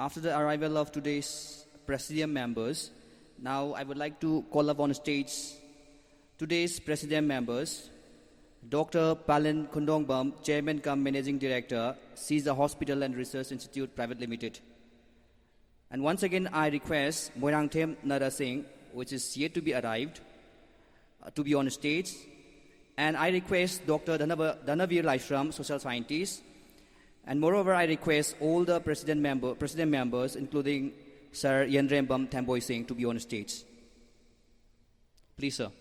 After the arrival of today's Presidium members, now I would like to call upon stage today's Presidium members, Dr. Palin Khundongbam, Chairman cum Managing Director, Shija Hospital and Research Institute Private Limited. And once again, I request Moirangthem Nara Singh, which is yet to be arrived, to be on stage. And I request Dr. Dhanavir Laishram, Social Scientist. And moreover, I request all the President members, including Sir Yenrembam Thamboy Singh, to be on stage. Please, sir.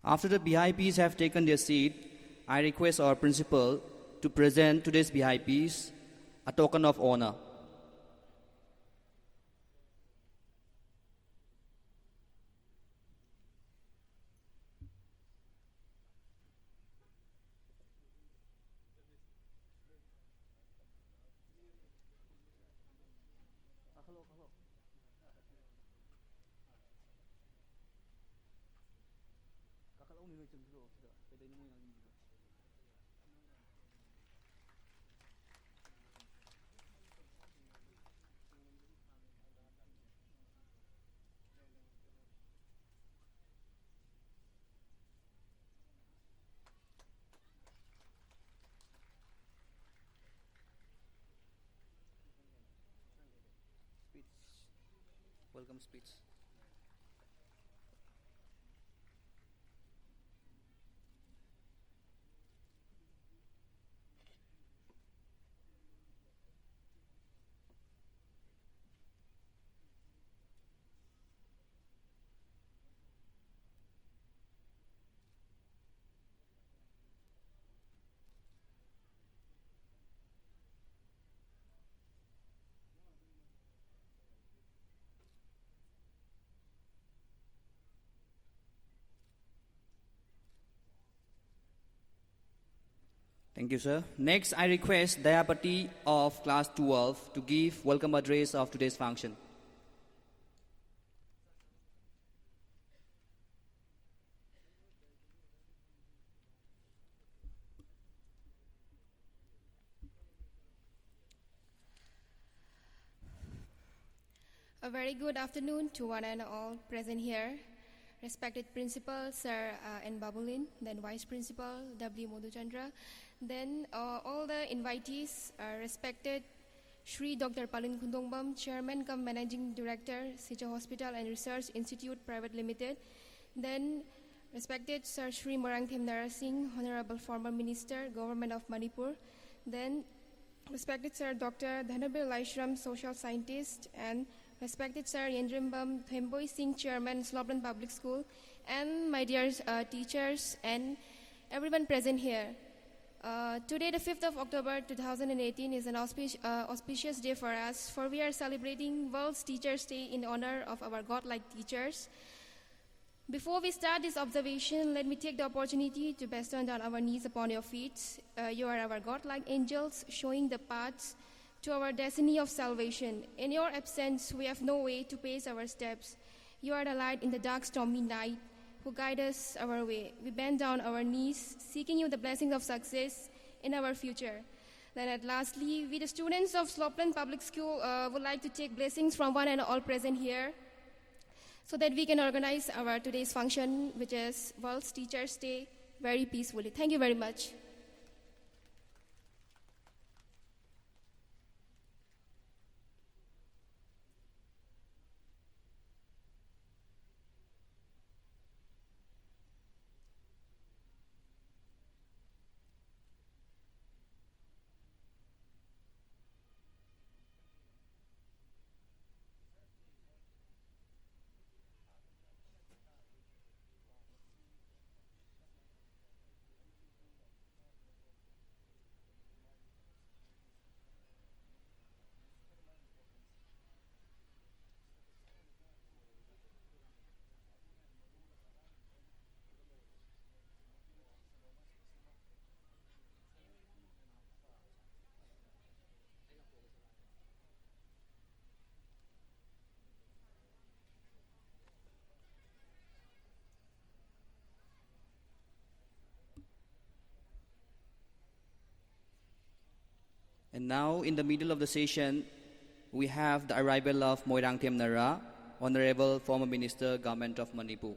After the VIPs have taken their seat, I request our principal to present today's VIPs a token of honor. Welcome speech. Thank you, sir. Next, I request Dayapati of Class 12 to give welcome address of today's function. A very good afternoon to one and all present here. Respected Principal, Sir N. Babulin, then Vice Principal, W. Modhuchandra, then all the invitees, respected Shri Dr. Palin Khundongbam, Chairman cum Managing Director, Shija Hospital and Research Institute Private Limited, then respected Sir Shri Moirangthem Nara Singh, Honorable Former Minister, Government of Manipur, then respected Sir Dr. Dhanavir Laishram, Social Scientist, and respected Sir Yenrembam Thamboy Singh, Chairman, Slopeland Public School, and my dear teachers and everyone present here. Today, the 5th of October 2018 is an auspicious day for us, for we are celebrating World Teachers' Day in honor of our godlike teachers. Before we start this observation, let me take the opportunity to bestow down our knees upon your feet. You are our godlike angels, showing the paths to our destiny of salvation. In your absence, we have no way to pace our steps. You are the light in the dark, stormy night, who guide us our way. We bend down our knees, seeking you the blessings of success in our future. Then at lastly, we the students of Slopeland Public School would like to take blessings from one and all present here, so that we can organize our today's function, which is World Teachers' Day, very peacefully. Thank you very much. And now, in the middle of the session, we have the arrival of Moirang Themnara, Honorable Former Minister, Government of Manipur.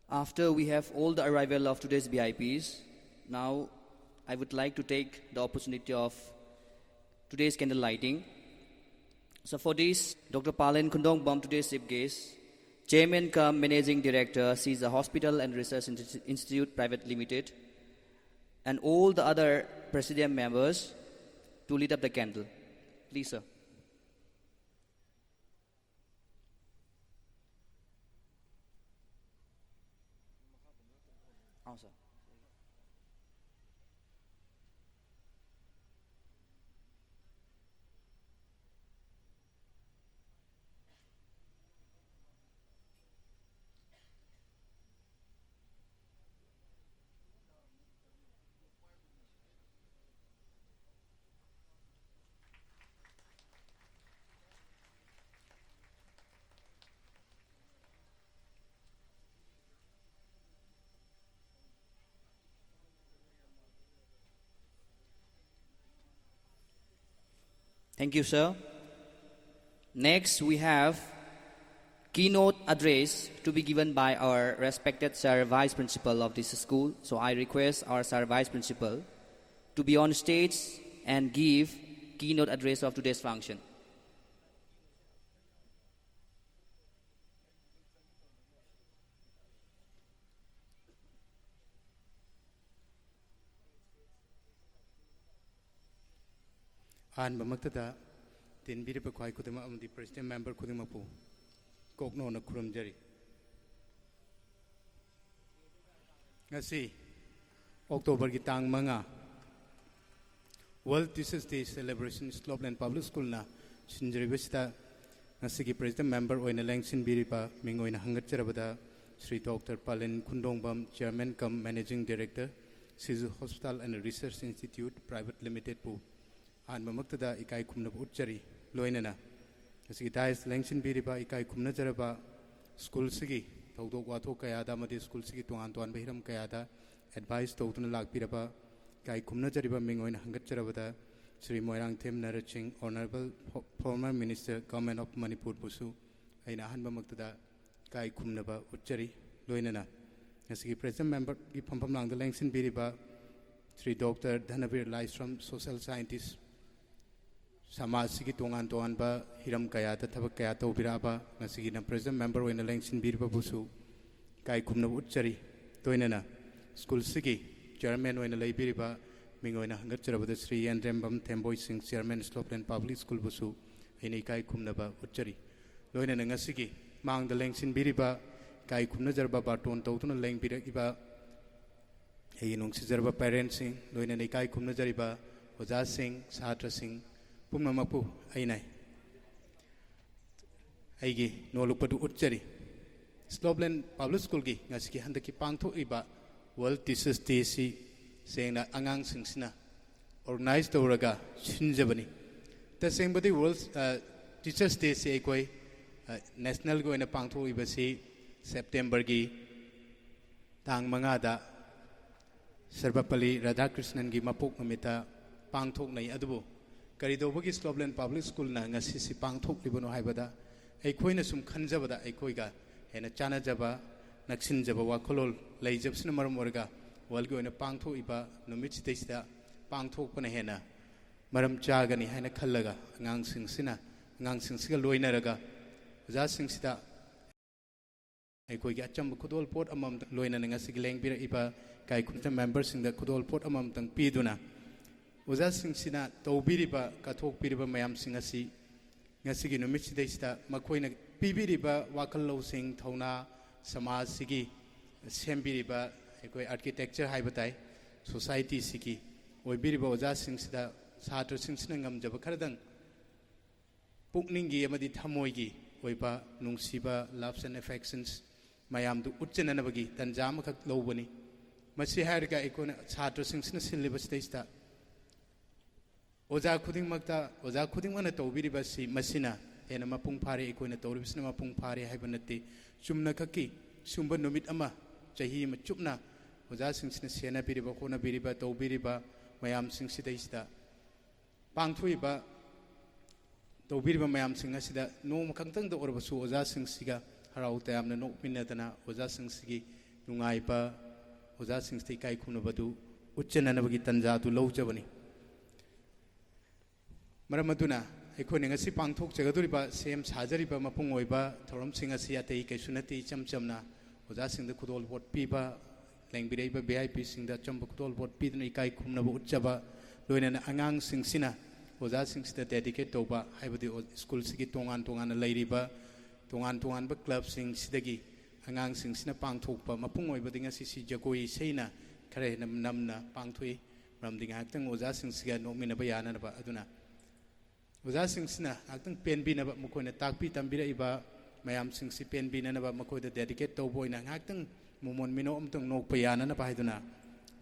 After we have all the arrival of today's VIPs, now I would like to take the opportunity of today's candle lighting. So for this, Dr. Palin Khundongbam, today's chief guest, Chairman cum Managing Director, Shija Hospital and Research Institute Private Limited, and all the other Presidium members to light up the candle. Please, sir. Oh, sir. Thank you, sir. Next, we have keynote address to be given by our respected Sir Vice Principal of this school. So I request our Sir Vice Principal to be on stage and give keynote address of today's function. An Mamakta, Tin Biripa Kwai Kudama, the President Member Kudimapu, Kokno na Kurum Jerry. Ngasi, October Gitang Manga, World Teachers Day Celebration, Slopeland Public School na, Shinjari Vista, Nasiki President Member Oina Langsin Biripa, Mingoina Hangacherabada, Sri Dr. Palin Khundongbam, Chairman cum Managing Director, Sizu Hospital and Research Institute, Private Limited Pu. An Mamakta Ikai Kumna Uchari, Loinana. As it dies, Langshin Biriba, Ikai Kumna Jaraba, School Sigi, Toto Wato Kayada, Madi School Sigi to Antoine Behiram Kayada, advice Totun Lak Biraba, Kai Kumna Jariba Mingo in Hangacharavada, Sri Moirang Tim Naraching, Honorable former Minister, Government of Manipur Busu, Aina Hanba Maktada, Kai Kumnaba Uchari, Loinana. As he present member, Gipampam Lang the Langshin Biriba, Sri Dr. Dhanavir Lystrom, social scientist. Samasiki Tongan Toanba, Hiram Kayata, Tabakayato Biraba, Nasigina President Member in the Langshin Birba Busu, Kai Kumna Uchari, Toinana, School Sigi, Chairman in the Labiriba, Mingo in a Hangacher Sri and Rembam Temboy Sing, Chairman Slopeland Public School Busu, in Kai Kumnaba Uchari, Loina Nasigi, Mang the Langshin Biriba, Kai Kumnajarba Baton, Totun Lang Biriba, Haynung Sizarba Parentsing, Loina Kai Kumnajariba, Oza Sing, Satra Sing. Pumamapu, Ainai Aigi, no look but Uchari. Slopeland Public School, Naski Handaki Panto Iba, World Teachers Day, saying that Angang Singsina, organized the Uraga, Shinjabani. The same body World Teachers Day, say, National go in a Panto Ibasi, September Gi, Tang Mangada, Serbapali, Radhakrishnan Gi Mapuk Mamita, Panto Nai Adubu. Karidobogi Slopeland Public School na ngasi pangthok libono haibada aikoina sum khanjabada aikoiga hena chana jaba naksin jaba wakolol leijabsina maram orga walgi oina pangthok iba numit teista pangthok pana hena maram chagani hena khallaga ngang singsina ngang singsiga loinaraga ja singsida aikoiga acham khudol pot amam loina ngasi gileng bira iba kai kunta members sing da khudol pot amam tang piduna Oza Singsina, Taubiriba, Katok Piriba Mayam Singasi, Nasigi no Michidesta, Makoina, Pibiriba, Wakalo Sing, Tona, Sama Sigi, Sembiriba, Architecture Haibatai, Society Siki, Oibiriba Oza Singsida, Sato Singsingam Jabakardang, Pukningi Amadi Tamoigi, Oipa, Nungsiba, Loves and Affections, Mayam to Utchanabagi, Tanjamaka Lobani, Masi Harga Icona, Sato Singsina Syllabus Testa. Oza Kuding Magda, Oza Kuding Mana Tobiribasi, Masina, and a Mapung Pari, Equina Toribsna Mapung Pari, Hibanati, Sumna Kaki, Sumba Numit Ama, Jahim Chupna, Oza Singsina Siena Biriba, Kona Biriba, Tobiriba, Mayam Sing Sidesta, Pangtuiba, Tobiriba Mayam Singasida, no Makantang the Orbasu, Oza Sing Siga, Harautam, the no Minatana, Oza Sing Sigi, Nungaipa, Oza Sing Stikai Kunabadu, Uchanabagi Tanja to Low Javani. Maramaduna, Econing a Sipang talk Jagaduriba, same Sajariba Mapungoiba, Torom Singasiate, Kasunati, Chamchamna, was asking the Kudol what Piba, Langbireba, BIP sing the Champakudol what Pidney Kai Kumna Uchaba, Luina Angang Sing Sina, was asking the dedicate Toba, Hibadi school Sigi Tongan Tongan Ladyba, Tongan but club sing Sidagi, Angang Sing Sina Pang Topa, Mapungoiba, Dingasisi Jagoi Sena, Karenam Namna, Pangtui, Ramding Acting was asking Siga no Minabayana Aduna. Oza Singsina, acting pen bin about Mukona Takpi Tambira Iba, Mayam Singsi pen bin and about Makoda dedicate to boy and acting Mumon Mino no Payana Paiduna,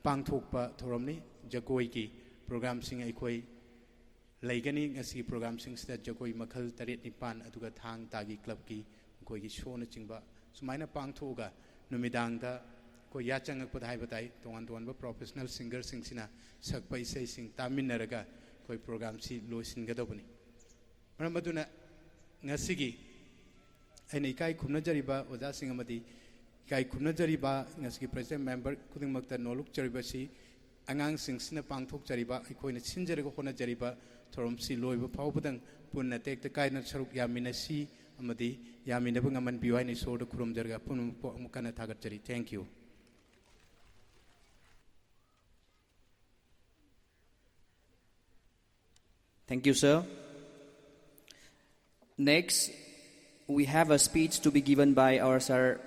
Pang Tokpa, Toromni, Jagoiki, program sing Equi, Lagani, as he program sings that Jagoi Makal Tarit Nipan, Atuga Tang Tagi Club Ki, Koi Shona Chingba, Sumaina Pang Toga, Numidanga, Koyachang Podhaibatai, Tongan professional singer Singsina, Sakpai say sing Taminaraga. Koi program si Loisin Gadobani. Maramaduna Nasigi ꯑꯩꯅ ꯏꯀꯥꯏ ꯈꯨꯝꯅꯖꯔꯤꯕ ꯑꯣꯖꯥꯁꯤꯡ ꯑꯃꯗꯤ ꯏꯀꯥꯏ ꯈꯨꯝꯅꯖꯔꯤꯕ ꯉꯁꯤꯒꯤ president member ꯈꯨꯗꯤꯡꯃꯛꯇ ꯅꯣꯜꯂꯨꯛꯆꯔꯤꯕꯁꯤ ꯑꯉꯥꯡꯁꯤꯡꯁꯤꯅ ꯄꯥꯡꯊꯣꯛꯆꯔꯤꯕ ꯑꯩꯈꯣꯏꯅ ꯁꯤꯟꯖꯔꯒ ꯍꯣꯠꯅꯖꯔꯤꯕ ꯊꯧꯔꯝꯁꯤ ꯂꯣꯏꯕ ꯐꯥꯎꯕꯗꯪ ꯄꯨꯟꯅ ꯇꯦꯛꯇ ꯀꯥꯏꯅ ꯁꯔꯨꯛ ꯌꯥꯃꯤꯟꯅꯁꯤ ꯑꯃꯗꯤ ꯌꯥꯃꯤꯟꯅꯕ ꯉꯝꯍꯟꯕꯤꯌꯨ ꯍꯥꯏꯅ ꯏꯁꯣꯔꯗ ꯈꯨꯔꯨꯝꯖꯔꯒ ꯄꯨꯝꯅꯃꯛꯄꯨ ꯑꯃꯨꯛ ꯍꯟꯅ ꯊꯥꯒꯠꯆꯔꯤ. Thank you. Thank you, sir. Next, we have a speech to be given by our Sir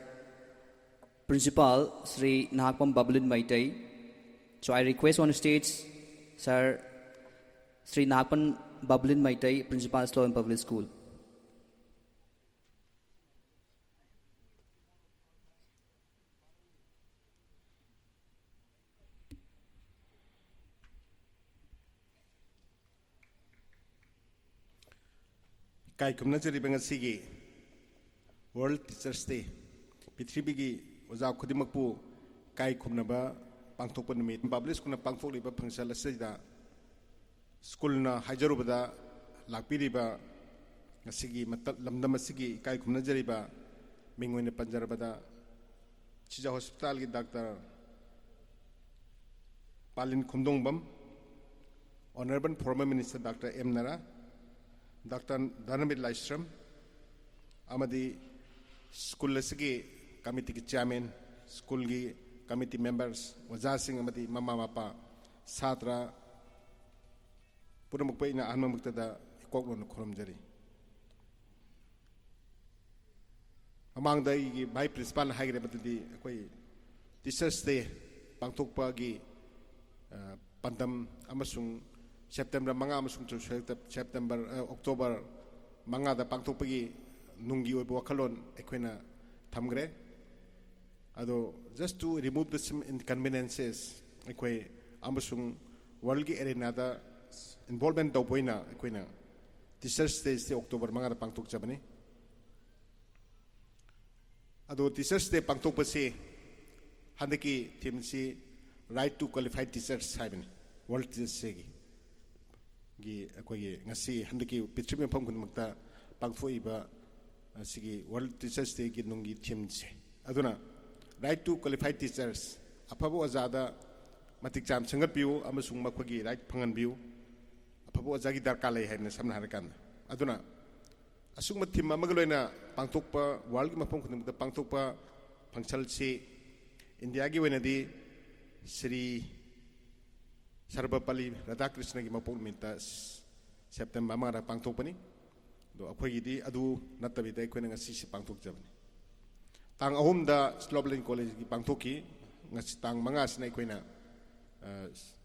Principal, Sri Nahakpam Babulin Maitai. So I request on stage, Sir Sri Nahakpam Babulin Maitai, Principal, Slopeland Public School. Kai kumna jari benga sigi World Teachers Day Pitribigi Oza Kudimakpu Kai kumna ba pangtok panumit public school na pangtok liba pangsala sajda school na hajaru bada lakpiri ba ngasigi matat lamdam sigi kai kumna jari ba mingoi na panjar bada Shija hospital ki doctor Palin Khundongbam, Honorable Former Minister Dr. M. Nara, Dr. Dhanamid Laishram, Amadi School Lesigi Committee Chairman, School Committee Members, Wazasing Amadi Mama Mapa, Satra, Puramukpaina Anmamuktada, Kokon Kurumjari. Among the by principal high the Teachers Day, Pangtokpagi, Pandam Amasung. September manga amasung September October manga da pangtokpagi nungi oibo wakalon ekwena thamgre ado just to remove the some inconveniences ekwe amasung world gi arena da involvement do boina ekwena Teachers Day se October manga da pangtok jabani ado Teachers Day pangtok pase handaki theme si right to qualified teachers haibani World Teachers Day gi akogi ngasi handiki pitrim phom kun makta pangfoi ba sigi World Teachers Day gi nungi theme se aduna right to qualified teachers aphabo azada matik cham sangat piu amasung makhogi right phangan biu aphabo azagi darka lai haina samna harakan aduna asung mathim amagaloina pangtokpa world gi maphom kun makta pangtokpa phangchal se India gi wenadi Sri Sarvapalli Radhakrishna ki mapok minta September amara pangtok pani do akhoi di adu natabi dai khoi ngasi si pangtok jabani tang ahum da Slopeland College ki pangtok ki ngasi tang manga sna khoi na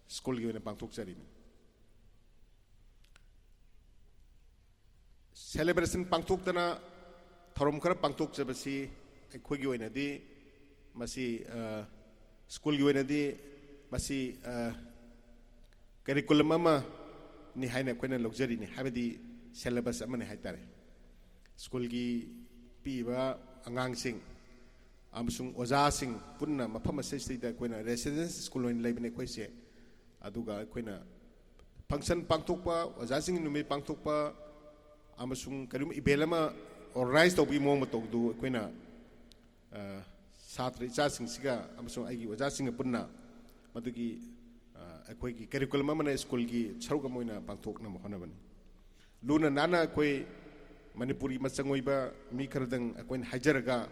school gi na pangtok jari celebration pangtok tana thorom khara pangtok jabasi khoi gi oina di masi school gi oina di masi curriculum ama ni haina koina luxury ni habidi syllabus ama ni haitare school gi piba angang sing amsung oja sing punna mafam se da koina residence school in leibne koise aduga koina function pangthokpa oja sing numi pangthokpa amsung karum ibelama organize to bi mo ma tokdu koina satri cha sing siga amsung aigi oja sing punna madugi akhoi curriculum amana school gi charuga moina pangthok na mohonabani luna nana akhoi manipuri machangoiba mi kharadang akhoi hajaraga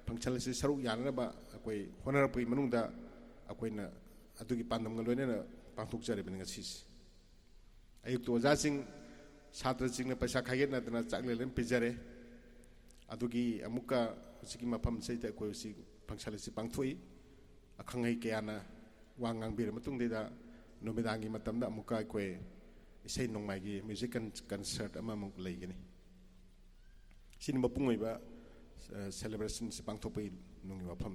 phangchal se saru yanaba akhoi honarapui manungda akhoina adugi pandam ngaloina na pangthok jare bani ngasi ayuk to jasing chhatra sing na paisa khaget na dana chaklelen pijare adugi amuka sigi mafam seita akhoi si phangchal se pangthoi akhangai kayana wangang bir matung dida numidangi matamda amuka akhoi isai nongmai gi music concert ama mung leigani sin mapungoi ba celebration se pangthopai nungi wafam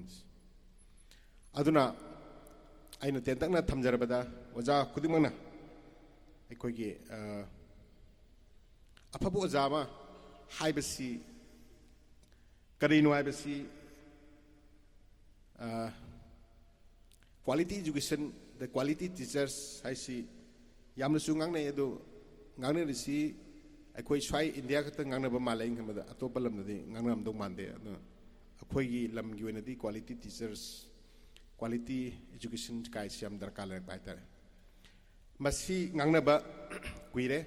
aduna aina tentakna thamjarabada oja khudimangna akhoi gi apabu oja ma haibasi karino haibasi quality education the quality teachers I see yamna sungang na edo ngang ne si ꯑꯩꯈꯣꯏ ꯁ꯭ꯋꯥꯏ India ꯈꯛꯇ ꯉꯥꯡꯅꯕ ꯃꯥꯜꯂꯦ ꯑꯩꯅ ꯈꯟꯕꯗ ꯑꯇꯣꯞꯄ ꯂꯝꯗꯗꯤ ꯉꯥꯡꯅꯔꯝꯗꯧ ꯃꯥꯟꯗꯦ ꯑꯗꯨꯅ ꯑꯩꯈꯣꯏꯒꯤ ꯂꯝꯒꯤ ꯑꯣꯏꯅꯗꯤ ꯀ꯭ꯋꯥꯂꯤꯇꯤ ꯇꯤꯆꯔꯁ ꯀ꯭ꯋꯥꯂꯤꯇꯤ ꯏꯖꯨꯀꯦꯁꯟ ꯀꯥꯏꯁꯤ ꯌꯥꯝ ꯗꯔꯀꯥꯔ ꯂꯩꯔꯛꯄ ꯍꯥꯏꯇꯥꯔꯦ ꯃꯁꯤ ꯉꯥꯡꯅꯕ ꯀꯨꯏꯔꯦ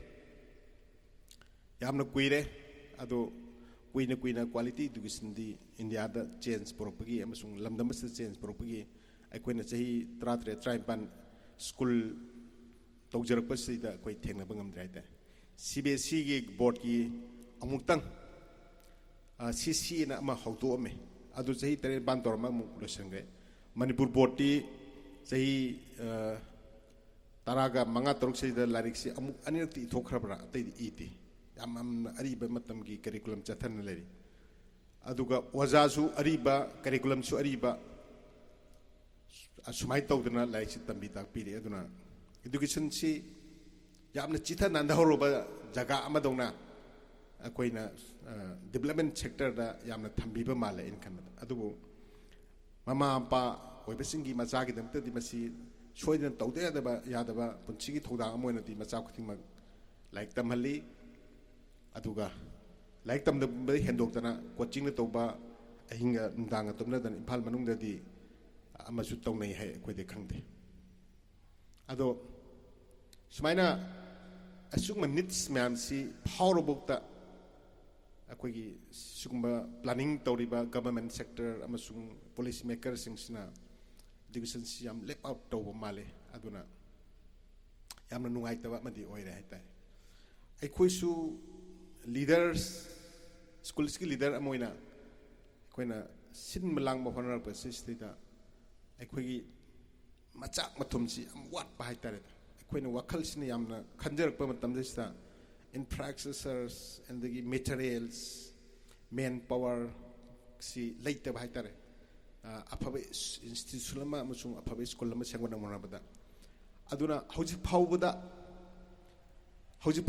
ꯌꯥꯝꯅ ꯀꯨꯏꯔꯦ ꯑꯗꯣ ꯀꯨꯏꯅ ꯀꯨꯏꯅ ꯀ꯭ꯋꯥꯂꯤꯇꯤ ꯏꯗꯨꯀꯦꯁꯟꯗꯤ ꯏꯟꯗꯤꯌꯥꯗ ꯆꯦꯟꯖ ꯄꯨꯔꯛꯄꯒꯤ ꯑꯃꯁꯨꯡ ꯂꯝꯗꯝ ꯑꯁꯤꯗ ꯆꯦꯟꯖ ꯄꯨꯔꯛꯄꯒꯤ ꯑꯩꯈꯣꯏꯅ ꯆꯍꯤ 13-19 ꯁ꯭ꯀꯨꯜ ꯇꯧꯖꯔꯛꯄꯁꯤꯗ ꯑꯩꯈꯣꯏ ꯊꯦꯡꯅꯕ ꯉꯝꯗ꯭ꯔꯦ ꯍꯥꯏꯇꯥꯔꯦ CBSEꯒꯤ ꯕꯣꯔꯗꯀꯤ ꯑꯃꯨꯛꯇꯪ CCꯅ ꯑꯃ ꯍꯧꯗꯣꯛꯑꯝꯃꯦ ꯑꯗꯨ ꯆꯍꯤ 8 ꯇꯧꯔꯝꯃ ꯑꯃꯨꯛ ꯂꯣꯏꯁꯤꯟꯈ꯭ꯔꯦ ꯃꯅꯤꯄꯨꯔ ꯕꯣꯔꯗꯇꯤ ꯆꯍꯤ 15-16 ꯂꯥꯏꯔꯤꯛꯁꯤ ꯑꯃꯨꯛ ꯑꯅꯤꯔꯛꯇꯤ ꯏꯊꯣꯛꯈ꯭ꯔꯕ꯭ꯔꯥ ꯑꯇꯩꯗꯤ ꯏꯗꯦ ꯌꯥꯝꯅ ꯑꯔꯤꯕ ꯃꯇꯝꯒꯤ ꯀꯔꯤꯀꯨꯂꯝ ꯆꯠꯊꯅ ꯂꯩꯔꯤ ꯑꯗꯨꯒ ꯑꯣꯖꯥꯁꯨ ꯑꯔꯤꯕ ꯀꯔꯤꯀꯨꯂꯝꯁꯨ ꯑꯔꯤꯕ ꯑꯁꯨꯃꯥꯏꯅ ꯇꯧꯗꯅ ꯂꯥꯏꯔꯤꯛꯁꯤ ꯇꯝꯕꯤ ꯇꯥꯛꯄꯤꯔꯤ ꯑꯗꯨꯅ ꯏꯗꯨꯀꯦꯁꯟꯁꯤ ꯌꯥꯝꯅ ꯆꯤꯊ ꯅꯥꯟꯊꯍꯧꯔꯕ ꯖꯒꯥ ꯑꯃꯗꯧꯅ ꯑꯩꯈꯣꯏꯅ ꯗꯤꯕꯦꯂꯞꯃꯦꯟ ꯁꯦꯛꯇꯔꯗ ꯌꯥꯝꯅ ꯊꯝꯕꯤꯕ ꯃꯥꯜꯂꯦ ꯑꯩꯅ ꯈꯟꯕꯗ ꯑꯗꯨꯕꯨ ꯃꯃꯥ ꯃꯄꯥ ꯑꯣꯏꯕꯁꯤꯡꯒꯤ ꯃꯆꯥꯒꯤꯗꯃꯛꯇꯗꯤ ꯃꯁꯤ ꯁꯣꯏꯗꯅ ꯇꯧꯗ ꯌꯥꯗꯕ ꯄꯨꯟꯁꯤꯒꯤ ꯊꯧꯗꯥꯡ ꯑꯃ ꯑꯣꯏꯅꯗꯤ ꯃꯆꯥ ꯈꯨꯗꯤꯡꯃꯛ ꯂꯥꯏꯔꯤꯛ ꯇꯝꯍꯜꯂꯤ ꯑꯗꯨꯒ ꯂꯥꯏꯔꯤꯛ ꯇꯝꯗꯕ ꯍꯦꯟꯗꯣꯛꯇꯅ ꯀꯣꯆꯤꯡꯅ ꯇꯧꯕ ꯑꯍꯤꯡꯒ ꯅꯨꯡꯗꯥꯡꯒ ꯇꯨꯝꯅꯗꯅ ꯏꯝꯐꯥꯜ ꯃꯅꯨꯡꯗꯗꯤ ꯑꯃꯁꯨ ꯇꯧꯅꯩ ꯍꯥꯏ ꯑꯩꯈꯣꯏꯗꯤ ꯈꯪꯗꯦ ꯑꯗꯣ ꯁꯨꯃꯥꯏꯅ ꯑꯁꯤꯒꯨꯝꯕ ꯅꯤꯠꯁ ꯃꯌꯥꯝꯁꯤ ꯐꯥꯎꯔꯕꯧꯇ ꯑꯩꯈꯣꯏꯒꯤ ꯁꯤꯒꯨꯝꯕ ꯄ꯭ꯂꯥꯅꯤꯡ ꯇꯧꯔꯤꯕ ꯒꯚꯔꯟꯃꯦꯟꯠ ꯁꯦꯛꯇꯔ ꯑꯃꯁꯨꯡ ꯄꯣꯂꯤꯁꯤ ꯃꯦꯀꯔꯁꯤꯡꯁꯤꯅ ꯏꯗꯨꯀꯦꯁꯟꯁꯤ ꯌꯥꯝ ꯂꯦꯞ ꯑꯥꯎꯠ ꯇꯧꯕ ꯃꯥꯜꯂꯦ ꯑꯗꯨꯅ ꯌꯥꯝꯅ ꯅꯨꯡꯉꯥꯏꯇꯕ ꯑꯃꯗꯤ ꯑꯣꯏꯔꯦ ꯍꯥꯏꯇꯥꯔꯦ ꯑꯩꯈꯣꯏꯁꯨ ꯂꯤꯗꯔꯁ ꯁ꯭ꯀꯨꯜꯁꯀꯤ ꯂꯤꯗꯔ ꯑꯃ ꯑꯣꯏꯅ ꯑꯩꯈꯣꯏꯅ ꯁꯤꯟꯕ ꯂꯥꯡꯕ ꯍꯣꯠꯅꯔꯛꯄꯁꯤꯗ ꯑꯩꯈꯣꯏꯒꯤ ꯃꯆꯥꯛ ꯃꯊꯨꯝꯁꯤ ꯌꯥꯝ ꯋꯥꯠꯄ ꯍꯥꯏꯇꯥꯔꯦ ꯑꯩꯈꯣꯏꯅ ꯋꯥꯈꯜꯁꯤꯅ ꯌꯥꯝꯅ ꯈꯟꯖꯔꯛꯄ ꯃꯇꯝꯗꯁꯤꯗ ꯏꯟꯐ꯭ꯔꯥꯁꯇ꯭ꯔꯛꯆꯔꯁ ꯑꯗꯒꯤ ꯃꯦꯇꯔꯤꯌꯦꯜꯁ ꯃꯦꯟ ꯄꯥꯋꯔꯁꯤ ꯂꯩꯇꯕ ꯍꯥꯏꯇꯥꯔꯦ ꯑꯐꯕ ꯏꯟꯁꯇꯤꯇ꯭ꯌꯨꯁꯟ ꯑꯃ ꯑꯃꯁꯨꯡ ꯑꯐꯕ ꯁ꯭ꯀꯨꯜ ꯑꯃ ꯁꯦꯝꯒꯠꯅꯕ ꯍꯣꯠꯅꯕꯗ ꯑꯗꯨꯅ ꯍꯧꯖꯤꯛ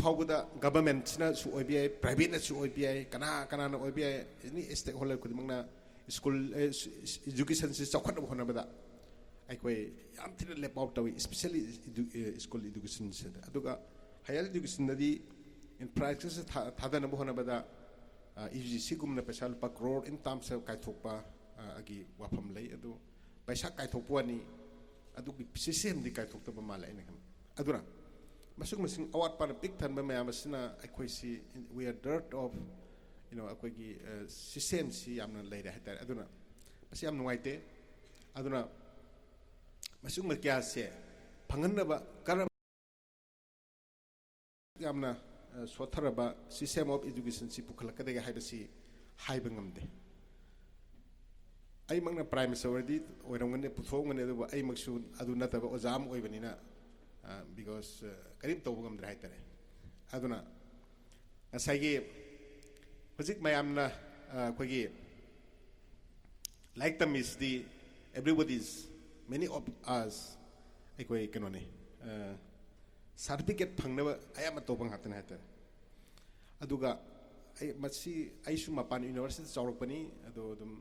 ꯐꯥꯎꯕꯗ ꯒꯚꯔꯟꯃꯦꯟꯠꯁꯤꯅꯁꯨ ꯑꯣꯏꯕ ꯌꯥꯏ ꯄ꯭ꯔꯥꯏꯚꯦꯠꯅꯁꯨ ꯑꯣꯏꯕ ꯌꯥꯏ ꯀꯅꯥꯅ ꯑꯣꯏꯕ ꯌꯥꯏ ꯑꯦꯅꯤ ꯁ꯭ꯇꯦꯛ ꯍꯣꯜꯗꯔ ꯈꯨꯗꯤꯡꯃꯛꯅ ꯁ꯭ꯀꯨꯜ ꯏꯖꯨꯀꯦꯁꯟꯁꯤ ꯆꯥꯎꯈꯠꯅꯕ ꯍꯣꯠꯅꯕꯗ ꯑꯩꯈꯣꯏ ꯌꯥꯝ ꯊꯤꯅ ꯂꯦꯞ ꯑꯥꯎꯠ ꯇꯧꯏ ꯏꯁꯄꯦꯁꯦꯜꯂꯤ ꯁ꯭ꯀꯨꯜ ꯏꯗꯨꯀꯦꯁꯟꯁꯤꯗ ꯑꯗꯨꯒ ꯍꯥꯏꯌꯔ ꯏꯗꯨꯀꯦꯁꯟꯗꯗꯤ ꯏꯟꯐ꯭ꯔꯥꯁꯇ꯭ꯔꯛꯆꯔ ꯊꯥꯗꯅꯕ ꯍꯣꯠꯅꯕꯗ UGCꯒꯨꯝꯅ ꯄꯩꯁꯥ ꯂꯨꯄꯥ ꯀ꯭ꯔꯣꯔ ꯏꯟ ꯇꯥꯔꯝꯁ ꯀꯥꯏꯊꯣꯛꯄ ꯒꯤ ꯋꯥꯐꯝ ꯂꯩ ꯑꯗꯨ ꯄꯩꯁꯥ ꯀꯥꯏꯊꯣꯛꯄ ꯋꯥꯅꯤ ꯑꯗꯨꯒꯤ ꯁꯤꯁꯇꯦꯝꯗꯤ ꯀꯥꯏꯊꯣꯛꯇꯕ ꯃꯥꯜꯂꯦ ꯑꯩꯅ ꯈꯟꯕ ꯑꯗꯨꯅ ꯃꯁꯤꯡ ꯑꯋꯥꯠꯄꯅ ꯄꯤꯛ ꯊꯟꯕ ꯃꯌꯥꯝ ꯑꯁꯤꯅ ꯑꯩꯈꯣꯏꯁꯤ ꯋꯤ ꯑꯥꯔ ꯗꯔꯠ ꯑꯣꯐ ꯑꯩꯈꯣꯏꯒꯤ ꯁꯤꯁꯇꯦꯝꯁꯤ ꯌꯥꯝꯅ ꯂꯩꯔꯦ ꯍꯥꯏꯇꯥꯔꯦ ꯑꯗꯨꯅ ꯃꯁꯤ ꯌꯥꯝ ꯅꯨꯡꯉꯥꯏꯇꯦ ꯑꯗꯨꯅ ꯃꯁꯤꯒꯨꯝꯕ ꯀꯌꯥꯁꯦ ꯐꯪꯍꯟꯅꯕ ꯌꯥꯝꯅ ꯁꯣꯠꯊꯔꯕ ꯁꯤꯁꯇꯦꯝ ꯑꯣꯐ ꯏꯗꯨꯀꯦꯁꯟꯁꯤ ꯄꯨꯈꯠꯂꯛꯀꯗꯒꯦ ꯍꯥꯏꯕꯁꯤ ꯍꯥꯏꯕ ꯉꯝꯗꯦ ꯑꯩꯃꯛꯅ ꯄ꯭ꯔꯥꯏꯝ ꯃꯤꯅꯤꯁꯇꯔ ꯑꯣꯏꯔꯝꯒꯅꯤ ꯄꯨꯊꯣꯛꯑꯝꯒꯅꯤ ꯑꯗꯨꯕꯨ ꯑꯩꯃꯛꯁꯨ ꯑꯗꯨ ꯅꯠꯇꯕ ꯑꯣꯖꯥ ꯑꯃ ꯑꯣꯏꯕꯅꯤ나 ꯕꯤꯀꯣꯁ ꯀꯔꯤꯝ ꯇꯧꯕ ꯉꯝꯗ꯭ꯔꯦ ꯍꯥꯏꯇꯥꯔꯦ ꯑꯗꯨꯅ ꯉꯁꯥꯏꯒꯤ ꯍꯧꯖꯤꯛ ꯃꯌꯥꯝꯅ ꯑꯩꯈꯣꯏꯒꯤ ꯂꯥꯏꯔꯤꯛ ꯇꯝꯃꯤꯁꯤꯗꯤ everybody's many of us ꯑꯩꯈꯣꯏ ꯀꯩꯅꯣꯅꯤ ꯁꯥꯔꯇꯤꯐꯤꯀꯦꯠ ꯐꯪꯅꯕ ꯑꯌꯥꯝꯕ ꯇꯧꯕ ꯉꯥꯛꯇꯅꯦ ꯍꯥꯏꯇꯥꯔꯦ ꯑꯗꯨꯒ ꯑꯩꯁꯨ ꯃꯄꯥꯟ ꯌꯨꯅꯤꯚꯔꯁꯤꯇꯤꯗ ꯆꯥꯎꯔꯛꯄꯅꯤ ꯑꯗꯣ ꯑꯗꯨꯝ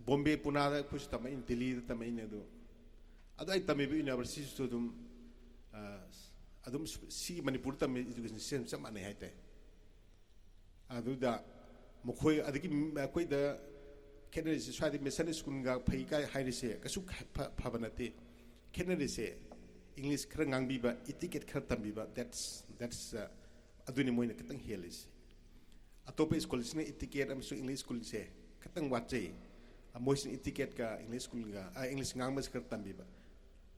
ꯕꯣꯝꯕꯦ ꯄꯨꯅꯥꯗ ꯑꯩꯈꯣꯏꯁꯨ ꯇꯝꯃꯛꯏ ꯗꯤꯜꯂꯤꯗ ꯇꯝꯃꯛꯏꯅꯦ ꯑꯗꯣ ꯑꯩ ꯇꯝꯃꯤꯕ ꯌꯨꯅꯤꯚꯔꯁꯤꯇꯤꯁꯨ ꯑꯗꯨꯝ ꯁꯤ ꯃꯅꯤꯄꯨꯔꯗ ꯇꯝꯃꯤꯕ ꯏꯗꯨꯀꯦꯁꯟ ꯁꯤꯁꯇꯦꯝ ꯆꯞ ꯃꯥꯟꯅꯩ ꯍꯥꯏꯇꯥꯔꯦ ꯑꯗꯨꯗ ꯃꯈꯣꯏ ꯑꯗꯒꯤ ꯑꯩꯈꯣꯏꯗ ꯈꯦꯠꯅꯔꯤꯁꯦ ꯁ꯭ꯋꯥꯏꯗ ꯃꯤꯁꯟ ꯁ꯭ꯀꯨꯜꯒ ꯐꯩ ꯀꯥꯏ ꯍꯥꯏꯔꯤꯁꯦ ꯀꯩꯁꯨ ꯐꯕ ꯅꯠꯇꯦ ꯈꯦꯠꯅꯔꯤꯁꯦ ꯏꯪꯂꯤꯁ ꯈꯔ ꯉꯥꯡꯕꯤꯕ ꯏꯇꯤꯀꯦꯠ ꯈꯔ ꯇꯝꯕꯤꯕ ꯗꯦꯠꯁ ꯑꯗꯨꯅꯤ ꯃꯣꯏꯅ ꯈꯤꯇꯪ ꯍꯦꯜꯂꯤꯁꯦ ꯑꯇꯣꯞꯄ ꯁ꯭ꯀꯨꯜꯁꯤꯅ ꯏꯇꯤꯀꯦꯠ ꯑꯃꯁꯨꯡ ꯏꯪꯂꯤꯁ ꯁ꯭ꯀꯨꯜꯁꯦ ꯈꯤꯇꯪ ꯋꯥꯠꯆꯩ ꯃꯣꯏꯁꯤꯅ ꯏꯇꯤꯀꯦꯠꯀ ꯏꯪꯂꯤꯁ ꯁ꯭ꯀꯨꯜꯒ ꯏꯪꯂꯤꯁ ꯉꯥꯡꯕꯁꯤ ꯈꯔ ꯇꯝꯕꯤꯕ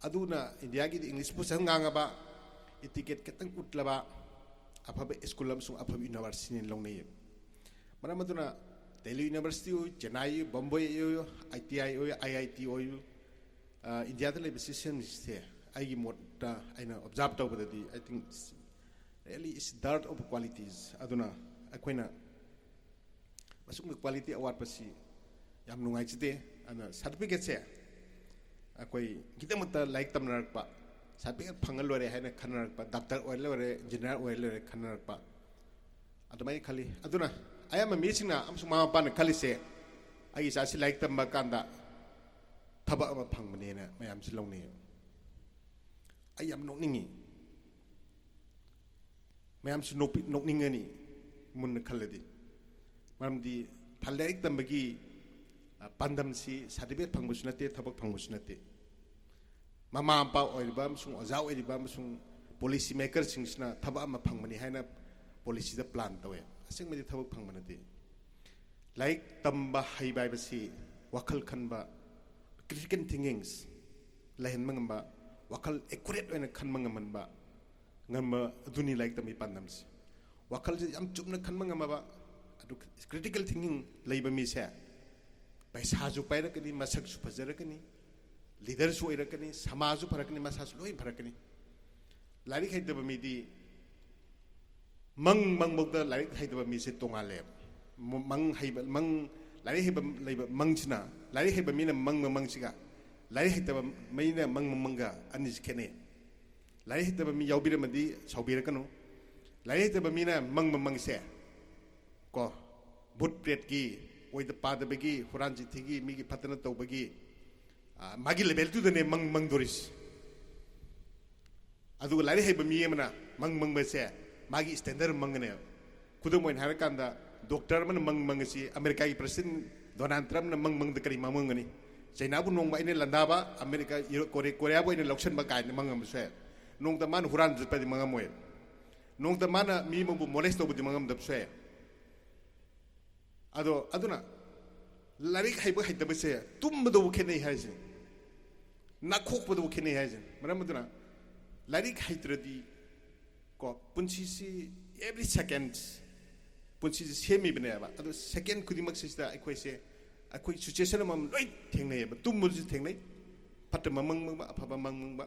ꯑꯗꯨꯅ ꯏꯟꯗꯤꯌꯥꯒꯤꯗꯤ ꯏꯪꯂꯤꯁ ꯐꯖꯅ ꯉꯥꯡꯉꯕ ꯏꯇꯤꯀꯦꯠ ꯈꯤꯇꯪ ꯎꯠꯂꯕ ꯑꯐꯕ ꯁ꯭ꯀꯨꯜ ꯑꯃꯁꯨꯡ ꯑꯐꯕ ꯌꯨꯅꯤꯚꯔꯁꯤꯇꯤꯅ ꯂꯧꯅꯩꯌꯦꯕ ꯃꯔꯝ ꯑꯗꯨꯅ ꯗꯦꯜꯂꯤ ꯌꯨꯅꯤꯚꯔꯁꯤꯇꯤ ꯑꯣꯏ ꯆꯦꯟꯅꯥꯏ ꯕꯣꯝꯕꯦ ꯑꯣꯏ ITI ꯑꯣꯏ IIT ꯑꯣꯏ ꯏꯟꯗꯤꯌꯥꯗ ꯂꯩꯕ ꯁꯤꯁꯇꯦꯝꯁꯦ ꯑꯩꯒꯤ ꯃꯣꯠꯇ ꯑꯩꯅ ꯑꯣꯕꯖꯥꯔꯕ ꯇꯧꯕꯗꯗꯤ I think really is dearth of qualities ꯑꯗꯨꯅ ꯑꯩꯈꯣꯏꯅ ꯃꯁꯤꯒꯨꯝꯕ ꯀ꯭ꯋꯥꯂꯤꯇꯤ ꯑꯋꯥꯠꯄꯁꯤ ꯌꯥꯝ ꯅꯨꯡꯉꯥꯏꯖꯗꯦ ꯑꯗꯨꯅ ꯁꯥꯔꯇꯤꯐꯤꯀꯦꯠꯁꯦ ꯑꯩꯈꯣꯏ ꯒꯤꯗꯃꯛꯇ ꯂꯥꯏꯔꯤꯛ ꯇꯝꯅꯔꯛꯄ ꯁꯥꯔꯇꯤꯐꯤꯀꯦꯠ ꯐꯪꯉ ꯂꯣꯏꯔꯦ ꯍꯥꯏꯅ ꯈꯟꯅꯔꯛꯄ ꯗꯥꯛꯇꯔ ꯑꯣꯏꯔ ꯂꯣꯏꯔꯦ ꯏꯟꯖꯤꯅꯤꯌꯥꯔ ꯑꯣꯏꯔ ꯂꯣꯏꯔꯦ ꯈꯟꯅꯔꯛꯄ ꯑꯗꯨꯃꯥꯏꯅ ꯈꯜꯂꯤ ꯑꯗꯨꯅ ꯑꯌꯥꯝꯕ ꯃꯤꯁꯤꯡꯅ ꯑꯃꯁꯨꯡ ꯃꯃꯥ ꯃꯄꯥꯅ ꯈꯜꯂꯤꯁꯦ ꯑꯩꯒꯤ ꯏꯆꯥꯁꯤ ꯂꯥꯏꯔꯤꯛ ꯇꯝꯕ ꯀꯥꯟꯗ ꯊꯕꯛ ꯑꯃ ꯐꯪꯕꯅꯦꯅ ꯃꯌꯥꯝꯁꯤ ꯂꯧꯅꯩ ꯑꯩ ꯌꯥꯝ ꯅꯣꯛꯅꯤꯡꯉꯤ मैम से नोकनिंगनी मुन खलदी मरमदी फलाइक तंबगी पांदम सी सर्टिफिकेट फंगबसु नते थबक फंगबसु नते ममा अम्पा ओइबा अमसुं ओजा ओइबा अमसुं पॉलिसी मेकर सिंगसना थबा अमा फंगमनि हायना पॉलिसी दा प्लान तवे असिंगमदि थबक फंगमनते लाइक तंबा हाइबाइबसी वखल खनबा क्रिटिकल थिंकिंग्स लहन मंगबा वखल एक्यूरेट ओइना खन मंगमनबा ngama aduni like tami pandams wakal je am chupna khanma ngama adu critical thinking leiba mi se paisa ju paira kani masak su phajara kani leader su ira kani samaj su pharakani masa su loi pharakani lari khai daba mi di mang bogda lari khai daba mi se tonga le mang haiba mang lari haiba leiba mang china lari haiba mi na mang siga lari hai daba mai na manga ani khene lai hita ba mi yaubira madi saubira kanu lai hita ba mi na mang se ko but plate ki oi da pa da bagi huran ji thigi mi ki phatana to bagi magi level tu ne mang doris adu lai hai ba mi emna mang ba se magi standard mang ne kudu moin har kan da doctor man mang si america ki president donald trump na mang da kari mang ni china bu nong ba ine landa ba america korea bo ine loction ba kai mang se nong taman huran jut pa di mga moy nong taman mi mo bu molest bu di mga mdap se aduna lari khai ba haita ba se tum do bu khene hai je na khok bu do khene hai je maram aduna lari khai tra di ko punchi si every second punchi si semi bne ba adu second kudi mak sis da akoi se akoi situation mam loi thengnai ba tum mu ji thengnai phat mamang ba apha mang ba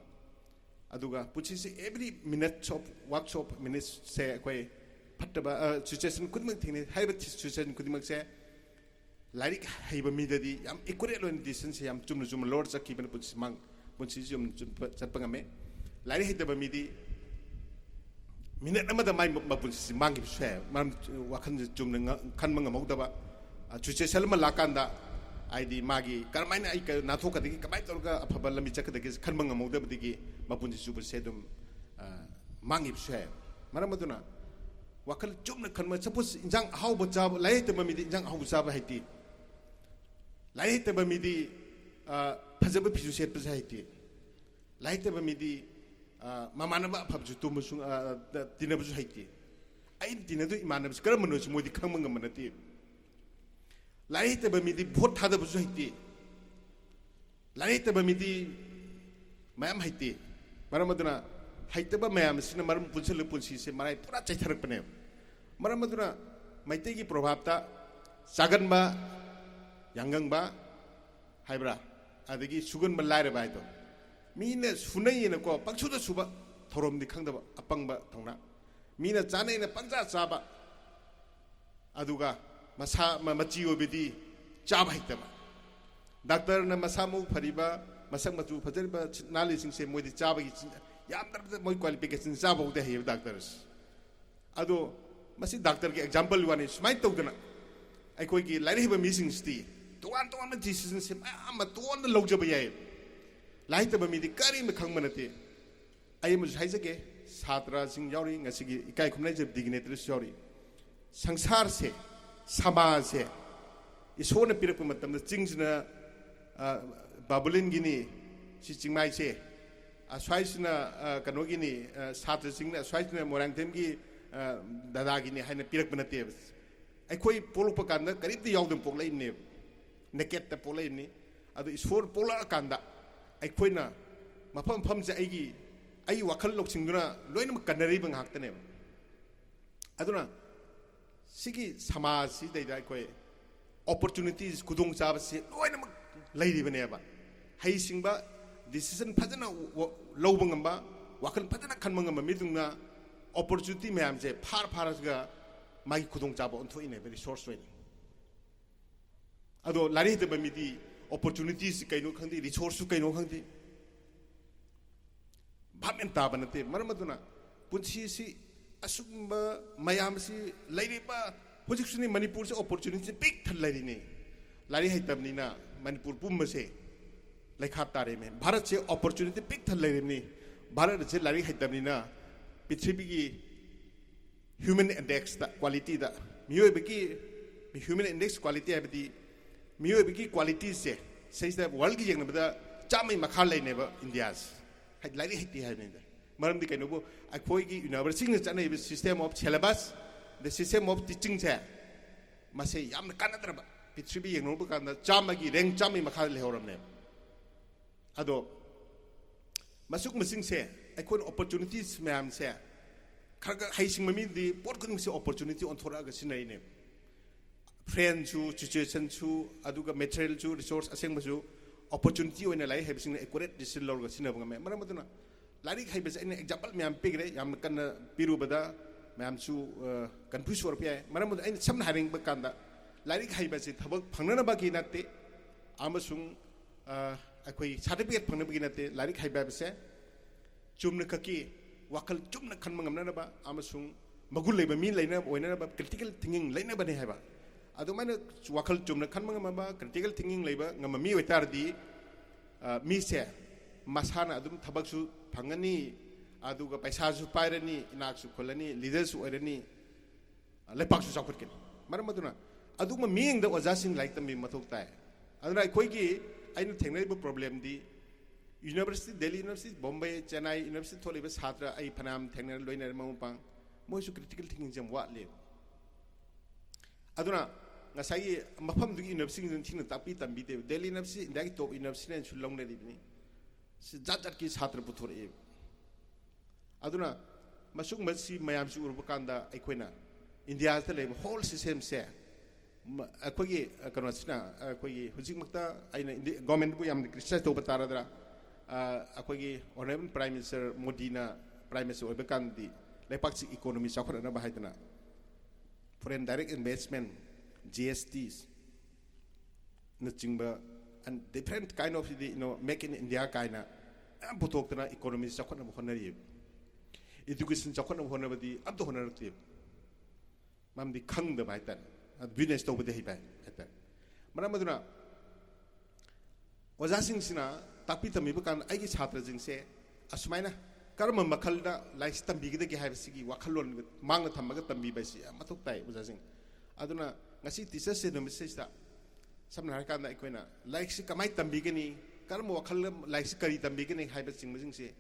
aduga puchi se every minute of workshop minutes se koi phattaba situation kudmak thine haiba situation kudmak se larik haiba mi dadi yam accurate on decision se yam chum lord sakki ban puchi jum chatpanga me lari haidaba mi di minute amada mai ma puchi mangi se mam wakhan chum khan manga mogdaba situation ma lakanda ID magi karmaina ai ka na thoka digi kamai torga afabal lami chak digi khanmang amogda digi mapun super sedum mangi se maramaduna wakal chumna khanma suppose injang how ba jab lai te mami di injang how jab haiti lai te mami di phajab phisu set pa haiti lai te mami di mamana ba phajju tumusung dinabu haiti ai dinadu imanab karamano modi khangmang manati lai te ba mi di vote thada bu haiti lai te ba mi di mayam haiti maramaduna haite ba mayam sina maram punsil punsi se marai pura chai tharak pane maramaduna maite gi prabhav ta sagan ba yangang ba haibra adagi sugan ba lai re ba to mi ne sunai ne ko pakchu da suba thorom di khangda ba apang ba thongna mi na chanai ne pangja cha ba aduga masa machi obedi chaba hitaba doctor na masa mu phariba masak machu phajariba nali sing se moi di chaba gi yam dar moi qualification chaba ude he doctors ado masi doctor ki example one is mai togdana ai koi ki lai heba mi sing sti tuan ma decision se ma tuan da logjaba yai lai taba mi di kari me khang manate ai mu haijage satra sing yauri ngasi gi ikai khumnai je dignitaries yauri sangsar se समाज से इसोर पीरप चिंगना बाबुलिन गिनी चिंगमाई से अस्वाइसना कनोगिनी छात्र सिंह अस्वाइसना मोरांगथेम की दादागिनी है पीरप नते अखोई पोलप कान करीब यादम पोलने naked पोलने अब इसोर पोल कान अखोना मफम मफम से वखल लौचिंगना loan कन्नरीब ngakne aduna sigi samaj si dai koi opportunities kudong chaba si loina lairi bane ba hai singba decision phajana lobang ngamba wakal phajana khanmang ngamba midungna opportunity mayam je phar ga mai kudong chaba on thoi ne very source way ado lari de midi opportunities kaino khangdi resource kaino khangdi bhamen ta banate maramaduna punchi si asumba mayam si lairi ba hojik suni manipur se opportunity big thal lairi ne lari haitamni na manipur pumma se lekha tare me bharat se opportunity big thal lairi ne bharat se lari haitamni na prithvi gi human index da quality da miyo biki human index quality abdi miyo biki quality se says that world gi jeng bada chamai makhal lai neba india's had lai hiti ha ne maram di kaino bo akhoi gi university chana ibe system of syllabus the system of teaching se masai yam kanadra ba pithibi yeng no ba kan chama gi reng chamai makhal le horam ne ado masuk masing se akhon opportunities ma'am se kharga haising mami di pot kun se opportunity on thora ga sinai ne friend chu situation chu aduga material chu resource aseng basu opportunity oina lai habising accurate decision lor ga sinab ga me maram maduna lari haibes ene example ma'am pigre yam kan piru bada ma'am chu confuse or pia maram maduna ene samna haring ba kanda lari haibes thabak phangnana ba ki natte amasung akhoi certificate phangnana ba ki natte lari haibes se chumna kaki wakal chumna khanma ngamna ba amasung magul leba min leina oina ba critical thinking leina ba ne haiba adu mana wakal chumna khanma ngama ba critical thinking leba ngama mi wetar di mi se masana adum thabak su phangani adu ga paisa su pairani inak su kholani leader su oirani lepak su sakhut ken maram maduna adu ma mi eng da oja sing like tam mi mathok tai aduna khoi gi ainu thengnai ba problem di University, Delhi University, Bombay, Chennai University, tholi bas hatra ai phanam thengna loina mamupang moi su critical thinking jam wa le aduna ngasai mafam du university jin thing tapi tambi de Delhi University india ki top university ne chulong ne dibni si jat ki chhatra puthor e aduna masuk masi mayam su urbakanda aikoina india ta le whole system se akogi kanwa sina akogi hujik makta aina government bu yam research to bataradra akogi honorable prime minister modina prime minister obekandi lepak si economy sakhona na bahaitana foreign direct investment GSTs nachingba and different kind of make in India kaina putok tana economy sakhona honari education sakhona honabadi abdo honarti mamdi khang da baitan business to bade hibai hata maramaduna wajasing sina tapi tami bukan aigi chhatra jingse asmaina karma makhalda lai stambi gide gi haibsigi wakhalon mang thammaga tambi baisi mathok tai wajasing aduna ngasi teacher se no message ta samna har kan aikoina like si kamai tambi gani karma wakhal like si kari tambi gani haiba sing jingse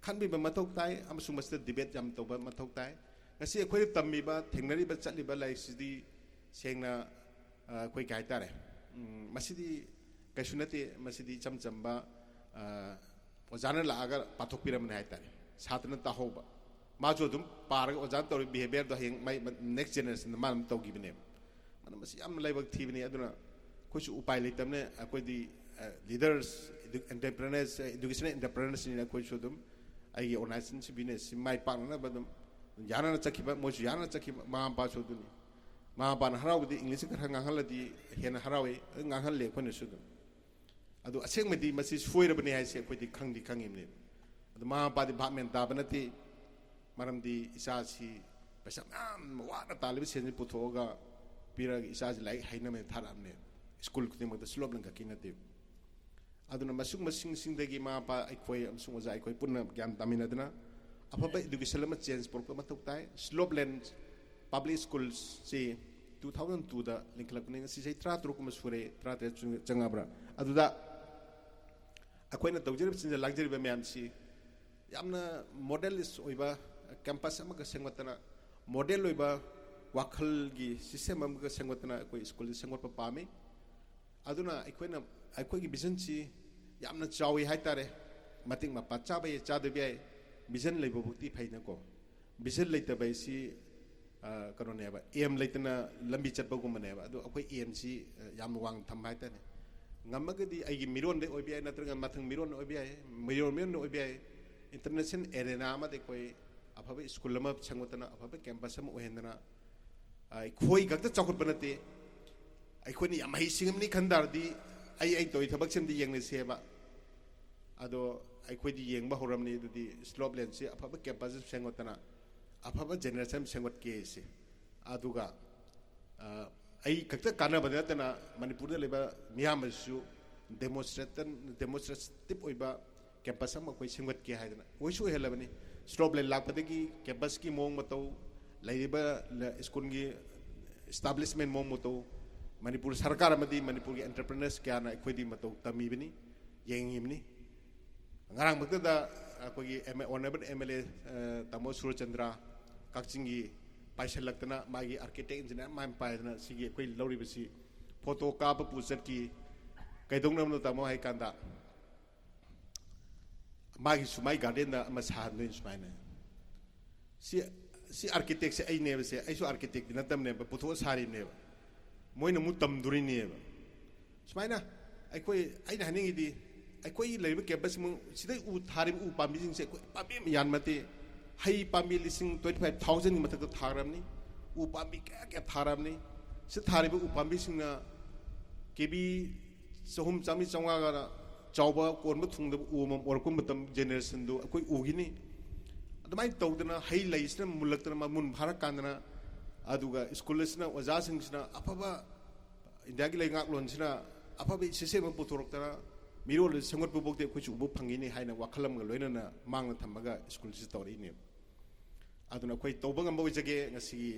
khanbi ba mathok tai amsung master debate jam to ba mathok tai ngasi akhoi tambi ba thengnari ba chali ba like si di sengna koi kai tare masidi kaishunati masidi chamchamba ojana la agar pathok piram ne haitare satna ta hoba majo dum par ojan to behavior do heng mai next generation man to gibne man masi am laibak thibni aduna kuch upai leitamne akoi di leaders entrepreneurs education entrepreneurs ni akoi shodum ai organization si business mai parna badum yana na chakhiba moju yana chakhiba ma pa shoduni ma pa na haraw di english ka nganghal di hena harawe nganghal le khone sudum adu aseng medi masi foi rabani hai se koi di khangdi khangimne adu ma pa di bhamen ta banati maram di isa si pesa am wa na talib sen puthoga pira isa ji lai haina me tharamne school ku ma da Slopeland ka kinate aduna masuk masing sing dagi ma pa ai koi am sung ja ai koi punna gyam taminadna apa ba education ma change por ma tok tai Slopeland Public Schools si 2002 da linklak ne si sai tra truk ma sure tra te changabra aduda akoina tawjir sin da luxury ba myam si yamna modelist oiba campus ama ka sengwatana model oiba wakhal gi system am ka sengwatana koi school sengwat pa pame aduna akoina gi vision si yamna chawi haitare mating ma pacha ba ye cha de bi vision leibo bukti phaina ko vision leita bai si kano ne ba aim leitana lambi chatba gum ne ba adu akoi aim si yam wang tham hai ta ne ngamagadi ai gi miron de obi ai natranga mathang miron obi ai miron obi ai international arena ma de koi aphabe school ma changotana aphabe campus ma ohendana ai khoi gakta chakut banate ai khoni yam hai singam ni khandar di ai toi thabak sem di yengne se ba ado ai khoi di yeng ba horam ni du di Slopeland se aphabe campus changotana afaba generation sengot case aduga ai kakta kana badana Manipur de leba miyamasu demonstrative oiba campus ma koi sengot ke haidana oisu helabani Slopeland lakpadagi campus ki mong matau ꯂꯩꯔꯤꯕ ꯁ꯭ꯀꯨꯜꯒꯤ establishment ꯃꯑꯣꯡ ꯃꯇꯧ ꯃꯅꯤꯄꯨꯔ ꯁꯔꯀꯥꯔ ꯑꯃꯗꯤ ꯃꯅꯤꯄꯨꯔꯒꯤ ꯑꯦꯟꯇꯔꯄ꯭ꯔꯦꯅꯔꯁ ꯀꯌꯥꯅ ꯑꯩꯈꯣꯏꯗꯤ ꯃꯇꯧ ꯇꯝꯃꯤꯕꯅꯤ ꯌꯦꯡꯉꯤꯕꯅꯤ ꯉꯔꯥꯡꯃꯛꯇꯗ ꯑꯩꯈꯣꯏꯒꯤ ꯑꯣꯅꯔꯦꯕꯜ MLA ꯇꯥꯃꯣ ꯁꯨꯔꯆꯟꯗ꯭ꯔ ꯀꯛꯆꯤꯡꯒꯤ ꯄꯥꯏꯁꯜꯂꯛꯇꯅ ꯃꯥꯒꯤ ꯑꯥꯔꯀꯤꯇꯦꯛ ꯏꯟꯖꯤꯅꯤꯌꯔ ꯃꯌꯥꯝ ꯄꯥꯏꯗꯅ ꯁꯤꯒꯤ ꯑꯩꯈꯣꯏ ꯂꯧꯔꯤꯕꯁꯤ ꯐꯣꯇꯣ ꯀꯥꯞꯄ ꯄꯨ ꯆꯠꯈꯤ ꯀꯩꯗꯧꯅꯕꯅꯣ ꯇꯥꯃꯣ ꯍꯥꯏ ꯀꯥꯟꯗ ꯃꯥꯒꯤ ꯁꯨꯃꯥꯏ ꯒꯥꯔꯗꯦꯟꯗ ꯑꯃ ꯁꯥꯍꯟꯗꯣꯏꯅꯤ ꯁꯨꯃꯥꯏꯅ ꯁꯤ ꯑꯥꯔꯀꯤꯇꯦꯛꯁꯦ ꯑꯩꯅꯦꯕꯁꯦ ꯑꯩꯁꯨ ꯑꯥꯔꯀꯤꯇꯦꯛꯇꯤ ꯅꯠꯇꯕꯅꯦꯕ ꯄꯨꯊꯣꯛꯑ ꯁꯥꯔꯤꯕꯅꯦꯕ ꯃꯣꯏꯅ ꯑꯃꯨꯛ ꯇꯝꯗꯣꯔꯤꯅꯦꯕ ꯁꯨꯃꯥꯏꯅ ꯑꯩꯅ ꯍꯥꯏꯅꯤꯡꯉꯤꯗꯤ ꯑꯩꯈꯣꯏꯒꯤ ꯂꯩꯔꯤꯕ ꯀꯦꯝꯄꯁ ꯁꯤꯗ ꯎ ꯊꯥꯔꯤꯕ ꯎ ꯄꯥꯝꯕꯤꯁꯤꯡꯁꯦ ꯑꯩꯈꯣꯏ ꯄꯥꯝꯕꯤ ꯑꯃ ꯌꯥꯟꯕ ꯅꯠꯇꯦ ꯍꯩ ꯄꯥꯝꯕꯤ 25,000ꯒꯤ ꯃꯊꯛꯇ ꯊꯥꯔꯕꯅꯤ ꯎ ꯄꯥꯝꯕꯤ ꯀꯌꯥ ꯊꯥꯔꯕꯅꯤ ꯁꯤ ꯊꯥꯔꯤꯕ ꯎ ꯄꯥꯝꯕꯤꯁꯤꯡꯅ KB 300-400 ꯆꯥꯎꯕ ꯀꯣꯟꯕ ꯊꯨꯡꯗꯕ ꯎ ꯑꯃ ꯑꯣꯏꯔꯛꯄ ꯃꯇꯝ ꯖꯦꯅꯦꯔꯦꯁꯟꯗꯨ ꯑꯩꯈꯣꯏ ꯎꯈꯤꯅꯤ ꯑꯗꯨꯃꯥꯏꯅ ꯇꯧꯗꯅ ꯍꯩ ꯂꯩꯁꯤꯅ ꯃꯨꯜꯂꯛꯇꯅ ꯃꯃꯨꯟ ꯐꯥꯔꯛꯀꯥꯟꯗꯅ ꯑꯗꯨꯒ ꯁ꯭ꯀꯨꯜ ꯑꯁꯤꯅ ꯑꯣꯖꯥꯁꯤꯡꯁꯤꯅ ꯑꯐꯕ ꯏꯟꯗꯤꯌꯥꯒꯤ ꯂꯩꯉꯥꯛꯂꯣꯟꯁꯤꯅ ꯑꯐꯕ ꯁꯤꯁꯇꯦꯝ ꯑꯃ ꯄꯨꯊꯣꯔꯛꯇꯅ ꯃꯤꯔꯣꯜ ꯁꯦꯝꯒꯠꯄꯐꯥꯎꯗꯤ ꯑꯩꯈꯣꯏꯁꯨ ꯎꯕ ꯐꯪꯉꯤꯅꯤ ꯍꯥꯏꯅ ꯋꯥꯈꯜ ꯑꯃꯒ ꯂꯣꯏꯅꯅ ꯃꯥꯡꯅ ꯊꯝꯃꯒ ꯁ꯭ꯀꯨꯜꯁꯤ ꯇꯧꯔꯛꯏꯅꯦꯕ ꯑꯗꯨꯅ ꯑꯩꯈꯣꯏ ꯇꯧꯕ ꯉꯝꯕ ꯑꯣꯏꯖꯒꯦ ꯉꯁꯤꯒꯤ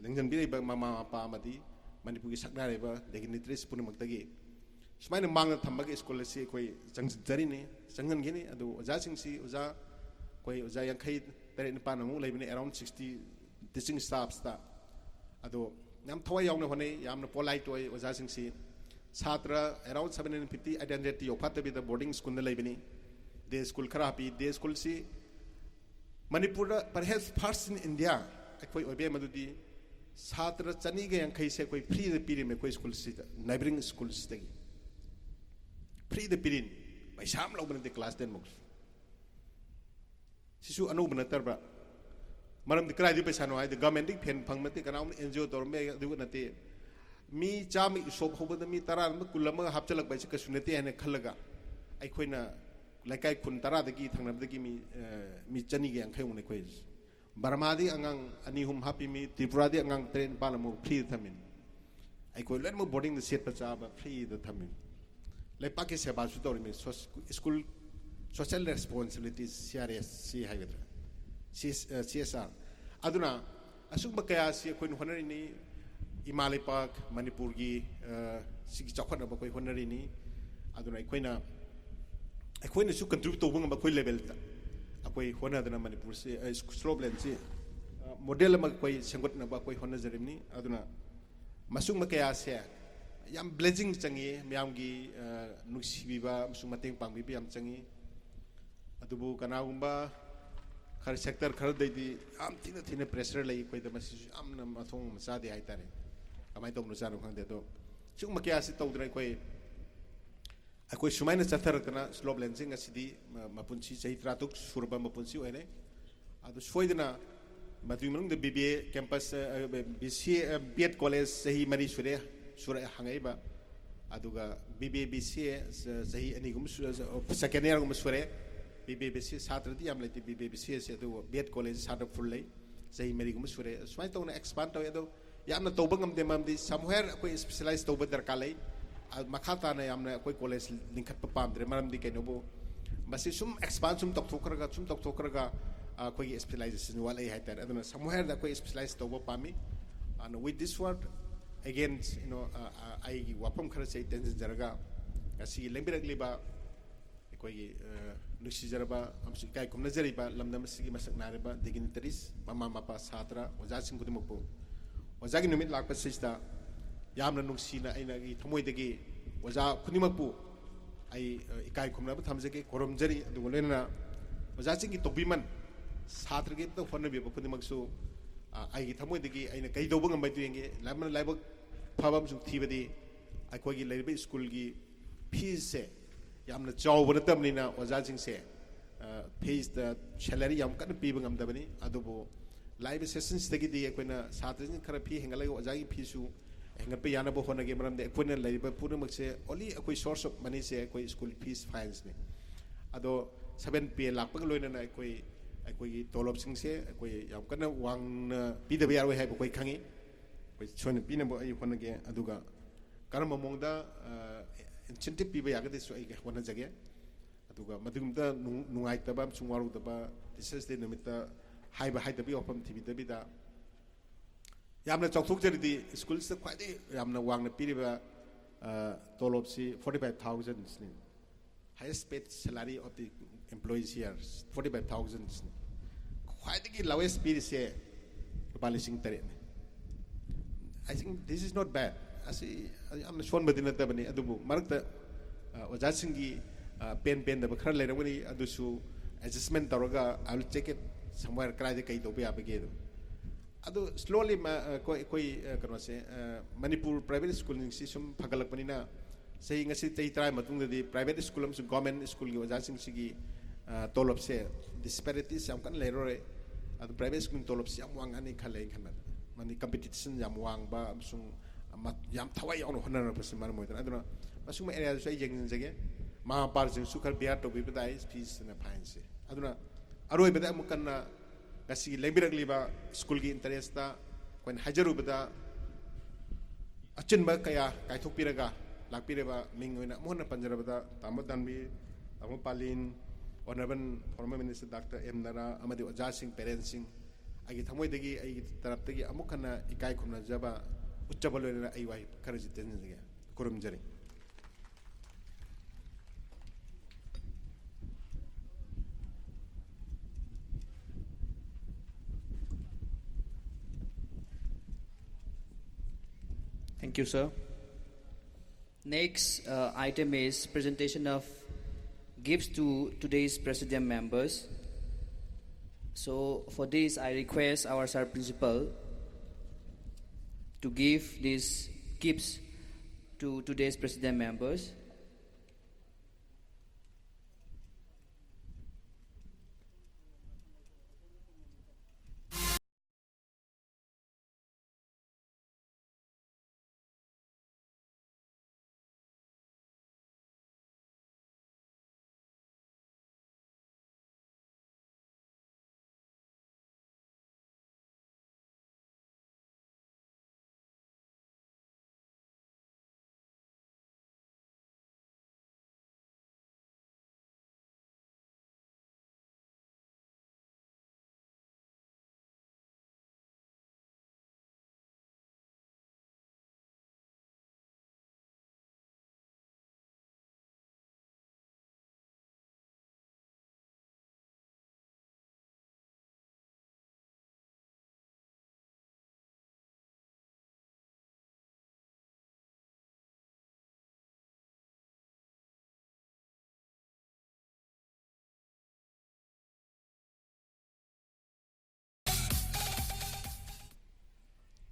ꯂꯦꯡꯖꯟꯕꯤꯔꯤꯕ ꯃꯃꯥ ꯃꯄꯥ ꯑꯃꯗꯤ ꯃꯅꯤꯄꯨꯔꯒꯤ ꯁꯛꯅꯥꯏꯔꯤꯕ ꯗꯤꯒꯅꯤꯇꯔꯤꯁ ꯄꯨꯝꯅꯃꯛꯇꯒꯤ ꯁꯨꯃꯥꯏꯅ ꯃꯥꯡꯅ ꯊꯝꯃꯒ ꯁ꯭ꯀꯨꯜ ꯑꯁꯤ ꯑꯩꯈꯣꯏ ꯆꯪꯖꯔꯤꯅꯤ ꯆꯪꯍꯟꯈꯤꯅꯤ ꯑꯗꯨ ꯑꯣꯖꯥꯁꯤꯡꯁꯤ ꯑꯩꯈꯣꯏ ꯑꯣꯖꯥ 59 ꯑꯃꯨꯛ ꯂꯩꯕꯅꯤ ꯑꯦꯔꯥꯎꯟ 60 ꯇꯤꯆꯤꯡ ꯁ꯭ꯇꯥꯐꯁꯇ ꯑꯗꯣ ꯌꯥꯝ ꯊꯋꯥꯏ ꯌꯥꯎꯅ ꯍꯣꯠꯅꯩ ꯌꯥꯝꯅ ꯄꯣꯂꯥꯏꯠ ꯑꯣꯏ ꯑꯣꯖꯥꯁꯤꯡꯁꯤ ꯁꯥꯇ꯭ꯔ ꯑꯦꯔꯥꯎꯟ 750-800 ꯌꯧꯐꯥꯠꯇꯕꯤꯗ ꯕꯣꯔꯗꯤꯡ ꯁ꯭ꯀꯨꯜꯗ ꯂꯩꯕꯅꯤ ꯗꯦ ꯁ꯭ꯀꯨꯜ ꯈꯔ ꯍꯥꯞꯄꯤ ꯗꯦ ꯁ꯭ꯀꯨꯜꯁꯤ ꯃꯅꯤꯄꯨꯔꯗ ꯄꯔꯍꯦꯞꯁ ꯐꯥꯔꯁ ꯏꯟ ꯏꯟꯗꯤꯌꯥ ꯑꯩꯈꯣꯏ ꯑꯣꯏꯕ ꯃꯗꯨꯗꯤ ꯁꯥꯇ꯭ꯔ 250ꯁꯦ ꯑꯩꯈꯣꯏ ꯐ꯭ꯔꯤꯗ ꯄꯤꯔꯤꯃꯦ ꯑꯩꯈꯣই ꯁ꯭ꯀꯨꯜꯁꯤꯗ ꯅꯥꯏꯕꯔꯤꯡ ꯁ꯭ꯀꯨꯜꯁꯤꯗꯒꯤ फ्रीद पीरीन पैसा लौब नते क्लास 10 मुक्स सिसु अनौब नतरबा मरम क्राइदि पैसा नो हाइद गवर्नमेंट फेन फंग नते कनाउन एनजीओ तोरमे दुग नते मी चामी सोप होबद मी 10 कुलम हापचलक बाइस कसु नते हने खलगा अइखोइना लाइकाई खुन 10 दगी थंगनबदगी मी चनी गे अंखै उने खोइ बर्मादी अंगांग अनि हुम हापी मी त्रिपुरादी अंगांग ट्रेन पालमु फ्री थमिन अइखोइ लेन मु बोर्डिंग द सेट पचाबा फ्री द थमिन लेपाके सेवा सुतोरमी स्कूल सोशल रेस्पॉन्सिबिलिटीज CRS सी हाइगद्रा CSR अदुना असुब कया सी कोइन होनरिनी इमाले पाक मणिपुर की सिगी चखनब कोइ होनरिनी अदुना अखोइना सु कंट्रीब्यूट तोबंग बखोइ लेवल ता अखोइ होनदना मणिपुर से स्लोपलैंड से मॉडल म कोइ संगठनब कोइ होनजरिनी अदुना मसुग कया से याम ब्लेजिंग चंगी म्याम की नुक्सीबीबा मसुग मतेंग पांगबीबी याम चंगी अदुबु कनागुंबा खर सेक्टर खर दैदी याम थिने प्रेशर लई कोइ द मसि यामना मथोंग मचादे हाइतारे कमाय तोंग नुचानो खंदे तो सुग मकिया सि तौद्रे कोइ अखोइ सुमाइना चथरकना स्लोपलैंड सिंग असिदी मपुंसी चहि 30 सुरबा मपुंसी ओइने अदु सोइदना मदुइ मनुंग द BBA campus BCA BEd college सही मरी सुरे सुरे हंगाइबा अदुगा BBA BCA सही अनिगुम सेकेंड ईयर गुम सुरे BBA BCA सात्रदी याम लेति BBA BCA से अदु BEd कॉलेज सात्र फुल लई सही मरी गुम सुरे सुमाइ तौना एक्सपांड तौ अदु यामना तौबा ngam mamdi somewhere कोइ स्पेशलाइज तौबा दरकार लई मखा ताना यामना कोइ कॉलेज लिंखत पामद्रे मरमदी केनोबो मसि सुम एक्सपांड सुम तौथोकरगा कोइ स्पेशलाइजेशन वाला हाइतार अदुना somewhere दा कोइ स्पेशलाइज तौबा पामी and with this word again I wapam khara sei tension jaraga asi lembiragliba koi nusi jaraba amsi kai kumna jariba lamdam sigi masak nareba dignitaries mama mapa satra oja sing kudimukpo oja gi numit lakpa sista yamna nusi na aina gi thamoi degi oja khunimakpu ai ikai kumna ba thamjage koromjari adugolena oja sing gi tobiman satra gi to phone bi khunimaksu ai gi thamoi degi aina kai doba ngambai tu yenge lamna laiba फबम सु थीबदी अखोगी लेबे school की fees से यामना चावब नतमनिना ओजाजिंग से fees the salary याम कन पीब ngam अदुबो live sessions तगिदी अखोइना सात्रजिन खरा फी हेंगलाय ओजागी फीसु हेंगपे यानबो होनगे मरमदे अखोइना लेबे पुरमक से ओनली अखोइ सोर्स ऑफ मनी से अखोइ स्कूल फीस फाइन्स ने अदो 7 पे लाखपग लोइना अखोइ तोलब सिंग से अखोइ याम कन वांग पीदबे यारoi हाइबो कोइ खंगी सोने पीनबो आई होनगे अदुगा करम मोंगदा इंसेंटिव पीबा यागदे सो आई होना जगे अदुगा मदुगमदा नुंगाइतबा सुंवारुदबा टीचर्स डे नमिता हाइबा हाइदबी ओपम टीवी दबिदा yamna chokthok jaridi school se khwai yamna wangna piriba tolop si 45,000 ni highest paid salary of the employees here 45,000 ni khwai the lowest pay se palising tare I think this is not bad asi amna shon badina tabani adubu marakta oja singi pen da khar lerawani adusu adjustment taraga I will check it somewhere krai de kai dobe abage do adu slowly koi kanwa se Manipur private school ning si sum phagalak panina sei ngasi tei try matung di private school am su government school gi oja sing sigi tolop se disparities am kan lerore adu private school tolop si am wang ani khalai khanat mani competition yam wang ba sung yam thawai on honor pas mar mo aduna masung ma area so jeng jege ma par jeng sukar biar to bi dai fees na fine se aduna aroi beda am kan kasi lebirak liba school gi interest ta kon hajaru beda achin ba kaya kai thok piraga lak pireba mingoina mohna panjara beda tamodan bi amo Palin honorable former minister Dr. M Nara amadi oja sing parents sing agi thamoi degi agi tarap degi amukana ikai khumna jaba uchabaloina ai wai kharji ten ge kurum jari Thank you, sir. Next item is presentation of gifts to today's president members. So for this, I request our sir principal to give these gifts to today's president members.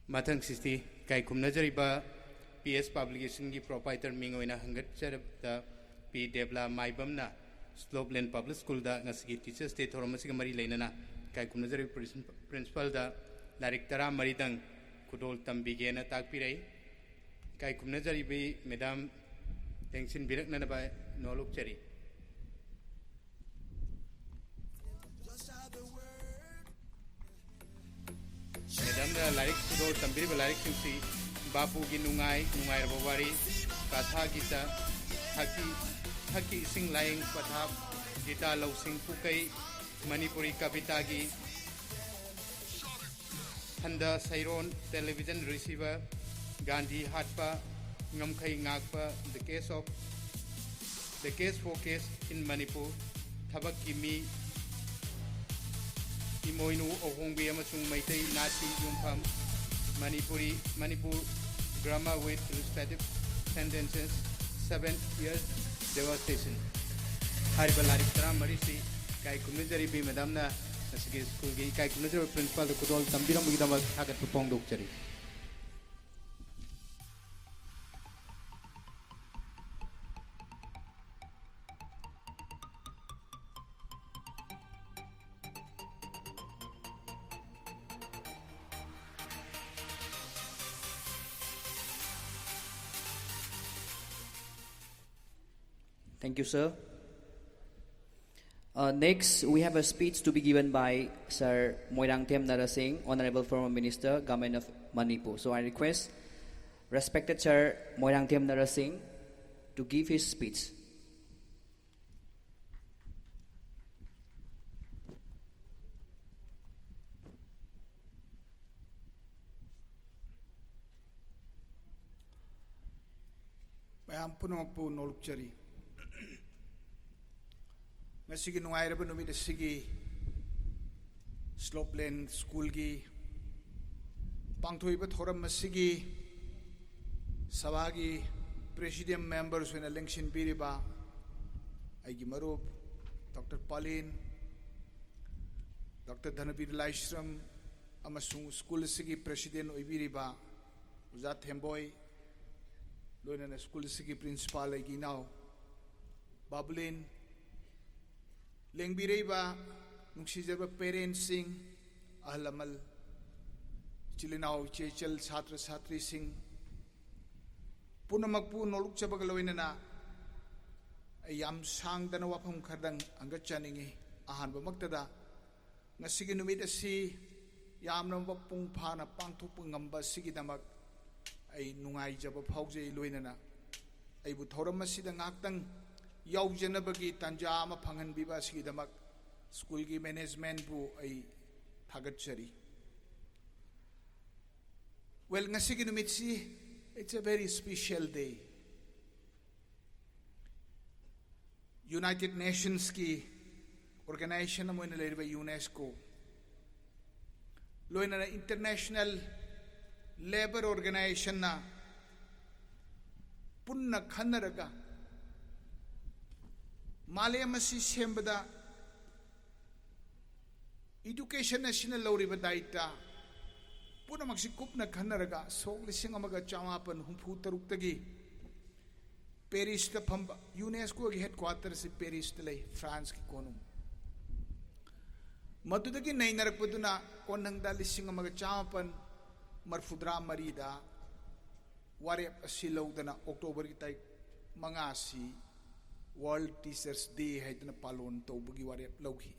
Mathang sisti kai kumna jariba PS publication gi proprietor mingoina hangat charabta P Devla Maibamna Slopeland Public School da ngasigi teachers day thoromasiga mari leinana kai kumna jariba principal da larik tara maridang kudol tambigena takpirai kai kumna jariba madam tengsin birakna na ba nolok chari Madam da larik kudol tambiri ba larik singsi bapu gi nungai rabawari katha gita haki sing laing pathap gita law sing pukai Manipuri kavita gi handa sairon television receiver Gandhi hatpa ngamkhai ngakpa the case focus in Manipur thabak kimi Imoinu Ohongbi amasung Maitai Nati Yumpham Manipur grammar with respective sentences 7 years devastation. Hariba larik tara marisi kai kumnajari bi madam na nasigi school gi kai kumnajari principal kudol tambiram bugidama hagat pong dokchari. Thank you, sir. Next, we have a speech to be given by Sir Moirangthem Narasingh, Honorable Former Minister, Government of Manipur. So I request respected Sir Moirangthem Narasingh to give his speech. mayam punamakpu nolukchari ngasigi nungairaba numit asigi Slopeland School gi pangthoiba thoram asigi sabagi Presidium members when election biriba aigi marup Dr. Palin, Dr. Dhanabir Laishram amasung school asigi president oibiriba Uzat Hemboy loina na school asigi principal aigi now Bablin lengbireba nungsijaba parents sing ahlamal chilinao chechal chhatra chhatri sing punamakpu noluk chabag loina na ayam sang dana wapam khardang angat chaningi ahan bamaktada ngasigi numit asi yamna wapung phana pangthok ngamba sigi damak ay nungai jaba phaujei loina na ay bu thoram asida ngaktang yaujanabagi tanja ama phangan biba sigi damak school gi management bu ay thagatchari well ngasigi numit si it's a very special day. United Nations ki organization mo na leriba UNESCO loina na International Labor Organization na punna khanaraga malayamasi sembada education national loriba daita puna maksi kupna khanaraga sok lising amaga chamapan humpu taruk tagi Paris ta phamba UNESCO ki headquarters si Paris ta lay France ki konum madudagi nainarak paduna konangda lising amaga chamapan marfudra marida warep asilawdana October ki tay mangasi World Teachers Day haidana palon tawbagi warep lawhi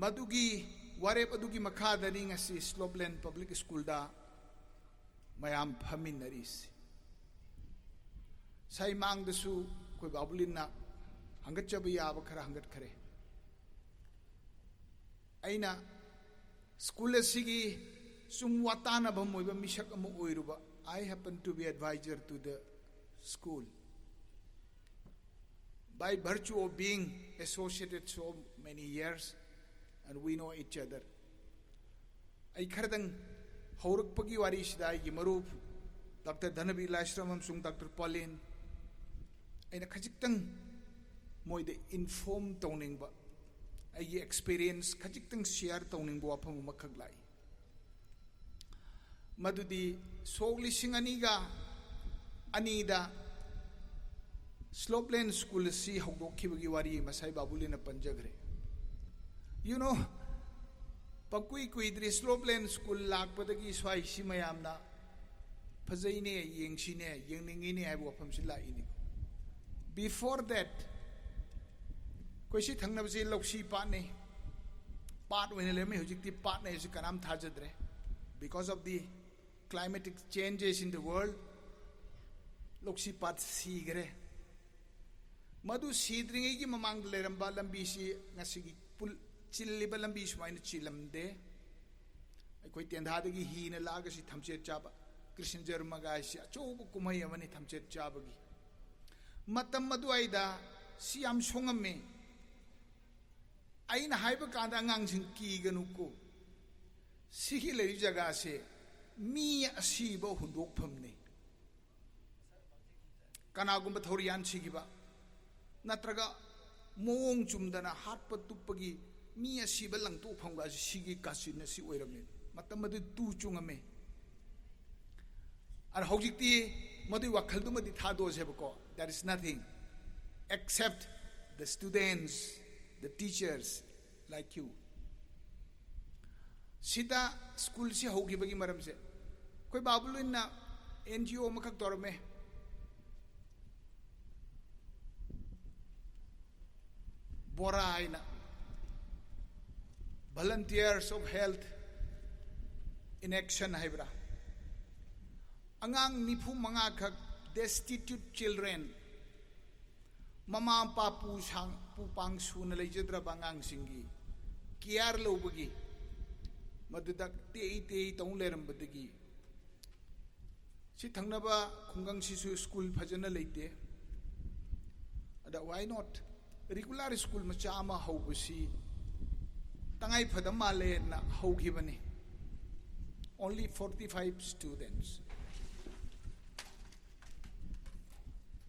madugi warep adugi makhadani ngasi Slopeland Public School da mayam phaminaris sai mang dasu koi babulin na hangat chaba yaba khara hangat khare aina school asigi sum watana bhamoiba misak amu oiruba I happen to be advisor to the school by virtue of being associated so many years and we know each other ay khardang haurak pagi wari sidai gi marup Dr. Dhanabir Laishram sung Dr. Palin aina khajiktang moide inform tawning ba ay experience khajiktang share tawning bo apam makhaglai madudi sogli singaniga anida Slopeland School si hogdokhibagi wari masai babulina panjagre you know pakui kuidri Slopeland School lakpadagi swai si mayamna phajaine yengsine yengningine aibu apam si laini before that koisi thangnabji loksi patne pat wene leme hojikti patne si kanam thajadre because of the climatic changes in the world loksi pat sigre madu sidringi gi mamang leramba lambi si ngasigi pul chilliba lambi sumaina chilamde akoi tendhadagi hina laga si thamche chaba Christian Jermaga si achobu kumai amani thamche chabagi matam madu aida si am songame aina haiba kanda ngang sing ki ganuko sigi leri jaga se mi asiba hundok phamne kanagumba thorian sigiba natraga mong chumdana hatpa tupagi mi asiba langto phamga sigi kasina si oirame matam madu tu chungame ar hojikti madu wakhal dumadi thado sebako there is nothing except the students the teachers like you sida school si hogi bagi maram se koi babulin na NGO makak torme bora aina volunteers of health in action haibra angang nipu manga khak destitute children mama papu sang pupang suna lejadra bangang singi kiar lobagi madudak te tong leram badagi Si thangnaba khungang sisu school phajana leite. Ada why not? Regular school macha ama haubusi tangai phadama le na haugibani. Only 45 students.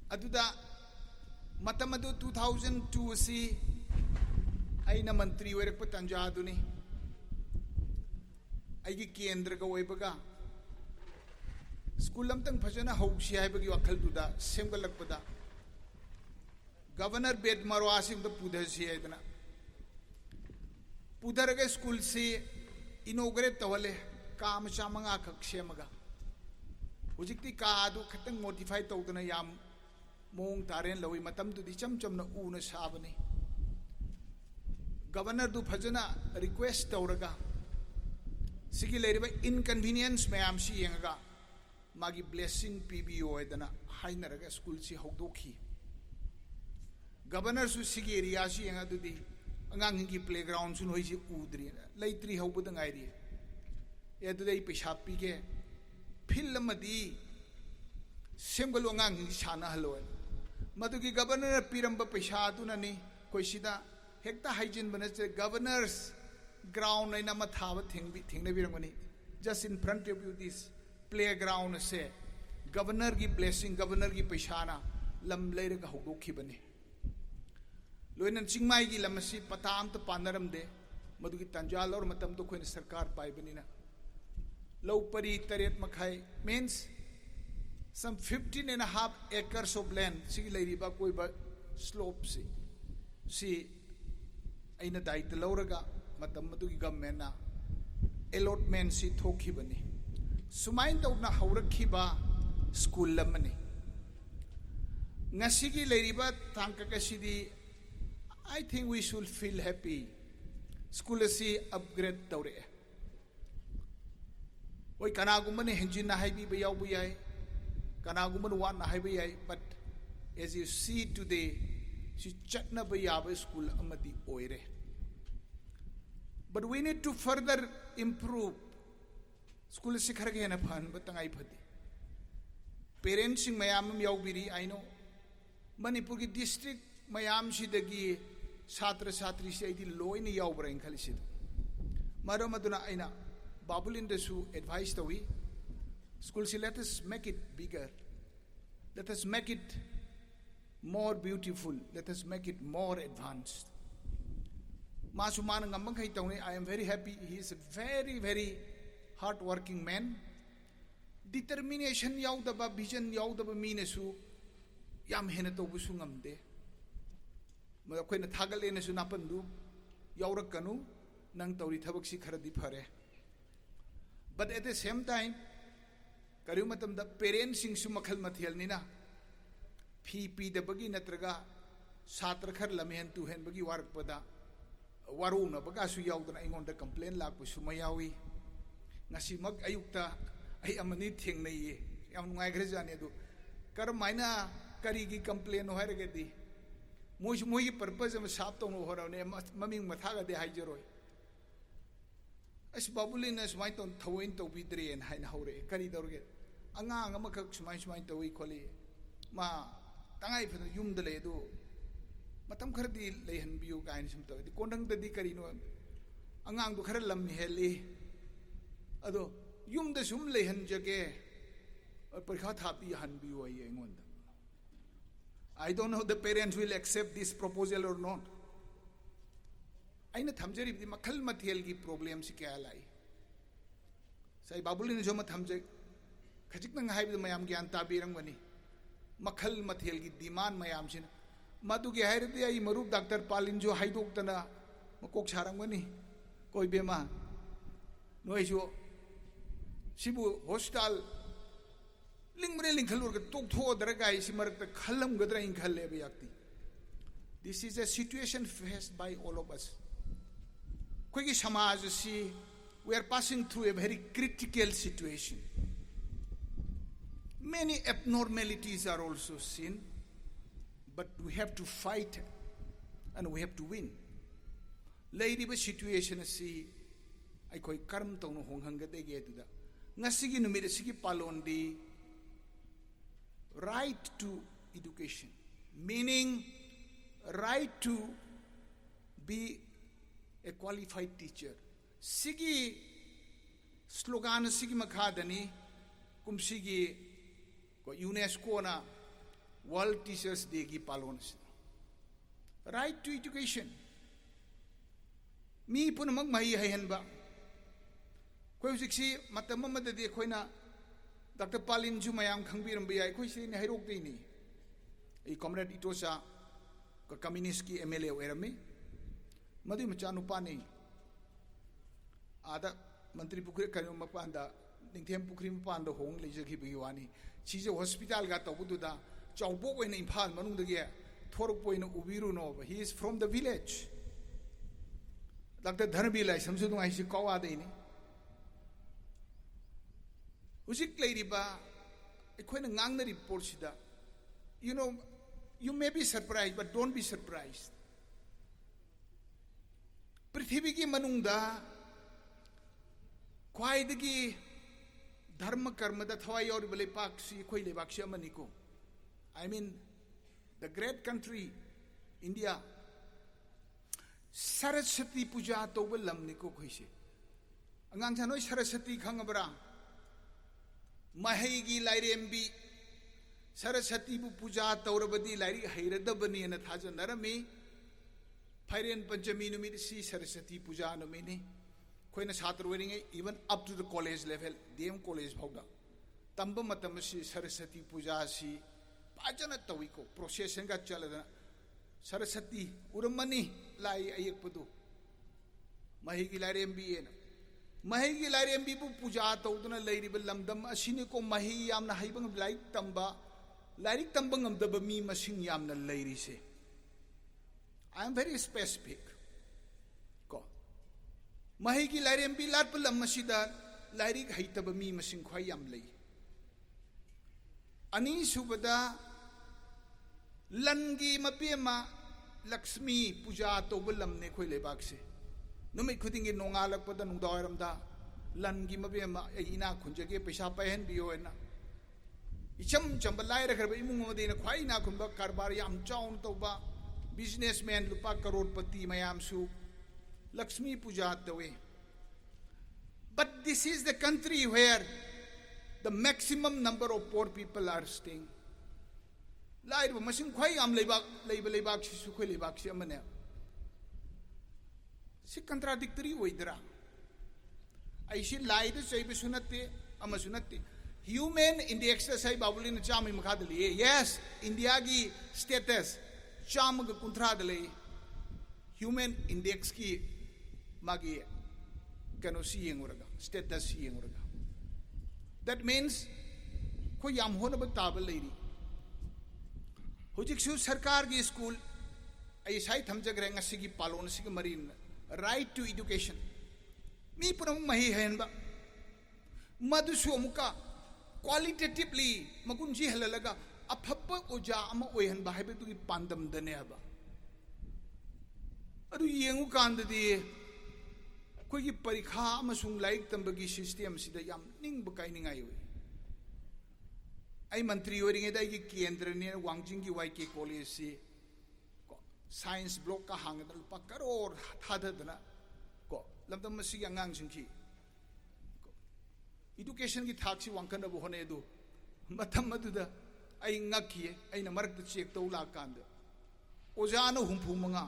Aduda matamadu 2002 si aina mantri oirakpa tanja aduni aigi kendra ga oibaga school amtang phajana hausi haibagi wakhal duda semgalakpada governor bed marwa sim da pudhasi aidana pudharaga school si inaugurate tawale काम चामंगा कक्षेमगा हुजिक्ति कादु खतंग मोटिफाई तौदना याम मोंग तारेन लवी मतम दुदि चम चमना Una साबनी governor दु फजना request तौरगा सिगी लेरिबा inconvenience मयाम सी यंगा मागी blessing पीबीओ एदना हाइनरगा school सी हौदोखी governor सु सिगी area सी यंगा दुदि अंगांग की playground सुन होइसी उद्री लेत्री हौबद ngairi यदुदे पैसा पीगे film मदी सेमगलो ngang साना हलोय मदुगी governor पीरंब पैसा दुननी कोइसिदा हेक्ता हाइजिन बनसे गवर्नर्स ग्राउंड नैना मथाव थिंगने बिरंगनी just in front of you this playground से गवर्नर की ब्लेसिंग गवर्नर की पैसाना लम लेरगा हौदोखिबनी लोइनन चिंगमाई की लमसी पताम त पानरम दे मदुगी तंजाल और मतम तो कोइन सरकार पाइबनीना low pari taret makhai means some 15.5 acres of land sigi leiriba koiba slope si aina daita lauraga matam madugi government na allotment si thokhibani sumain tawna haurakhiba school lamani ngasigi leiriba tangka kasidi I think we should feel happy school si upgrade tawre Oi kanagumani henjina haibi bayaw buyay kanaguman wan na haibiyay but as you see today si chatna bayaba school amadi oire but we need to further improve school sikharge na phan batangai phadi parents sing mayam yaw biri I know Manipur ki district mayam sidagi chhatra chhatri si aidi loina yaw brain khalisid maro maduna aina Babulin desu advice tawi school si let us make it bigger let us make it more beautiful let us make it more advanced masuman ngamang kai tawni I am very happy he is a very very hard working man determination yaudaba vision yaudaba minesu yam hena tawbusu ngamde ma koina thagale nesu napandu yaurakanu nang tawri thabak si kharadi phare But at the same time, kariumatam da parents sing sumakhal mathial nina, P the bagi natraga, satrakhar lamihan tu hen bagi warak pada, waruna baga su yaw na ingon da complain lak bu sumayawi, ngasi mag ayukta ay amani thing na ye, yam ngai grezane do, kar maina kari ki complain ho haragedi, moi purpose am sap to no hora ne maming mathaga de haijeroi. As babulin as my ton towing to be drain high hore, carry dorget. Angang amakak smile to equally. Ma tangai for the yum de ledo. Matam kardi lehan bu guys him to the condang the dicarino. Angang to karalam heli. Ado yum the sum lehan jage or perhat happy han bu a I don't know the parents will accept this proposal or not. Aina thamjari di makhal mathiel ki problem si kya lai sai babulin jo mat thamje khajik nang haib mayam gyan tabirang bani makhal mathiel ki demand mayam sin madu ge hair de ai marup Dr. Palin jo haidok tana makok charang bani koi bema noi jo sibu hostel lingbre lingkhalur ke tok tho daraga isi marak ta khalam gadra in khalle be yakti this is a situation faced by all of us Kwegi samaj si we are passing through a very critical situation. Many abnormalities are also seen, but we have to fight and we have to win. Lady ba situation si ay koi karam tong hong hanga de ge da. Nga sige numira sige palon di right to education, meaning right to be a qualified teacher. Sigi slogan sigi makadani kum sigi ko UNESCO na World Teachers Day gi palon. Right to education. Mi pun mag mahi hayan ba? Koi siksi matama madadi koi na Dr. Palin ju mayam khangbiram biya koi si ne hairok dei ni. I comrade itosa ka communist ki MLA oirami. Madi machanu pani. Ada Menteri Pukri kanyo mapanda ningthem pukri mapanda hong lejaki biwani. Shija hospital ga tabudu da chawbo ko in Imphal manung dagi thorok po in ubiru no. He is from the village. Dr. Dhanabila samsudung ai si kawa de ni. Usik lady ba ekoi na ngang na report sida. You know, you may be surprised, but don't be surprised. Prithvi ki manungda khwaidagi dharma karma da thawai aur bale pak si khoi le bakshi amani ko. I mean, the great country India, Saraswati puja to lam ni ko khoi se. Angang chanoi Saraswati khangabra. Mahegi lairembi Saraswati bu puja taurabadi lairi hairadabani na thaja narami. Phairen Panchami numit si Saraswati puja numini. Koina chhatru wearing even up to the college level, DM college bhauda. Tamba matam si Saraswati puja si pajana tawiko procession ga chalada. Saraswati uramani lai ayekpadu. Mahegi lairembi ena. Mahegi lairembi bu puja tauduna lairi lamdam asini ko mahi yamna haibang laik tamba lairik tamba ngamdaba mi masing yamna lairi se. I am very specific. Ko mahigi lairembi lat palam masida lairik haitaba mi masing khwai yam lei. Ani subada langi mapema Lakshmi puja to bulam ne khoi lebak se. Numit khudingi nongalak pada nung dawaram da langi mapema ina khunjage paisa pahen biyo na. Icham chambalai rakharba imung made na khwai na khumba karbar yam chaun toba businessman lupa crorepati mayam su Lakshmi puja the way. But this is the country where the maximum number of poor people are staying. Lai ba masing khwai am leibak si su khoi leibak si amane. Si contradictory oidra. Ai si lai de sai besunate amasunate. Human index sai babulin chami makadali. Yes, India gi status cham ga kuntra dale. Human index ki magi kano si yenguraga status si yenguraga. That means ko yam hona ba tabal lady. Hujik su sarkar gi school ai sai thamjag renga sigi palon sigi marin right to education. Mi puram mahi hen ba. Madusu amuka qualitatively magunji halalaga apappa oja ama oihan ba haibetu gi pandam dane ba. Adu yengu kandadi koi gi parikha amasung laik tambagi system sida yam ning ba kai ningai we. Ai mantri oring edai gi kendra ne wangjing gi YK college si science block ka hangadal pa karor thadadna ko lamdam masi angang singki education gi thak si wangkan bu hone du matam maduda ai ngakhi ai na marak check to la kanda ojana humpu manga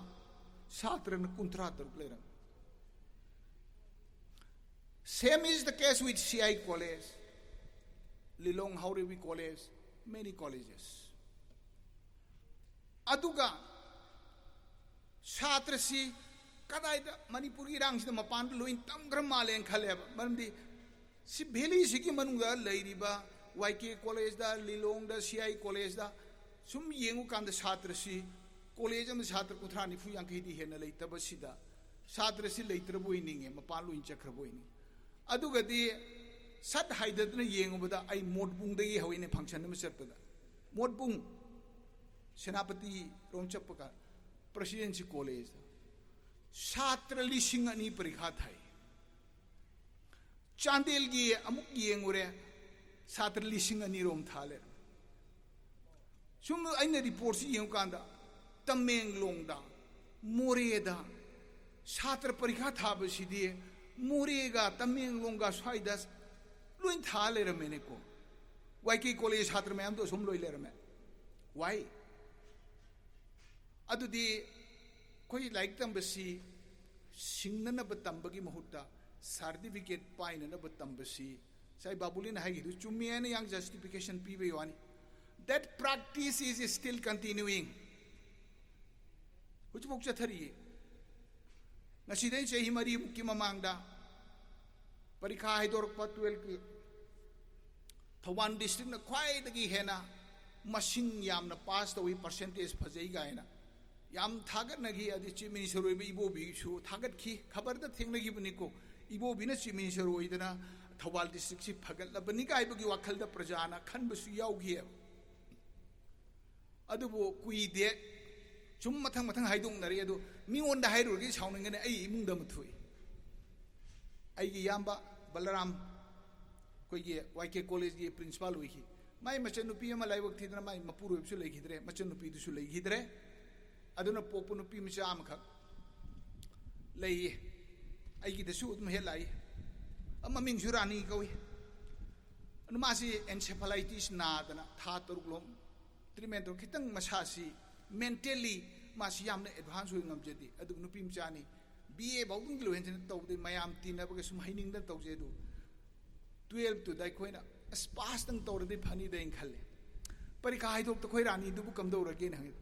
satra na kuntra tar pleram. Same is the case with CI college, Lilong Haurevi college, many colleges. Aduga Shatrasi Kadaida Manipuri ranks the Mapandlu in Tamgramale and Kaleb, Mandi Sibeli Siki Manuga, Ladyba, YK college da, Lilong da, CI college da, Sum Yengu kan the Shatrasi, college and the Shatra Kutrani Fuyankiti Hena later Basida, Shatrasi later winning, Mapalu in Chakraboini. Aduga de Sat Haidatna Yang with I Modbung de Hawin function Serpada. Modbung Senapati Romchapaka, Presidency College. Shatra Lishing ani Parikatai. Chandel Gi Amuk Yengure, Satra Lishing ani Rom Thaler. Sum aina report si yung kanda Tamenglongda Moreda Satra parikha thaba sidi Morega Tamenglonga swaidas luin thale ramene ko YK college satra mayam do sum loi lerame why adudi koi like tambasi singna na batambagi mahutta certificate paina na batambasi sai babulin hai du chumiana yang justification pibe yoni that practice is still continuing which bok chathari nasidai chahi mari ki mamangda parikha haidor pa 12 ki Thoubal district na khwai dagi hena masing yam na pass the percentage phajai ga na yam thagat nagi adi chief minister oi ibo bi su thagat ki khabar da theng nagi buni ko ibo bi na chief minister oi dana Thoubal district si phagat la bani kai bagi wakhal da prajana khan basu yaw gi adu bo kui de chum mathang haidung nari adu mi on da hairul gi chawning ne ai imung da muthui ai gi yamba Balaram koi ge YK college ge principal hui ki mai machan nupi ama lai wak thidna mai mapuru su lai khidre machan nupi du su lai khidre aduna popu nupi mi cham khak lai ai gi da su udum he lai amma ming jurani koi anu ma si encephalitis na dana tha turglom treatment khitang masasi mentally ma si yamna advance hui ngam jedi adu nupi mi chani BA bawdung lo hen taw de mayam tin ba sum haining da taw je du 12 to dai khoina as pass tang taw de phani de khalle parikha hai dok to khoi rani du bu kam do again hang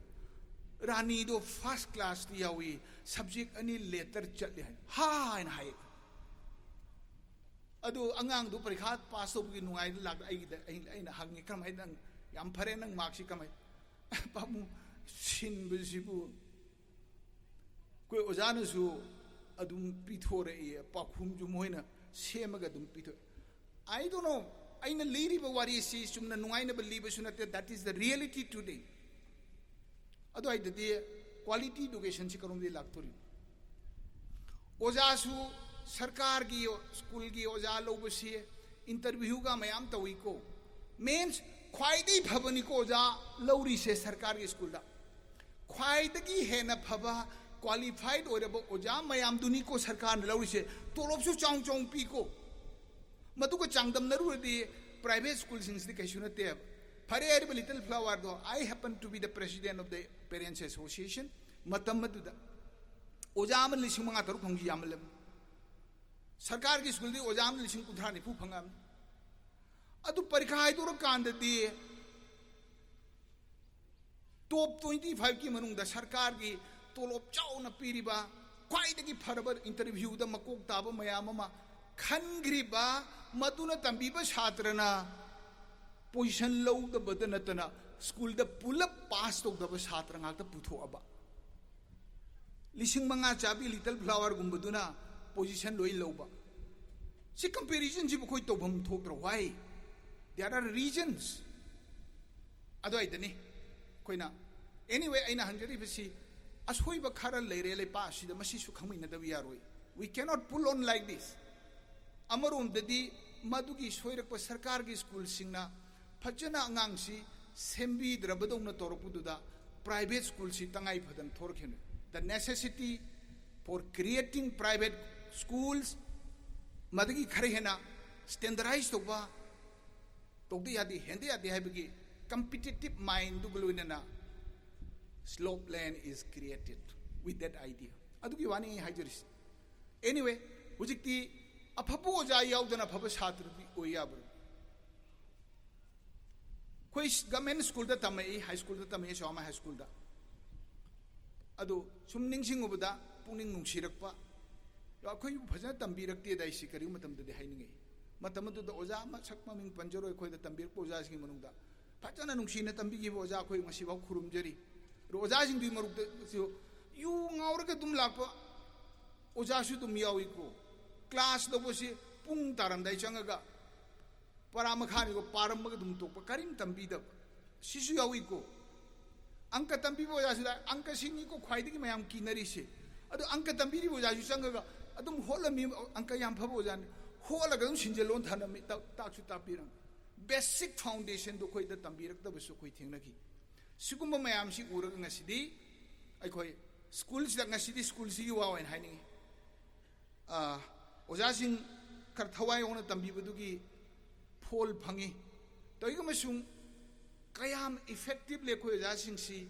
rani do first class ti yawi subject ani letter chat le ha in hai adu angang du parikha pass to gi nungai lak ai na hangi kam ai nang yam phare nang mark si kam ai pamu sin bu si bu koi ojana su adum pithore e pakhum ju moina semaga dum pitho I don't know aina leiri ba wari si sumna nungai na believe sunate that is the reality today ado ai de quality education si karum de laktori oja su sarkar gi school gi oja lo basi interview ga mayam tawi ko means khwaidai phabani ko oja lori se sarkar gi school da khwaidagi hena phaba qualified or oja mayam duni ko sarkar na lori se tolop su chong chong pi ko madu ko changdam naru di private school sings di kaishuna te phare ari little flower do I happen to be the president of the parents association matam madu da oja am lising manga taru khongji amalam sarkar ki school di oja am lising kudra ni pu phangam adu parikha ai do kan di top 25 ki manung da sarkar ki tolop chau na piriba kwai dagi pharabar interview da makok taba mayam ma khangriba maduna tambiba chatrana position low da badanatana school da pull pass to da chatra ngak ta putho aba lising manga chabi little flower gumbaduna position loi loba si comparison ji koi to bam thok ro why there are reasons ado aidani koina anyway aina hanjari basi asoi ba khara leire le pa si da masi su khangmai na da yaroi we cannot pull on like this amarum dadi madugi soirak pa sarkar gi school singna phajana angang si sembi drabadong na torpudu da private school si tangai phadan thorkhenu the necessity for creating private schools madagi khare hena standardized to ba togdi adi hende adi habigi competitive mind du gluina Slopeland is created with that idea adugi wani hajaris anyway hujikti aphabu oja yaudana phaba chhatra bi oyabru koi government school da tamai high school da tamai shama high school da adu sumning singubuda puning nungsirakpa ya khoi phajana tambirakte dai sikari matam da hainingai matam da oja ma sakma ming panjaro khoi da tambir ko oja singi manungda phajana nungsina tambi gi oja khoi ngasi ba khurumjari oja sing di maruk da yu ngauraga dum lakpa oja su dum yawi ko class do bosi pung taram dai changaga paramakha ni ko param ga dum to karim tambi da sisu yawi ko angka tambi bo ya sida angka singi ko khwai digi mayam kinari se adu angka tambi ri bo ja ju changaga adum holami angka yam phabo jan hola ga dum sinjelon thana mi ta chu ta pirang basic foundation do khoi da tambi rak da bosu khoi thengna ki Sigumba mayam si urag ngasidi ay koy schools da ngasidi school si yuwa en haini ojasing karthawai ona tambi budugi phol phangi toy masung kayam effective le koy ojasing si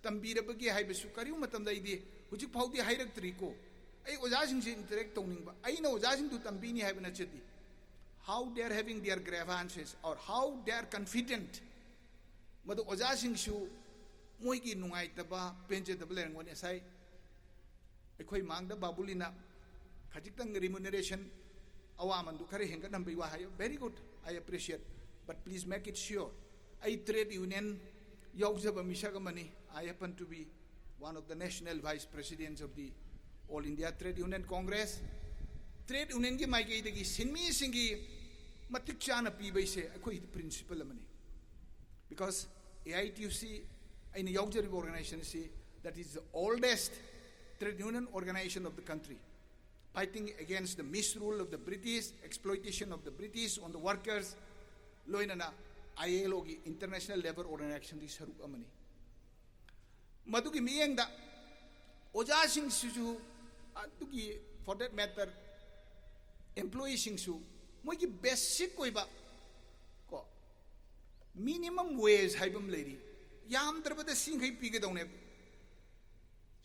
tambi ra bagi hai besu kariu matam dai di hujik phau di hairak tri ko ai ojasing si interact tongning ba ai na ojasing du tambi ni hai bana chedi how they are having their grievances or how they are confident madu ojasing su moi ki nungai taba penje taba le ngone sai ekhoi mangda babulina khajitang remuneration awaman du khare henga nambai wa hayo very good I appreciate but please make it sure I trade union yaujaba misaga mani I happen to be one of the national vice presidents of the All India Trade Union Congress trade union ki mai ge gi sinmi singi matik chana pi bai se ekhoi principle amani because AITUC in the Yaujari organization that is the oldest trade union organization of the country, fighting against the misrule of the British, exploitation of the British on the workers. Loinana ILO ki international labor organization di saru amani. Madugi miyeng da oja sing su adugi for that matter employee sing su mo ki basic koi ba ko minimum wage haibam lady. Yam drabada sing hai pige daune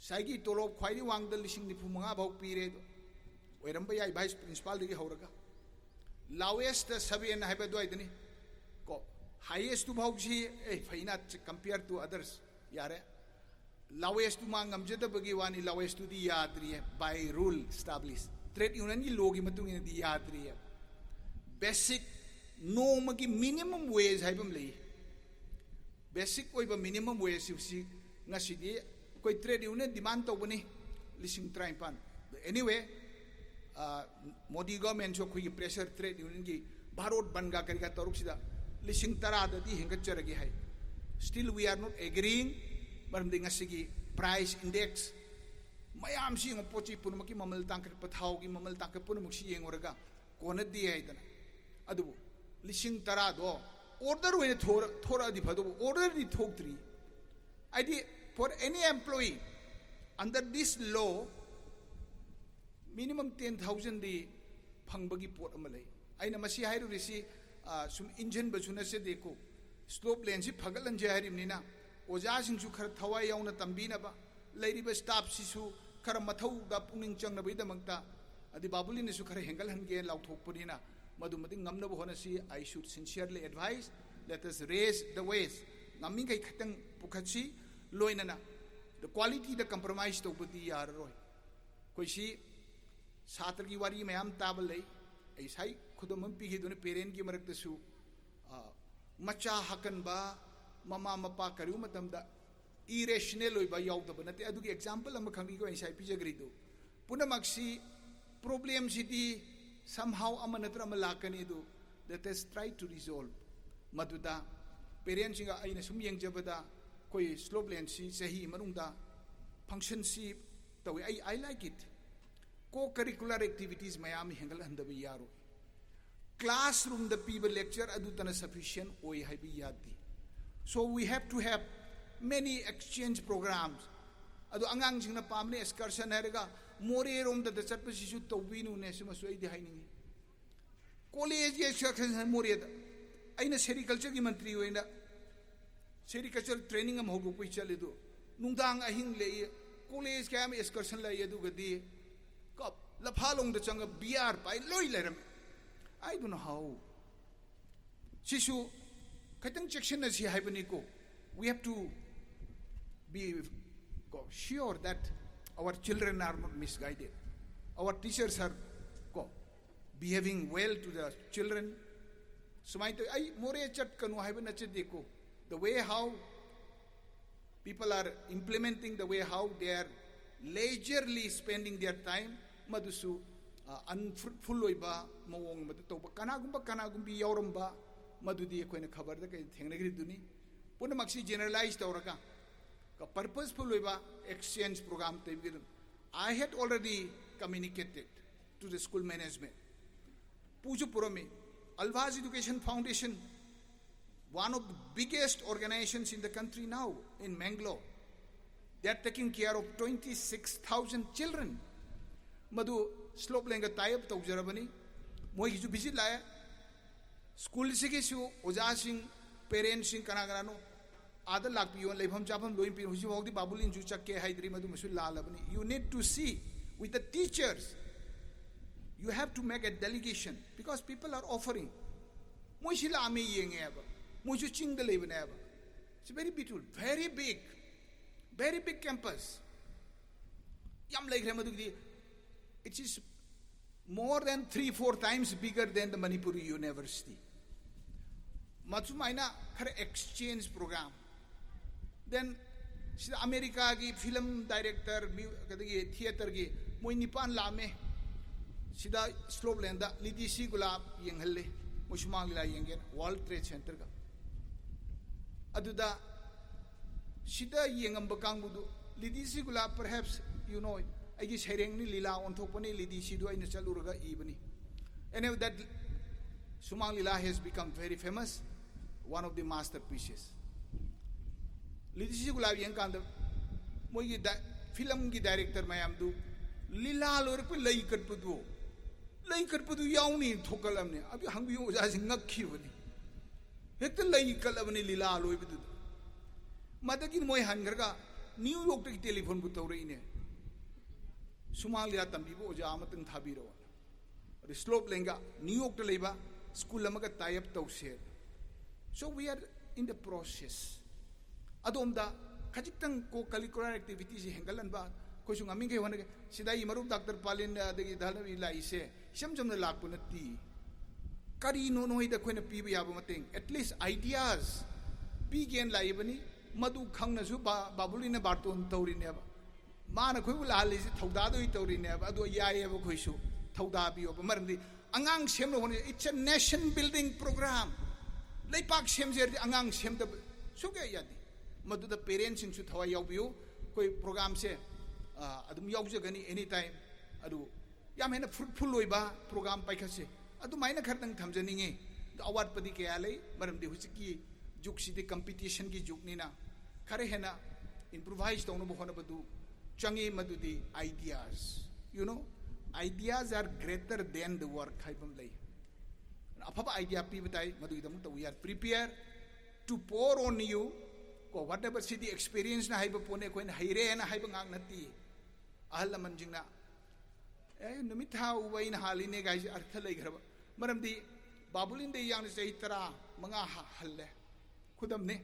saigi tolop khwaidi wangdal lising nifu manga bhau pire oiramba yai vice principal digi hauraga lowest sabian haiba do idani ko highest to bhau si faina compare to others yare lowest to mangam jeda bagi wani lowest to di yadri by rule established trade union gi logi matung ina di yadri basic no magi minimum wage haibam lei basic oiba minimum wage si ngasidi koi trade union demand to bani lising traipan anyway Modi government so kui pressure trade union gi bharot banga kari ka taruk sida lising tara da di hinga charagi hai still we are not agreeing baram de ngasigi price index mayam si ng pochi punumaki mamal tangka pathau gi mamal tangka punumuk si yengoraga kona di hai dana adu lising tara do order when thora di phado order di thok 3 I di for any employee under this law minimum 10,000 di phangbagi pot amalai aina masi hairu risi sum engine bachuna se deko Slopeland si phagalan jahari nina oja sing su khar thawai yauna tambina ba lairi ba staff si su khar mathau da puning changna bai da mangta adi babuli ne su khar hengal hange lau thok purina madumati ngamna bo honasi I should sincerely advise let us raise the ways ngaming kai khatang pukhachi loinana the quality the compromise to buti yar roi koi si satra ki wari mayam tabal lei ai sai khudom pi gi done parent ki marak su macha hakan ba mama mapa kariu matam da irrational oi ba yaw da banate adu ki example am khangi ko ai sai pi jagri do punamaksi problem city somehow amanatra malakani do that is try to resolve maduda parents inga aina sum yeng jabada koi Slopeland si sahi manungda function si tawi I like it co-curricular activities mayami hengal handabi yaro classroom the people lecture adutana sufficient oi haibi yadi so we have to have many exchange programs adu angang jingna pamne excursion herga more rom da chatpa sisu tawinu ne sima so idi haini college excursion more da aina sericulture ki mantri hoina sericulture training am hogo koi chale do nungdang ahing le college kam excursion la yedu gadi kap la phalong da changa BR pai loi leram I don't know how sisu katang section na si haibani ko we have to be sure that our children are not misguided our teachers are behaving well to the children so my I more chat kanu haibana chat deko the way how people are implementing the way how they are leisurely spending their time madusu unfruitful oiba mawong madu toba kanagumbi yauramba madudi koina khabar da kai thengnagri duni punamaksi generalized tawraka ka purposeful oiba exchange program tebir I had already communicated to the school management puju purame Alvaz Education Foundation one of the biggest organizations in the country now, in Mangalore. They are taking care of 26,000 children. Madu Slopeland Tayab Taujarabani, Moizu visit Laya, school Sigisu, Ozasing, parents in Kanagrano, other Lapion, Lebham Japam, Loimpi, who the Babulin Juchake, Hydrimadu Musul. You need to see with the teachers. You have to make a delegation because people are offering. Moishila Ami Yeng ever, Moishu Ching the Leven ever. It's very beautiful, very big campus. Yam like Ramadugdi, it is more than 3-4 times bigger than the Manipuri University. Matsumaina had exchange program. Then America ki film director, theater ki, Moi Nipan Lame, Sida Slopeland, Lidi Sigula Yenghale, Mushmangla Yengen, World Trade Center. Aduda Sida Yengam Bakangudu, Lidi Sigula, perhaps you know it. I guess Herengni Lila on Toponi, Lidi Sidu in the Chaluraga Ebony. Anyway, that Sumang Lila has become very famous, one of the masterpieces. Lidi Sigula Yankanda, Moy film director Mayamdu, Lila Lurpu Laikat Pudu. Laikat Pudu Yauni Tokalamne, Abi Hangu was asking Nakivani. Hector Laikalamani Lila Loibu. Matakin Moy Hangarga, New York telephone Butorine. Somalia Tambibo, Jamatan Tabiro. The Slopeland, New York Leba, School Lamaga Tayap Tauser. So we are in the process. Adomda, Kajitang co curricular activities in Hengalanba, Kosungaminga, Sidai Maru, Dr. Palin, the Dalavila, say, Shamjam the Lapunati. Kari no no the Queen of Pibi Abamating, at least ideas. Begin Laibani, Madu Kangnazuba, Babulina Barton Taurineva. Mana Kuala is Todado Taurineva, do Yaya Kuishu, Todabi of Marndi. Angang Shem, it's a nation building program. Lepak Shemzer, Angang Shem the Sugayadi. Madu the parents in Sutawa Yabu, Koi program say, Adum Yogani anytime, Adu Yamena fruitful Loiba program Paikase, Adu Mina Kartang Tamjaning, the Award Padike Ale, Madam de Husiki, Juxi the competition ki Juknina, Karehena, improvised on Bohonabadu, Changi Madudi ideas. You know, ideas are greater than the work. Apapa idea pivatai Madudamta, we are prepared to pour on you. Whatever city experience na haibapone ko na haire na haibangang nati ahla manjingna numitha uway na haline guys arthalay graba maram di babulin de yang sa itara mga halle khudam ne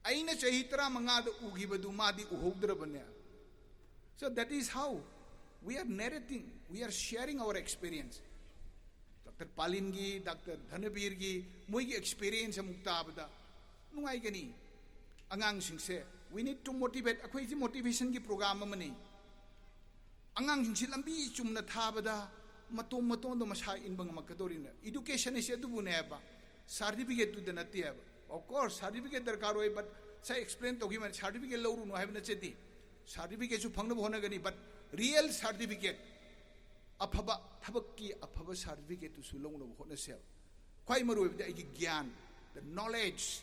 ay na sa itara mga ugi baduma di uhogdra banya. So that is how we are narrating, we are sharing our experience. Dr. Palin gi, Dr. Dhanabir gi, moy experience mukta abada nungay gani. Angang singse, we need to motivate. Ako'y motivation ki programa man eh. Angang singse lambi chum na thabada matom do masain bang magkadorin. Education is edu buneba. Certificate to the natiyaba. Of course, certificate darkar hoy, but say explain to giman certificate lawru no have na cheti. Certificate su phangna bhona gani, but real certificate aphaba thabak ki aphaba certificate to su lawno bhona sel. Kwai maru the gyan, the knowledge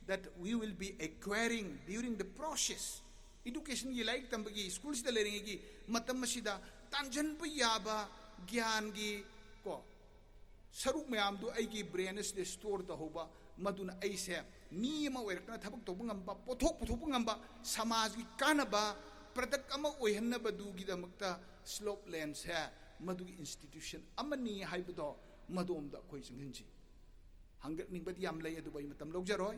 that we will be acquiring during the process. Education gi like tambagi schools da learning gi matam masida tanjan pa yaba gyan gi ko saruk mayam do ai gi brains de store da hoba maduna ai se mi ma werkna thabak to ngamba pothok ngamba samaj gi kanaba product ama oihanna badu gi da makta Slopeland se madu gi institution amani haibudo madom da koi singhinji hangat ning badi am lay adu bai matam logjaroy.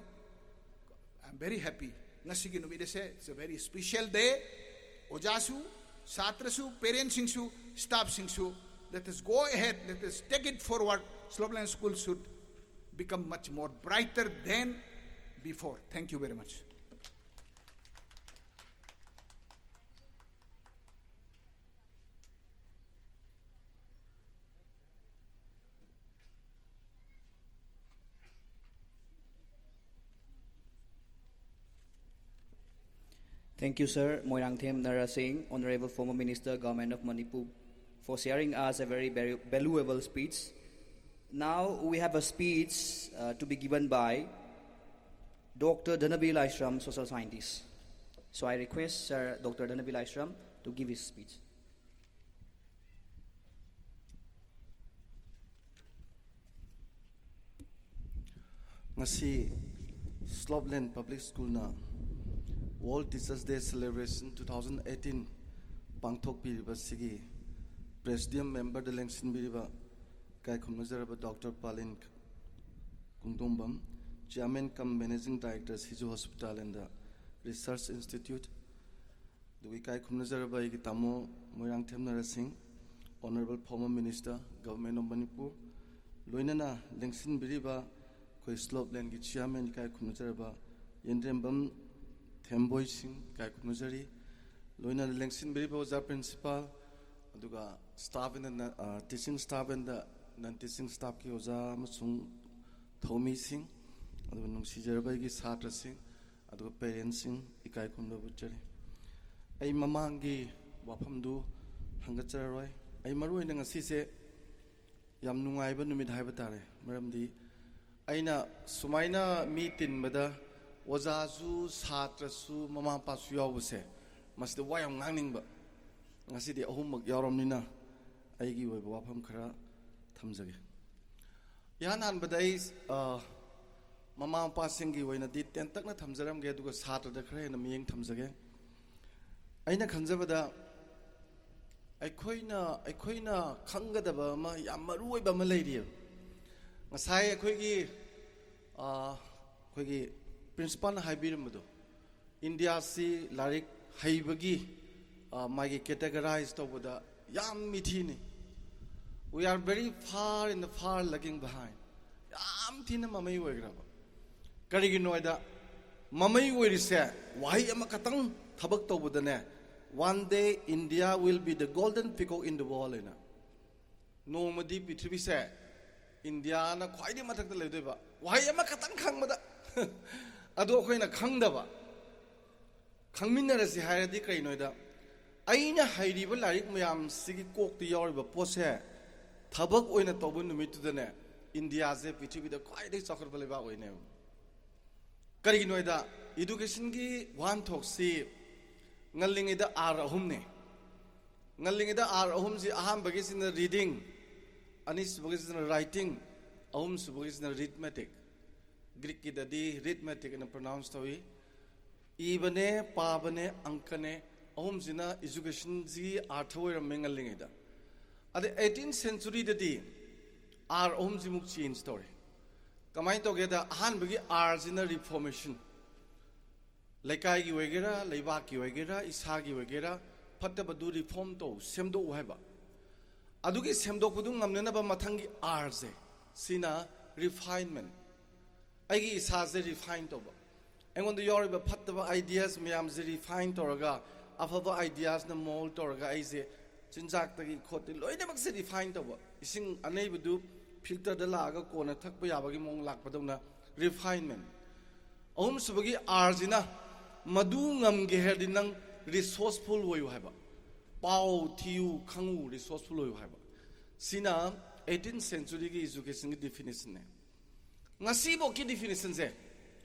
I'm very happy. Ngasigi numide se, it's a very special day. Ojasu, Satrasu, parents singsu, staff singsu. Let us go ahead, let us take it forward. Slopeland School should become much more brighter than before. Thank you very much. Thank you, sir, Moirang Them Nara Singh, Honorable Former Minister, Government of Manipur, for sharing us a very valuable speech. Now we have a speech to be given by Dr. Dhanabil Aishram, social scientist. So I request Sir Dr. Dhanabil Aishram to give his speech. Ngasi Slopeland Public School na World Teachers Day Celebration 2018 Pangthok Piriba Sigi Presidium Member the Lengsin Biriba Kai Khomnazaraba Dr. Palin Khundongbam, Chairman cum Managing Director Shija Hospital and the Research Institute, the Wikai Khomnazaraba Igitamo Moyang Temnara Singh, Honorable former Minister, Government of Manipur, Loinana Lengsin Biriba Koi Slopeland ki Chairman Kai Khomnazaraba Yendrembam Themboy Singh Kai Khomnazari, Loina Lengsin Biriba was our principal, aduga staff in the teaching staff and the non-teaching staff ki oza masung Thomi Singh, aduga nung Shija ki Satra Singh, aduga parents Singh ikai khomna butchari. Ay mamangi wapamdu hangachararoy. Ay maruay na ngasi se yam nungay ba numid hay batare. Maramdi ayna sumayna meeting bada wazazu satrasu mama pasu yawuse. Mas the wayang ngangning ba. Ngasi di ahum magyarom nina aygi way wapam khara thamjage. Yanan badai mama pasingi way na di tentak na thamjaram ge duga satra da khare na miyeng thamjage. Aina khanjabada aikoina khangadaba ma yam maruoi ba ma leiri ngasai aikoigi principal na haibiramado India si larik haibagi magi categorize tobada yam mithini. We are very far in the far lagging behind. Yam thina mamai oigraba karigi noida mamai oirise wahi ama katang thabak tobudane. One day India will be the golden peacock in the world. No madi pithibi se India na khwaidi mathak ta leideba wahi ama katang khangmada ado khoina khangdaba khangminnarasi hairadi kainoida aina hairiba larik mayam sigi kokti yawriba pose thabak oina tobu numitudane India je pithibi da khwaidi chakarba leba oine karigi noida education gi one thok si ngallingi da ar ahum ne ngallingi da ar ahum si aham bagi sin reading anis bagi sin writing ahum su bagi sin arithmetic Greek ki da di arithmetic na pronounce tawi ibane pabane ankane ahum sina education ji arthoi ram ngallingi da ade 18th century da di ar ahum ji muk change story kamai to ge da ahan bagi ar sina reformation Laikai ki wegera, Laibak ki wegera, Ishagi wegera, Patabadu reform to, Semdo Weba. Adugi Semdo Kudung Amnaba Matangi Arze, Sina refinement. Agi Isaze refined over. And when the Yoruba Pataba ideas, Miamzi refined Toraga, Afava ideas, the mold Toraga, Ize, Chinzaki Koti, Loidabaxi refined over. Ising unable to filter the laga, Kona, Takbayabagi Mong Lakpadona, refinement. Om Subagi Arzina. Madu ngam ge herdi nang resourceful wayu haiba pau thiu khangu resourceful wayu haiba sina 18th century ki education ki definition ne ngasi bo ki definition se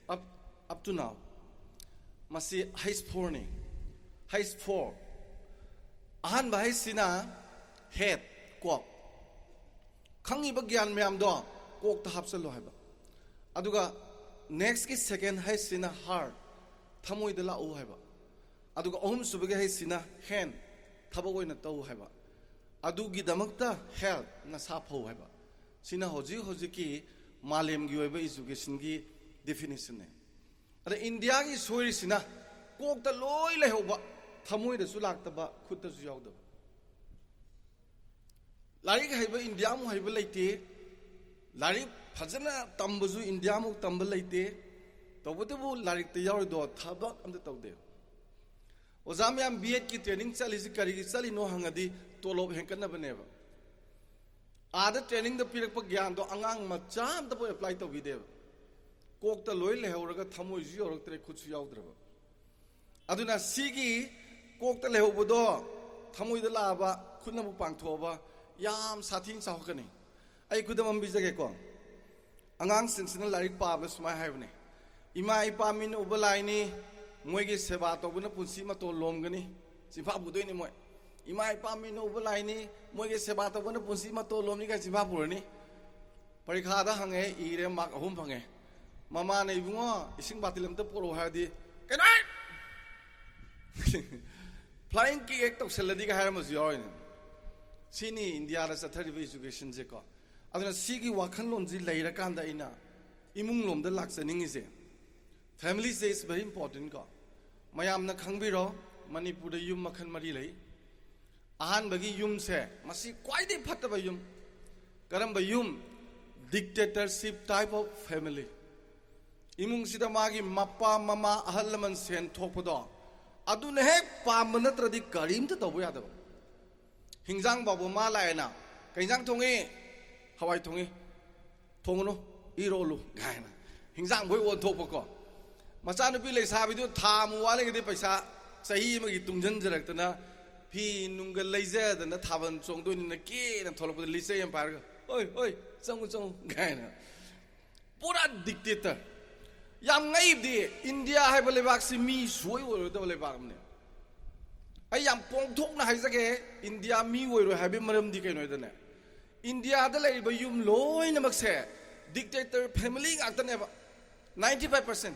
up to now masi high four ne high four ahan ba sina head kok khangi ba gyan myam do kok ta hapsalo haiba aduga next ki second high sina heart Thamoi de la o haiba aduga ohum subage hai sina hand thabagoi na tau haiba adugi damakta health na sapho haiba sina hoji ki malem gi oiba education gi definition ne ada India gi soiri sina kok ta loi le hoba thamoi de su lak taba khut ta su yaw da larik haiba India mu haiba leite larik phajana tambuju India mu tambal leite Tobutu larik the Yorido, Tabak and the Tode. Ozamiam Biet ki training Sally Sally no hangadi, Tolo Henkanabaneva. Other training the Pirapagando, Angang Machan, the boy applied to video. Coke the Loyal Horaga Tamu Zio Kutsu Yaudreva. Aduna Sigi, Coke the Lehobodo, Tamu the Lava, Kunamu Pangtova, Yam Satin Saucani. ai kudam bijage ko angang singsina larik pa ba sumai haibne ima ipa min ubalai ni moigi seba to buna punsi ma to lom gani sifa budoi ni moi ima ipa min ubalai ni moigi seba to buna punsi ma to lom ni ka sifa purani parikha da hange ire mak ahum phange mama nei bungo ising batilam ta poro ha di kenai flying ki ek tok seladi ka har mas yoin sini india ra sathari education je ko aduna sigi wakhan lom ji leira kan da ina imung lom da lak saning ise family is very important ko mayam na khangbiro manipur da yum makhan mari lei ahan bagi yum se masi kwai de phatta ba yum karam ba yum dictatorship type of family imung sida magi mappa mama ahal man sen thokpodo aduna hek pam natradi karim ta tobu yada hingjang babu ma laina kainjang thongi hawai thongi thongno irolu gaina hingjang boi on thokpo ko macha nupi le sabi du tham wale ngi paisa sahi ma gi tungjan jarak tana phi nungal leija dana thaban chong do ni na ke na tholpo lise yam par oi oi chong gaina pura dictator yam ngai di india hai bale bak si mi suai wo do le bak ne ai yam pong thok na hai jage india mi wo ro hai be maram di kai noi da ne india da le ba yum loi na mak se dictator family ngak ta ne ba 95%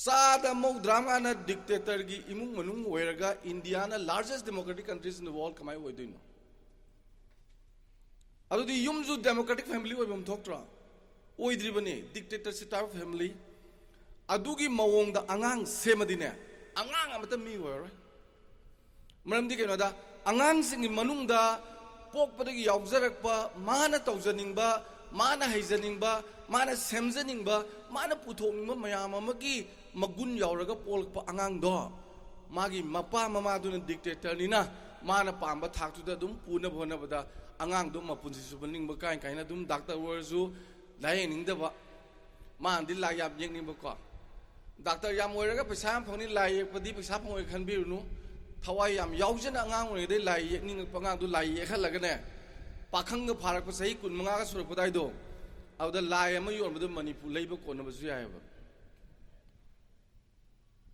sada mo drama na dictator gi imung manung weraga india na largest democratic countries in the world kamai wo do no adu di yum ju democratic family wo bom thok tra oidribani dictatorship type of family adugi mawong da angang semadine angang amata mi wer maram di keno da angang singi manung da pok padagi yaugjarakpa mana tawjaningba mana haijaningba mana semjaningba mana puthoningba mayam amagi magun yauraga polkpa angang do magi mapa mama duna dictator nina mana pamba thaktu da dum puna bhona bada angang dum mapunsi subaning ba kain na dum doctor werju lai ning da ba man di la yap yeng ning ba ko doctor yam werga paisa phoni lai yek padi paisa phoi khan bi nu thawai yam yaujana angang ore de lai yek ning pa ngang du lai yek khal laga ne pakhang ga pharak pa sahi kun manga ga sur padai do au da lai am yor ba manipur lei ba ko na ba su ya ba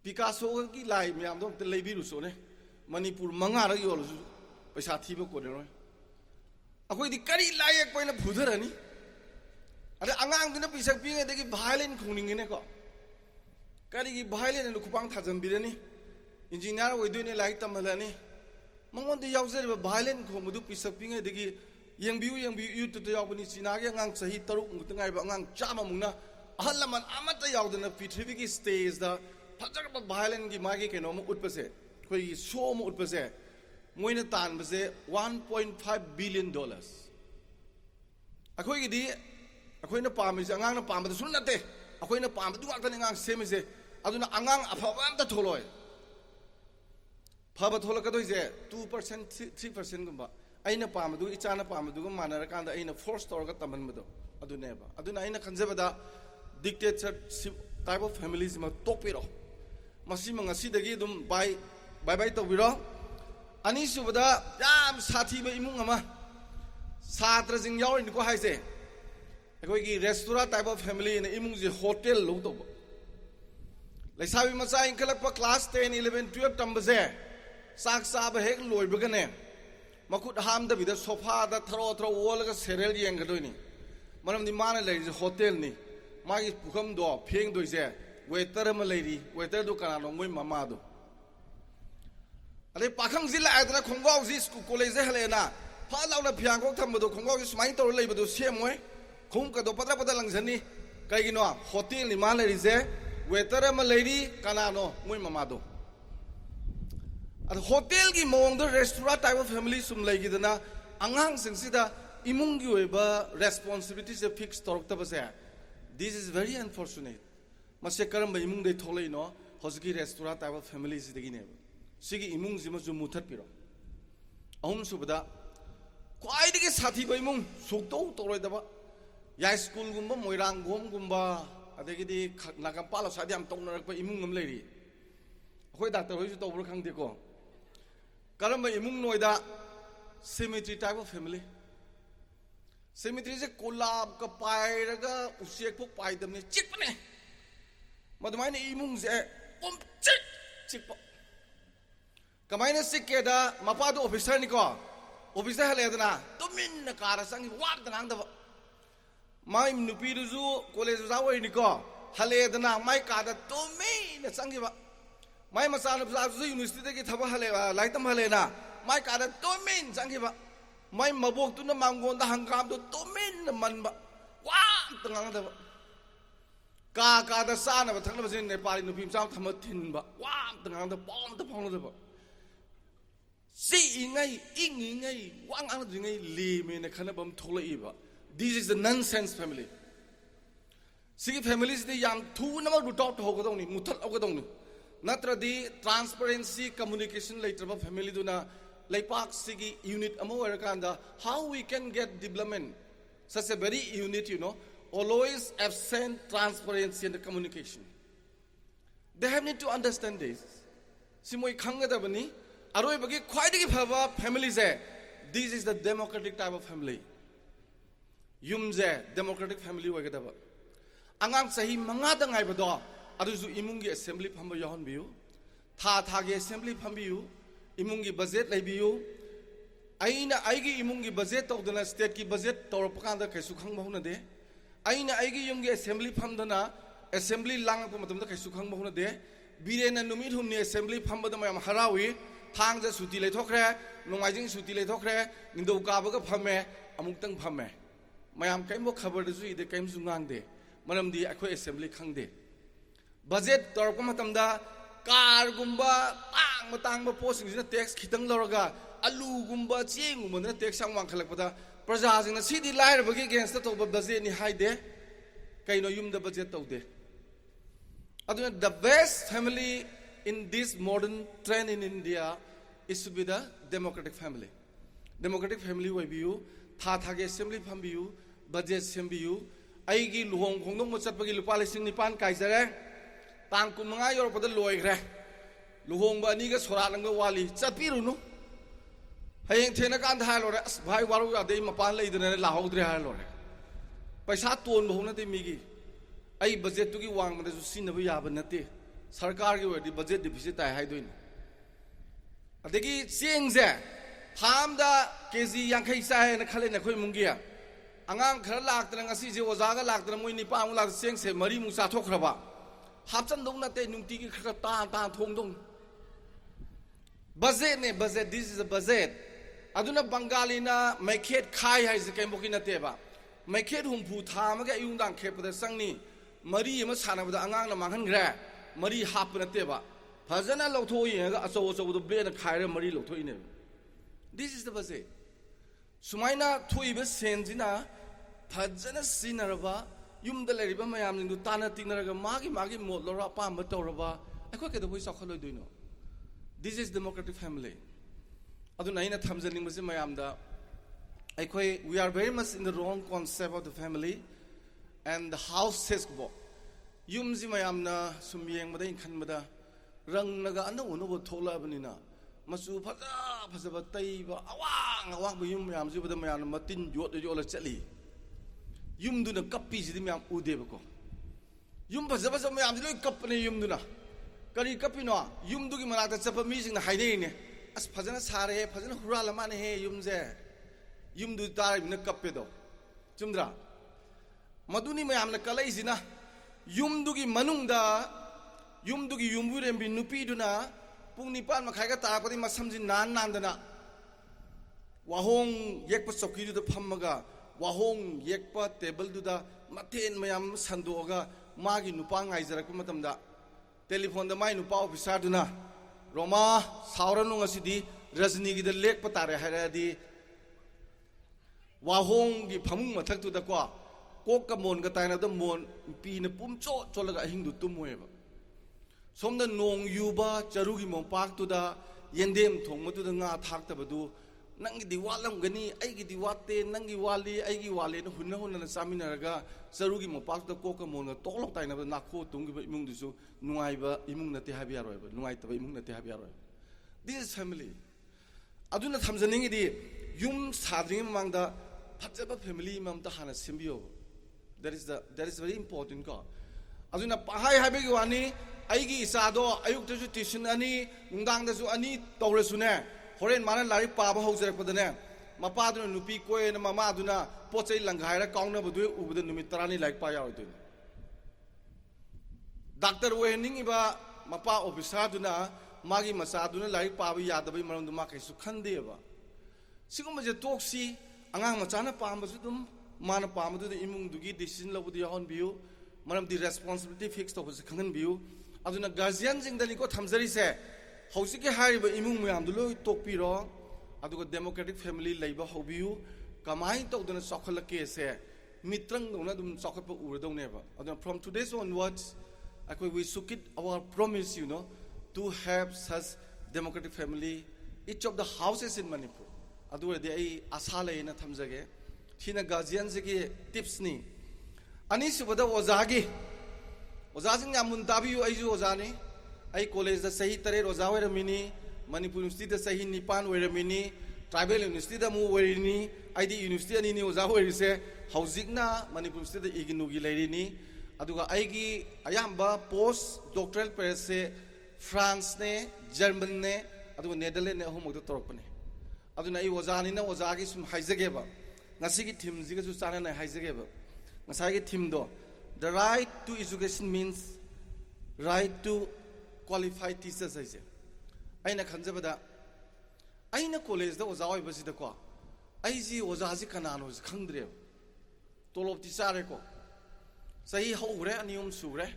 Picasso ki lai myam do te lei bi ru so ne manipur manga ra yor su paisa thi ba ko ne ro akoi di kari lai yek pa na phudharani ada angang dina pisak pinga de ki violent khungning ne ko kari ki violent ne khupang thajam birani engineer oi doine lai tamalani mangon de yauzer ba violent khomudu pisak pinga de ki yengbiu yu tu yaw bani china ge angang sahi taruk mutangai ba angang chama mungna ahalaman amata yaudana prithvi ki stage da phajar ba violent gi magi ke no mu utpase khoi so mu utpase moina tan base 1.5 billion dollars akhoi gi di akhoi na pam is angang na pam da sun nate akhoi na pam du ngak ta ngang semi se aduna angang aphaba am ta tholoi phaba thola ka doi je 2% 3% gumba aina pam du ichana pam du gum manara kan da aina force tor ga taman mado aduna ba aduna aina khanjaba da dictatorship type of families ma topiro masi ma ngasi dagi dum bye to biro ani subada yam sathi ba imung ama satra jing yaw ni ko haise akoi ki restaurant type of family in imung ji hotel lo to laisabi macha inkalak pa class 10 11 12 tambaze sak sa ba hek loi ba gane makut ham da bida sofa da thro wol ga serial yeng ga doi ni manam ni mana lai hotel ni magi pukham do pheng doi je waiter ma lai waiter do kana no moi mama do ale pakhang zila adna khonggaw ji school college hale na pha law na phiang ko tham do khonggaw ji smai to lai do semoi khum ka do patra langjani kai gi no hotel ni ma lai je waiter ma lai kana no moi mama do at hotel gi mong the restaurant type of family sum lai gi dana angang sing sida imung gi oiba responsibilities a fixed torok ta base this is very unfortunate mase karam ba imung dei tholei no hosgi restaurant type of families degi ne sigi imung jima ju muthat piro ahum subada kwai digi sathi ba imung sukto toroi daba ya school gumba moirang gom gumba adegi di nakam palo sadi am tong narak pa imung ngam leiri khoi doctor hoi ju to bro khang de ko karam ba imung noida cemetery type of family cemetery se kolab ka pai raga usiek pok pai dam ne chik pane madumai ne imung se pom chik pa kamai ne sik ke da mapa do officer ni ko officer hale da tumin na kara sang wak da nang da mai nupi du zu college za wai ni ko hale da na mai ka da tumin na sang ba mai masa na zu university ke thaba hale lai tam hale na mai ka da tumin sang ba mai mabok tu na mangon da hangkam tu tumin na man ba wak da ngang da ka da sa na ba thang na ba sin ne pari nupi sam thama thin ba wak da ngang da pom da phong da ba si ingai ingai wang ang dingai li me na khana bam thola iba this is the nonsense family sigi families de yam thu na ma ru top ho gadong ni muthal au gadong ni natra di transparency communication later ba family du na laipak sigi unit amo erakanda how we can get development such a very unit always absent transparency and communication they have need to understand this simoi khanga da bani aroi bagi khwaidagi phaba family se this is the democratic type of family yum je democratic family wage da ba angang sahi manga da ngai bado aduju imung gi assembly phamba yahon biu tha gi assembly phambiu imung gi budget lai biu aina aigi imung gi budget tawdana state ki budget tawrapakanda kaisu khangba huna de aina aigi yum gi assembly phamdana assembly lang pa matamda kaisu khangba huna de birena numit humni assembly phamba da mayam harawi thang ja suti lai thokre nongaijing suti lai thokre nindau ka ba ga phame amuk tang phame mayam kaimo khabar da ju ide kaim su ngang de manam di akhoi assembly khang de budget tawrapa matamda car gumba tang ba posing jina tax khitang loroga alu gumba cheng gumba na tax sang wang khalak pada praja jing na sidi lair bagi against to budget ni haide kaino yum da budget tawde aduna the best family in this modern trend in India is to be the democratic family. Democratic family way view, tha ge assembly pham view, budget sem view, aigi luhong khongdong mo chatpagi lupa lising nipan kaisare, tang kun manga yor pada loi gre. Luhong ba ani ga sora lang ga wali chatpiru no. Hayeng thena kan tha lore as bhai waru ya dei mapan lei dene la hodre ha lore. Paisa ton bo na te migi. Ai budget tu gi wang ma su sin na ba ya ba na te. सरकार की वही budget deficit आया है दोइन अदेगी Cheng से थाम दा KG यांखई सा है न खले न कोई मुंगिया अंगाम खर लाख तरंग असी जे ओजागा लाख तरंग मोई निपा मुला चेंग से मरी मुसा थोखरबा हापचन दong नते नुंती की खर ता थोंग दong बजट ने budget this is a budget अदुना बंगाली ना मैखेट खाई है जे केमोकी नते बा मैखेट हुमफु थाम के युंदांग खेपदा संगनी मरी म सानबदा अंगांग ना मांगन ग्रे मरी हाप नते बा फजना लौथोई है अचो अचो दो ब्लेन खाइरे मरी लौथोई ने दिस इज द बजेट सुमाइना थोइबे सेंजिना फजना सिनरबा युमदा लेरिबा मयाम निंदु ताना तिनरगा मागी मोद लोरा पाम तौरबा अखो के दबोई सखलोय दोइनो दिस इज डेमोक्रेटिक फैमिली अदु नाइना थमजनिंग मसे मयाम दा अखोय we are very much in the wrong concept of the family and the house सेस बो yumzi mayamna sumyeng bada inkhan bada rang naga anu unubo thola banina masu phaja ba tai ba awang ba yum mayam ji bada mayam matin yot la chali yum du na kappi ji mayam ude ba ko yum phaja mayam ji loi kap ne yum du na kari kappi no yum du gi manata chapa mi jing na haide ne as phajana sare phajana hura lama ne he yum je yum du tar na kappe do chumdra maduni mayam na kalai jina yumdugi manungda yumdugi yumbure bi nupi duna pung nipan ma khaiga ta padi masamji nan dana wahong yekpa chokki du phammaga wahong yekpa table du da maten mayam sandoga magi nupa ngai jarak matamda telephone da mai nupa officer duna roma sauranu ngasidi rajni gi da lek patare hairadi wahong gi phamung mathak tu da kwa Coke का मोन का ताइना the मोन P ने पुम चो लगा हिंदू तुम होएबा सोमदा नोंग युबा चरुगी मों पाक तुदा येंदेम थोंग मतुदा nga thak tabadu nangi di walam gani aigi di watte nangi wali aigi wale no hunna na saminaraga charugi moं पाक द कोक का मोन ga toklok taina ba nakho tungi ba imung dusu nungai ba imung nate habi aroi ba nungai ta ba imung nate habi aroi this is family aduna thamjaningi di yum sadring mangda Phajaba family mam ta hana simbio. That is very important ko. Aduna pahai habi ki wani aigi isado ayuk ta su tuition ani nungdang da su ani tawre su ne. Horen mana lari pa ba hauser pa dane. Mapa duna nupi ko na mama duna pochai langghai ra kaung na budui ubda numit tarani like pa yaw tu. Doctor wening iba mapa officer duna magi masa duna lari pa ba yada ba maram duma kai su khande ba. Siguma je toksi angang macana pa ba su dum mana pa ma du imung dugi decision lo bu di hon biu manam di responsibility fix to se khangan biu aduna guardian jing dali ko thamjari se hausi ke hari ba imung myam du lo tok pi ro aduga democratic family leiba hobiu kamai to duna sokhal ke se mitrang dona dum sokhal pa ur dong ne ba aduna from today's onwards we shook it our promise to have such democratic family each of the houses in Manipur adu de ai asala ina thamjage Hina guardian ki tips ni. Ani subada ozagi. Ozasing yamun tabiu aiju ozani. Ai college da sahi tare oza wera mini. Manipur University da sahi nipan wera mini. Tribal University da mu wera ni. Ai di University ani ni oza wera se. Housing na Manipur University da iginu gi lairi ni. Aduga ai gi ayamba post doctoral press se France ne, German ne, aduga Netherlands ne ahum ogda torok pane. Aduna ai ozani na ozagi sum haizage ba. Ngasigi team ziga su sana na haizage ba. Ngasagi team do. The right to education means right to qualified teachers aise. Aina khanjaba da. Aina college da oza oi basi da ko. Aiji oza ji kanano ji khangdre. Tolop ti sare ko. Sahi haure anium sure.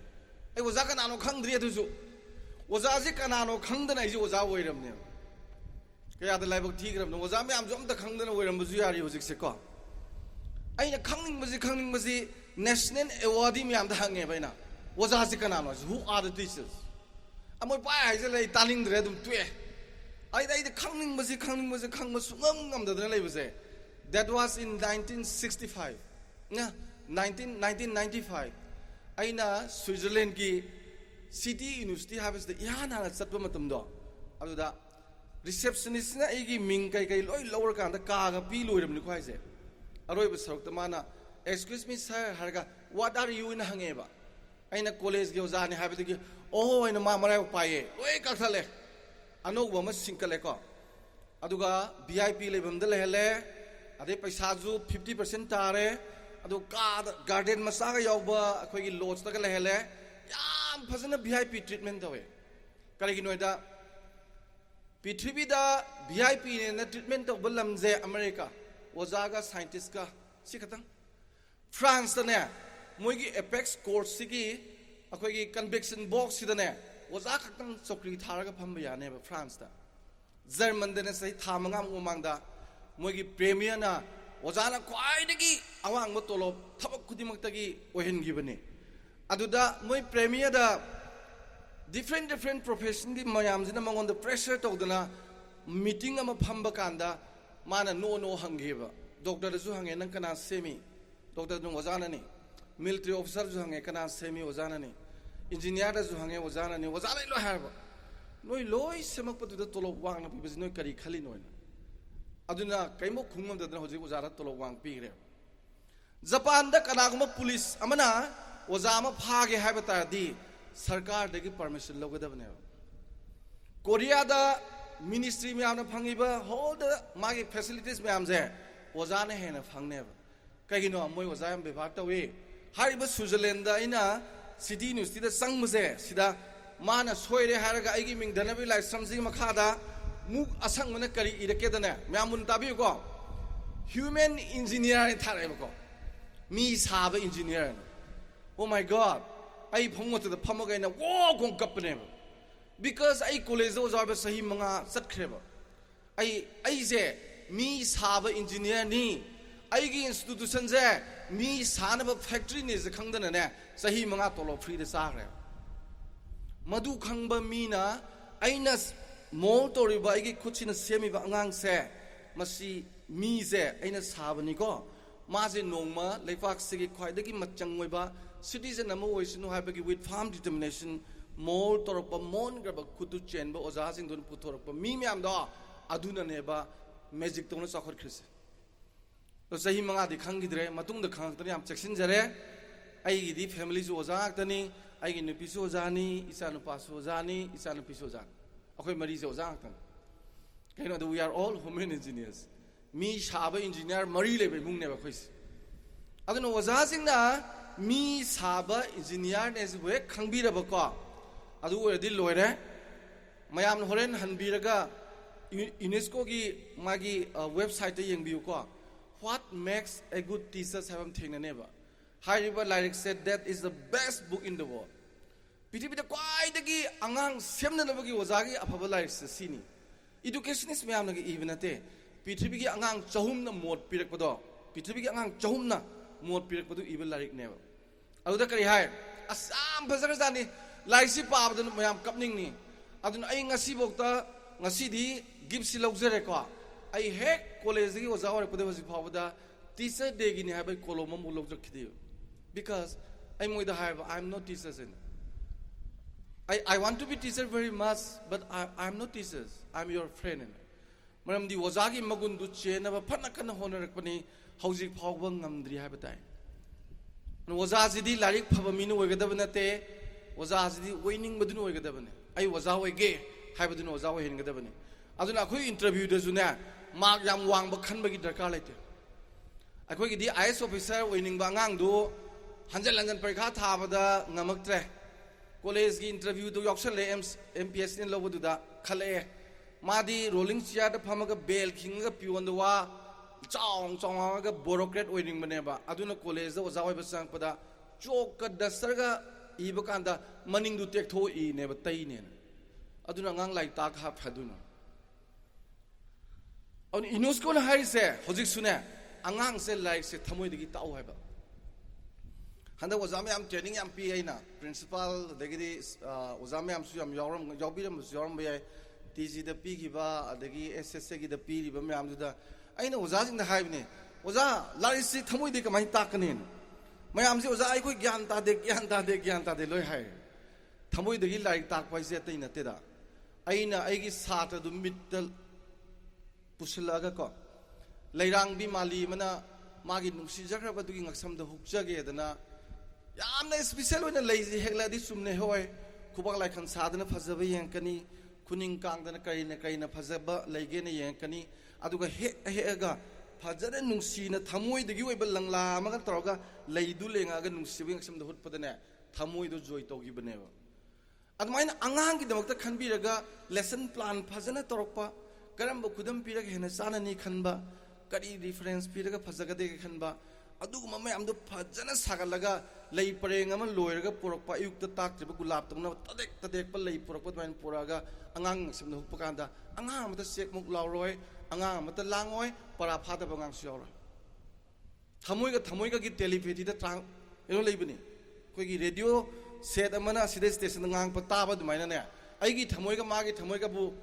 Ai oza kanano khangdre du su. Oza ji kanano khangdana aiji oza oiram ne. Kaya da laibak thigram no oza me am jom da khangdana oiram bu yari hojik se ko. Aina khangning bazi national award mi am da hange baina oza ji kanano who are the teachers amoy pa ai je lai taling dre dum tue ai dai khangning bazi khangma sungam ngam da lai base. That was in 1965 na 1995 aina Switzerland ki city university habis da yana satpa matam do adu da receptionist na igi ming kai loi lower kan da ka ga pi loiram ni khwai je aroi ba sarok ta mana excuse me sir harga what are you in hangeba aina college ge oza ni habi ki oh aina ma marai paye loi ka thale ano ba ma singkale ko aduga VIP lebam da lehele ade paisa ju 50% tare adu ka garden masa ga yawba akhoi gi lodge ta ga lehele yam phasana VIP treatment dawe kare gi noida Pithribi da VIP ne na treatment to balam je America ozaga scientist ka sikatang France da ne moigi apex course sigi akhoi gi convection box sida ne oza khakang chokri tharaga phamba ya ne France da German da ne sai thamangam umang da moigi premier na oza na kwai de gi awang mo tolop thabak khudimak ta gi ohen gi bane aduda moi premier da different profession gi mayam jina mangon the pressure to dana meeting ama phamba kanda mana no hangeba doctor da su hange nang kana semi doctor nu wazana ni military officer ju hange kana semi wazana ni engineer da ju hange wazana ni wazana lo harba noi loi semak patu da tolo wang na bi noi kari khali noi aduna kaimo khungam da hoji wazara tolo wang pi re Japan da kana guma police amana wazama phage habata di sarkar dagi permission logadabne Korea da ministry me amna phangiba all the magi facilities me amje oza na hena phangne kaigino moi oza am bebak tawe hariba Switzerland da ina city university da sangmse sida mana soire haraga aigi ming danabi lai samjing makha da muk asang mana kari irake dana me amun tabi ko human engineer thare ko mi saba engineer oh my god I phongmo to the pamaga na wo gong kapne because I college was aba sahi manga satkreba I je mi saba engineer ni I gi institution je mi sanaba factory ni je khangdana ne sahi manga tolo free de sagre madu khangba mi na aina mol toriba I gi khuchina semi ba angang se masi mi je aina saba ni ko ma je nongma leifak sigi khwaidagi machang oiba citizen nama oisinu haibagi with firm determination mol torpa mon graba kutu chenba oza sing don putorpa mi myam da aduna neba magic tona sakhor khrise sahi manga di khangidre matung da khangtani am cheksin jare ai di family ju oja tani ai gi nupi su oja ni isa nu pa su oja ni isa nu pi su oja akhoi mari ju oja tan kaino we are all human engineers mi shaba engineer mari le be mung ne ba khois aduna oja sing na mi shaba engineer ne ju we khangbi ra ba ko adu we di loire mayam horen hanbiraga UNESCO ki magi website te yengbiu ko what makes a good teacher have thing neba Hariba lyric said that is the best book in the world pitibi da kwai dagi angang semna nabagi wazagi afaba lyric sini educationist mayam nagi even ate pitibi gi angang chahum na mod pirak pado pitibi gi angang chahum na mod pirak pado even lyric neba aduda kari hai asam phasar jani lyric si pa abdan mayam kapning ni adun ai ngasi bokta ngasi di gipsi laujare ko ai hek college gi oza or pade hosi phawada teacher day gi ni habai koloma mu log rakhi because I am I'm not teachers in I want to be teacher very much but I'm not teachers I'm your friend maram di oza gi magun du chena ba phana kana honarak pani hauji phawba ngamdri haba tai oza ji di larik phaba minu oigadaba nate oza ji di oining badun oigadaba ne ai oza oige haibadun oza oihingadaba ne aduna akhoi interview da juna mark yam wang ba khan bagi darkar laite akhoi gi di IS officer oining ba ngang du hanjal langan parikha thabada ngamaktre college gi interview du yoksal le MPS ni lobu da khale madi rolling chair da phamaga bel khinga pion wa chong chong ga bureaucrat oining bane ba aduna college da oza oi ba sang pada chok ka dasarga iba kanda maning du tek tho I ne ba tai ne aduna ngang lai ta kha phaduna on UNESCO na hari se hojik sune angang se like se thamoi digi tau haiba handa ozame am training am pi aina principal degi ozame am su am yoram yobiram yoram be TG da pi gi ba degi SSC gi da pi ri ba me am da aina oza jing da haibne oza lai se thamoi digi kamai ta kanin me am se oza ai koi gyan ta de loi hai thamoi digi lai tak pai se tai na te da aina ai gi sata du middle pusilaga ko leirang bi mali mana magi nungsi jakra badu gi ngaksam da hukjage dana yamna special oina leiji hegla di sumne hoy khubak lai khan sadana phajaba yankani kuning kang dana kaina phajaba leige ne yankani aduga he ga phajana nungsi na thamoi dagi oiba langla ma ga toroga leidu lenga ga nungsi bi ngaksam da hutpadane thamoi do joy togi baneba admaina angang gi damakta khanbiraga lesson plan phajana torokpa karamba kudam piraga hena sanani khanba kari reference piraga phajagade khanba aduguma mayam do phajana sagalaga lei pareng ama loiraga porokpa yukta taktriba gulab tongna tadek pa lei porokpa twain poraga angang simna hukpa kanda angang amata sek muk lauroi angang amata langoi para phada bangang siora thamoi ga gi telepathy da trang eno leibani koi gi radio set amana sida station ngang pa taba dumaina ne ai gi thamoi ga magi thamoi ga bu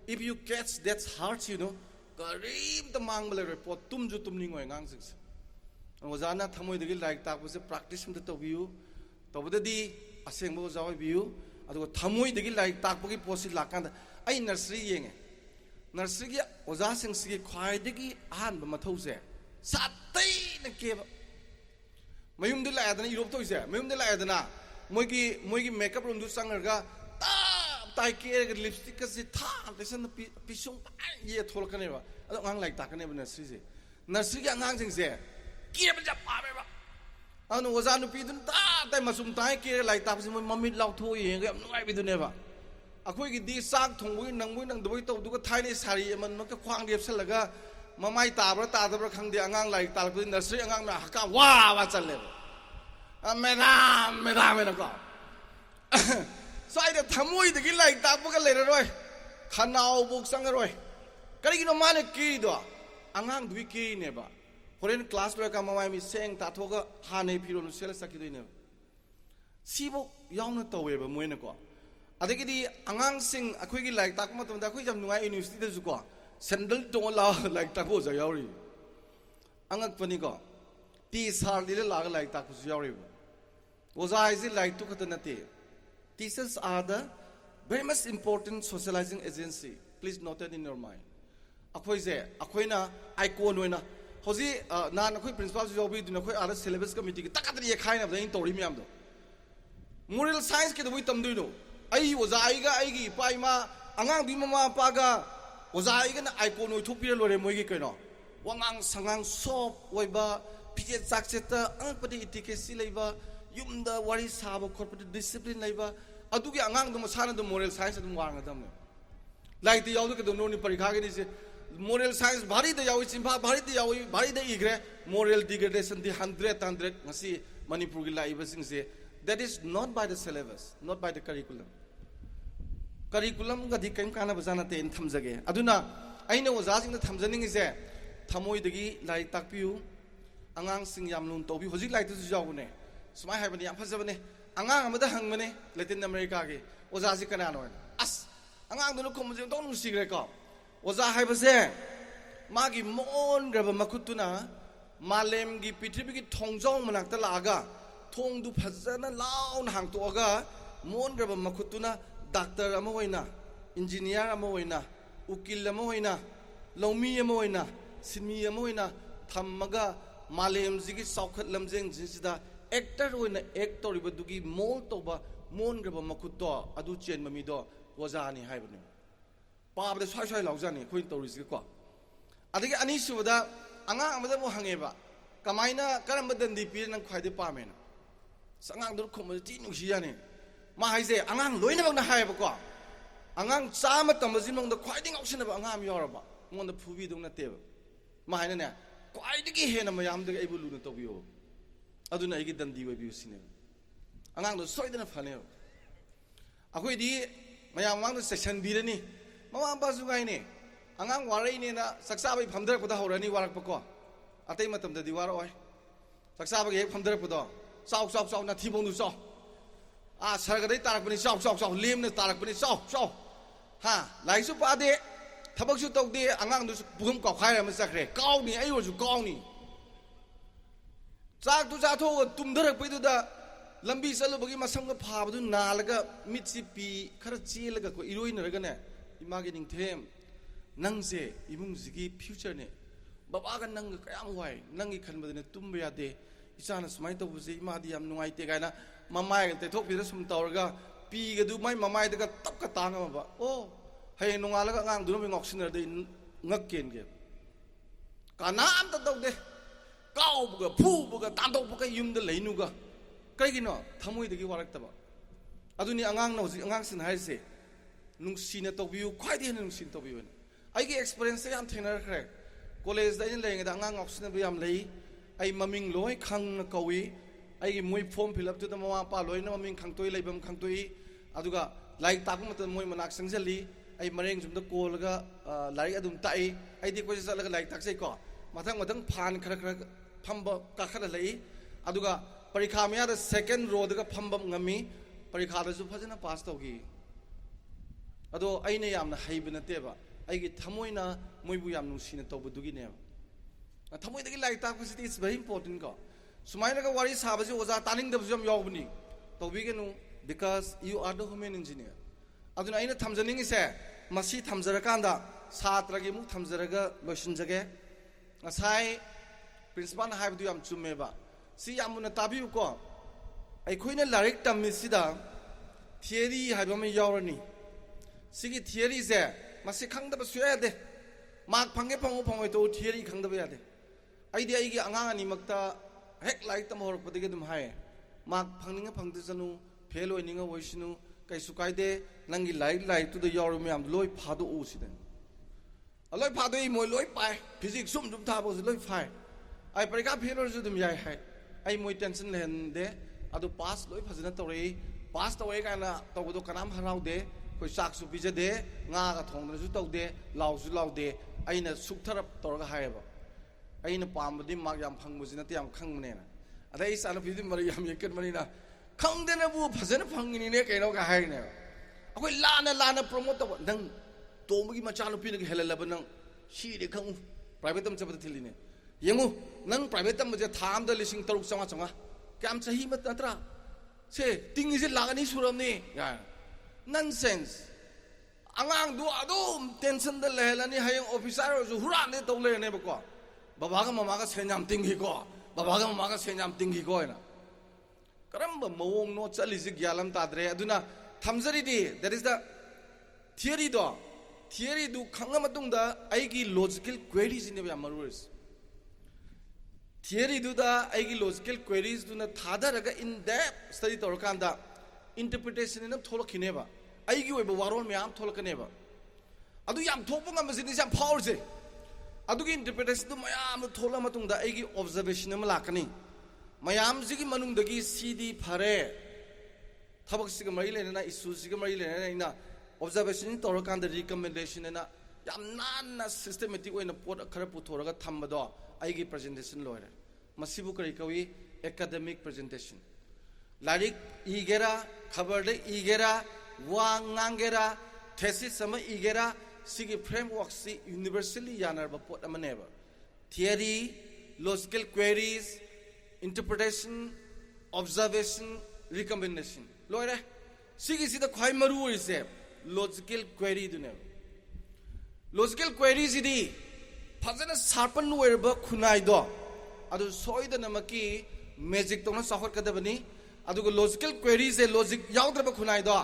if you catch that heart karim the mangbal report tumju tumningoi ngang six ozana thamoi degi like tak was practice mta to view to bodadi aseng bo jaw view adu thamoi degi like tak bogi posi lakanda ai nursery yenge nursery gi oza sing sigi khwai degi ahan ba mathause satai na ke mayum de la adana europe to ise mayum de la adana moigi makeup room du sangarga tai ke lipstick ka se tha lesan pisung ye thol kane ba ado ngang like tak kane ba nursery gi ngang sing se kia ba jap pa ba anu oza nu pi dun ta tai masum tai ke like tak se mamit lau tho ye ga nuai bi dun ba akhoi gi di sak thongbui nang doi to du ka thai ne sari man ma ka khwang dep sal laga mamai ta da bra khang de angang like tak bi nursery angang na haka wa challe me na ko so I thamoi de gi like tak ba ka le roi khanau buk sang roi kari gi no mane ki do angang dui ki ne ba horen class lo ka mamai mi seng ta thoga ha ne phiro nu sel sakki doi ne sibo yaung na to we ba moi na ko adagi di angang sing akhoi gi like tak ma tum da khoi jam nungai university da ju ko sandal to la like tak ho ja yauri angak pani ko ti sar di la ga like tak ju yauri oza is like to ka na te teachers are the very much important socializing agency. Please note that in your mind. Akhoi na icon oina Hosi na na khoi principal jobi du na khoi ala syllabus committee ki takatri ye khai na da in tori miam do moral science ke do wi tam du no ai oza ai ga ai gi pai ma angang bi mama pa ga oza ai ga na icon oi thupi lo re moi gi kaino wangang sangang sop oi ba pije chak cheta ang padi itikesi leiba yumda wari saba corporate discipline leiba adu gi angang do masana do moral science dum wang dam like the yalu ke do no ni parikha ge ni se moral science bhari da yawi chimpa bhari da yawi bhari da igre moral degradation the 100 ngasi manipur gi lai basing se that is not by the syllabus not by the curriculum ga di kaim kana bazana te in thamjage aduna aina oza sing da thamjaning se thamoi dagi lai takpiu angang sing yam lun tobi hojik lai tu jaw ne smai hai bani yam phajabane angang amada hangmane latin america ge oza si kana no as angang du ko mujung dong sigre ko oza hai base magi mon graba makutuna malem gi pithibi gi thongjong manak ta laga thong du phajana laun hang to ga mon graba makutuna doctor ama hoina engineer ama hoina ukil ama hoina lomi ama hoina sinmi ama hoina thammaga malem jigi saukhat lamjeng jinsida actor hoina actor ibadugi mol toba mon graba makutto adu chen mami do oza ni haibani पाबद स्वाई स्वाई लाउजानी कोई तौरीसी को अदगी अनि सुबदा अंगांग अमदा मो हंगेबा कमाइना करम दंदी पीर नंग ख्वाइदे पामेन संगांग दुर खुम ती नुसियानी मा हाइजे अंगांग लोइना बगना हायबा को अंगांग चाम तमजि मंग द ख्वाइदे ngausinaba अंगाम yoraba monda phubi dung na teba ma haina ne ख्वाइदगी हेना मयाम दग एबु लुना तोबियो अदुना एगी दंदी वे बिउ सिने अंगांग दो सोइदना फने अखोइदी मयाम वांग section बीरनी mama ba sungai ne angang warai ne na saksa bai phamdar pada horani warak pako atai matam da diwar oi saksa ba ge phamdar pada sau na thibong du sau a sarga dai tarak pani sau lem na tarak pani sau ha lai su pa de thabak su tok de angang du bum ka khai ra ma sakre kaw ni ai ro su kaw ni chak tu cha tho tum dharak pai du da lambi salu bagi masam ga pha bu na laga mitsi pi khara chi laga ko iroi na raga ne imagining them nangse imung zigi future ne baba ga nang kayam wai nangi khan badene tumba yade isana smai to buzi imadi yam nuai te gaina mamai te thok bi sum tawrga pi ga du mai mamai daga tap ka tanga ba o hay nungala ga ngang du no ngok sinar de ngak ken ge kanam ta dok de kaw bu ga phu bu ga tan dok bu ga yum de leinu ga kai gi no thamoi de gi warak ta ba aduni angang no ji angang sin hai se nungsina tobiu khwaidi hen nungsin tobiu ai gi experience yam thena khre college da in leng da ngang oxina bi yam lei ai maming loi khang na kawi ai gi moi form fill up tu da ma pa loi na maming khang toi leibam khang toi aduga like ta kum ta moi manak sangjali ai mareng jum da kol ga like adum tai ai di ko sa la like tak sei ko mathang phan khara phamba ka khara lei aduga parikha mya da second row da phambam ngami parikha da su phajana pass togi ado aina yamna haibna teba aigi thamoina moibu yam nusina tobudugi ne thamoi dagi lai ta phasiti is very important ko sumaina ga wari sabaji oza taning da bujam yawbni tobigenu because you are the human engineer aduna aina thamjaning ise masi thamjara kanda satra gi mu thamjaraga losinjage asai principal haibdu yam chumeba si yamuna tabiu ko ai khoina larik tammisida theory haibama yawrani sigi theory se masi khangdaba suya de mak phange phangoi to theory khangdaba ya de aidi aigi angang ani makta hek like tam horok padige dum hai mak phangninga phangde janu fail oininga voisinu kai sukai de nangi like to the yor me am loi phado o siden aloi phado i moi loi pai physics sum dum tha bo loi phai ai parika failure ju dum yai hai ai moi tension len de adu pass loi phajana tore pass tawai kana tawdo kanam harau de koi sak su bijade nga ga thongna su tawde law de aina suktharap torga haiba aina pamdi mag yam phangbuji na te yam khangmane na adai sana pidi mari yam yekan mani na khangdena bu phajana phangini ne kaino ga hai ne akoi lana promote taw nang tomgi macha nu pin ge helalaba nang si de khang private tam chabata thili ne yengu nang private tam je tham da lising taruk changa kam chahi mat atra se ting is lagani suram ne ya nonsense angang du adum tension da lehla ni hayang officer ju huran ne tole ne ba ko babaga mamaga senyam tinggi ko babaga mamaga senyam tinggi ko ina karamba mawong no chalisi gyalam tadre aduna thamjari di that is the theory do khanga matungda aigi logical queries in the maruris theory do da aigi logical queries do na thadaraga in depth study torkanda interpretation in tholokhineba aigi oiba warol myam tholokaneba adu yam thokpa ngamsini yam powerse adugi interpretation do mayam thola matungda aigi observation am lakani mayam sigi manungdagi cd phare thabak siga mari lena issue siga mari lena ina observation torkanda recommendation na yam nanna systematic oina pot khara puthoraga thambado aigi presentation loire masibu kari kawi academic presentation larik igera khabar de igera wa ngangera thesis sama igera sigi framework si universally yanar ba pot amaneba theory logical queries interpretation observation recommendation loire sigi sida khwai maru ise logical query dune logical queries idi fazana sharpen loirba khunai do adu soidana maki magic tona sahor kadabani adugo logical queries e logic yaudra khunai do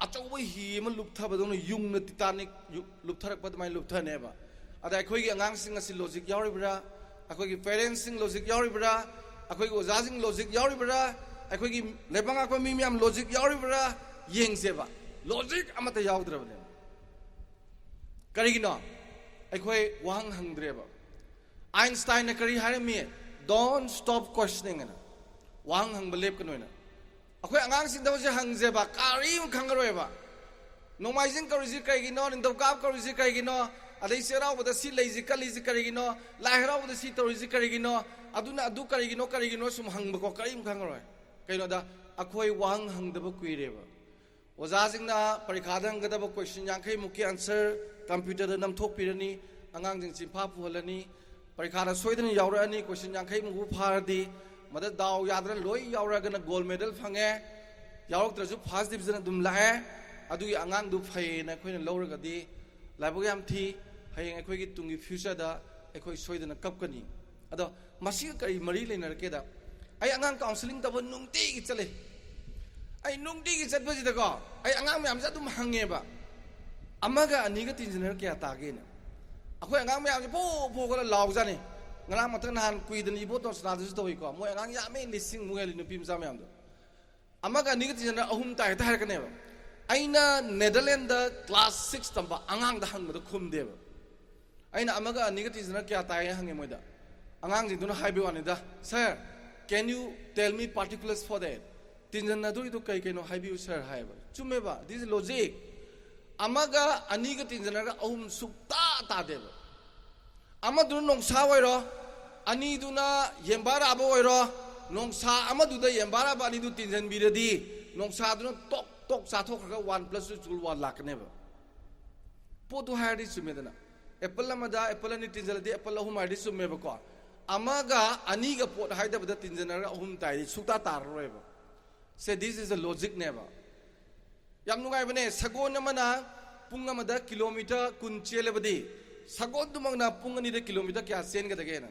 achauba hi ma luptha badona yung na titanic luptharak pad mai luptha neba ada akhoi gi angang sing asi logic yauribra akhoi gi parents sing logic yauribra akhoi gi oja sing logic yauribra akhoi gi lebanga ko mi miam logic yauribra yeng seba logic amata yaudra bane karigino akhoi wang hangdreba Einstein na kari harami don't stop questioning na wang hang belep kanoina akhoi angang sing daw je hangje ba kari khangaroi ba nomaizing kariji kai gino nindau kap kariji kai gino adai serau bada si leiji kaliji kari gino lahrau bada si toriji kari gino aduna adu kari gino sum hang ba ko kari khangaroi kaino da akhoi wang hang da ba kuireba oja sing na parikha dang ga da ba question yang khai muki answer computer da nam thok pirani angang jing chimpa pholani parikha da soidani yaurani question yang khai mu pharadi mada daw yadra loi yauragana gold medal phange yauroktrasu first division dum lae adu angang du phai na khoina lawragadi laibu yam thi hayeng akhoi gi tungi future da akhoi soidana kapkani ado masi kari mari lenar ke da ai angang counseling da nungti gi chale ai nungti gi chatba ji da ko ai angang myam sa dum hange ba amaga aniga tinjiner kya ta ge na akhoi angang myam ji po ko la law jani ngala matak nahan kuidan ibo to sna du to ko mo angang ya me lising muel nu pim sa myam do amaga aniga tinjiner ahum ta ta har kane ba aina Netherlands da class 6 tamba angang da hang ma da khum de ba aina amaga aniga tinjiner kya ta ya hange mo da angang ji du na haibe wani da sir can you tell me particulars for that tinjana du itu kai no haibe sir haiba chume ba this is logic amaga aniga tinjana ga ahum sukta ta de ba amadu nongsa wairo ani du na yembara abo wairo nongsa amadu da yembara ba ani du tinjan biradi nongsa du tok sa thok ga 1 plus 2 1 lakh ne ba potu haidi chume dana apple amada apple ani tinjala de apple ahum haidi chume ba ko amaga aniga pot haida ba tinjana ga ahum tai sukta tar roi ba say this is a logic never yam nungai bane sagon amana pung amada kilometer kun chelebadi sagon dumangna pung ani de kilometer kya sen ga dage na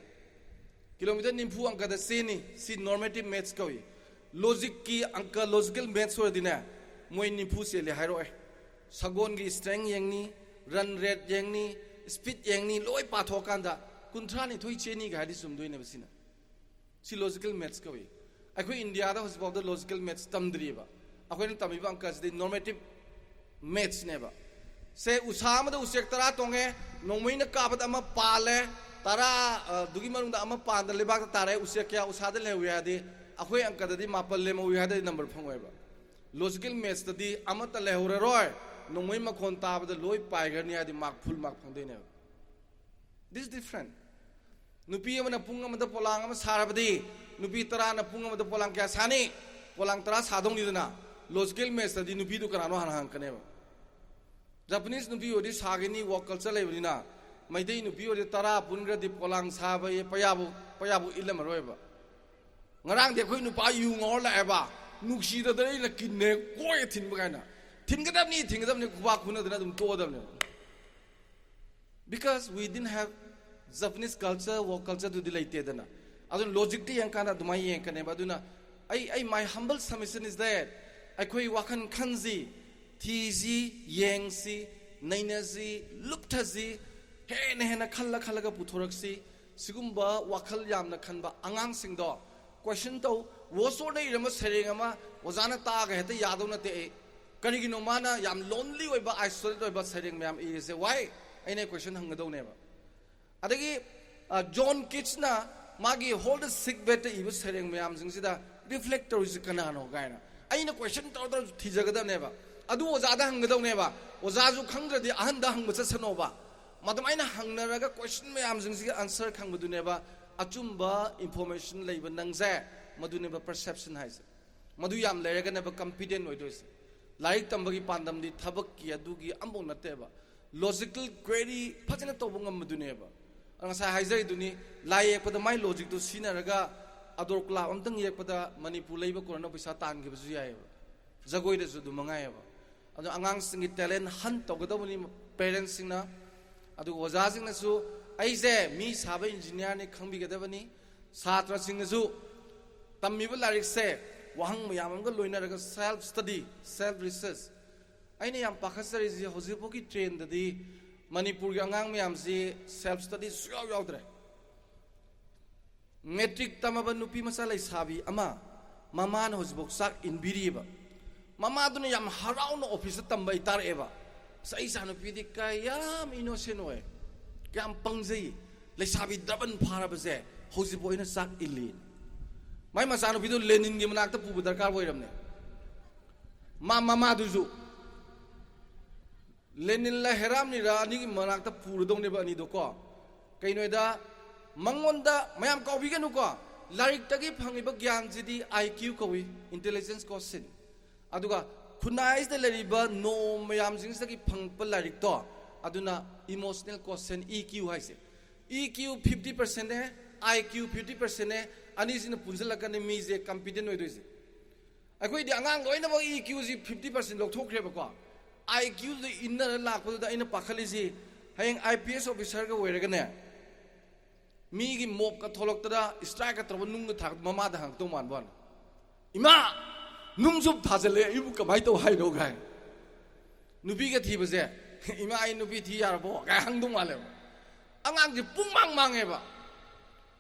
kilometer nimpu angka da seni si normative maths koi logic ki angka logical maths ho dina moi nimpu se le hairo sagon gi strength yengni run rate yengni speed yengni loi pa thokanda kunthra ni thoi cheni ga hadi sum doine basina si logical maths koi akhoi India da hosbab da logical maths tamdriba akhoi ni tamiba angkas de normative maths neba se usama da usek tara tonge nongmoina kabat ama pale tara dugi marung da ama pan da lebak da tare usek kya usada le huya de akhoi angka da di mapal le mo huya da number phangoi ba logical maths da di ama ta le hore roy nongmoi ma khon ta ba da loi pai gar ni adi mark full mark phang de ne this is different nupi amana punga ma da polang ama sarabadi nupi tara na punga ma da polang kya sani polang tara sadong ni na logical maths da di nupi du karano han han kane ba Japanese nupi odi sagini work culture level na maidei nupi odi tara pungra di polang saba ye payabu ilam roeba ngarang de khoi nupa yu ngor la ba nuksi da dai la kinne koi thin ba kana thin gadam ni kuba khuna da dum to dam ne because we didn't have Japanese culture work culture du dilate dana adun logic ti yang kana dumai yang kane baduna I my humble submission is that I koi wakan khanzi thizi yengsi nainazi luptazi he ne na khalla ga puthoraksi sigumba wakal yamna khanba angang singdo question to woso nei rama sereng ama ozana ta ga heta yadaw na te karigino mana yam lonely oiba isolated oiba sereng myam is why aine question hangadaw neba adagi John Kitchna magi hold the sick bed ibu sereng myam singsida reflector is kanano gaina aina question to thijagada neba adu ozada hangadaw neba ozazu khangradi ahanda hangba sanoba madamaina hangnaraga question myam singsiga answer khangbudu neba achumba information leiba nangse madu neba perception haise madu yam leraga neba confident oidoise laik tambagi pandamdi thabak ki adugi ambong nateba logical query phajana tobungam madu neba angsa haizai duni lai ekpada mai logic to sinaraga ador kla amtang yekpada Manipur leiba korona paisa tan gi bazu yai jagoi de judu mangai ba adu angang singi talent hunt togadabuni parents singna adu oja singna su aise mi saba engineer ne khangbi gadabani satra singna su tammiba larik se wahang mayam amga loinaraga self study self research aine yam pakhasari ji hojipo ki train dadi Manipur gi angang mayam si self study suyaw yawdre metric tamaba nupi masalai sabi ama mama na hosbok sak in biriba mama duna yam haraw no office tambay tar eba sa isa no pidi kayam innocent oy kayam pangjai le sabi daban phara base hosibo ina sak ilin mai masano bidu lenin gi manakta pubu darkar boiramne mama duju lenin la heram ni ra ni manakta puru dong ne ba ni do ko kainoida mangonda mayam kawi ganu ko larik tagi phangiba gyan jidi IQ kawi intelligence quotient aduga khunais de leriba no mayam jing sagi phangpa larik to aduna emotional quotient EQ haise EQ 50% ne IQ 50% ne ani sin punjalakane mi je competent oi doise akoi di angang loina ba EQ ji 50% lok thokre ba ko IQ the inner lakpa da ina pakhali ji hayeng IPS officer ga weraga ne mi gi mob ka tholok tada strike ka trobo nung ga thak mama da hang to man bon ima nung jup thajale ibu ka bai to hai do gai nubi ga thi base ima ai nubi thi yar bo ga hang dum wale angang ji pung mang mang e ba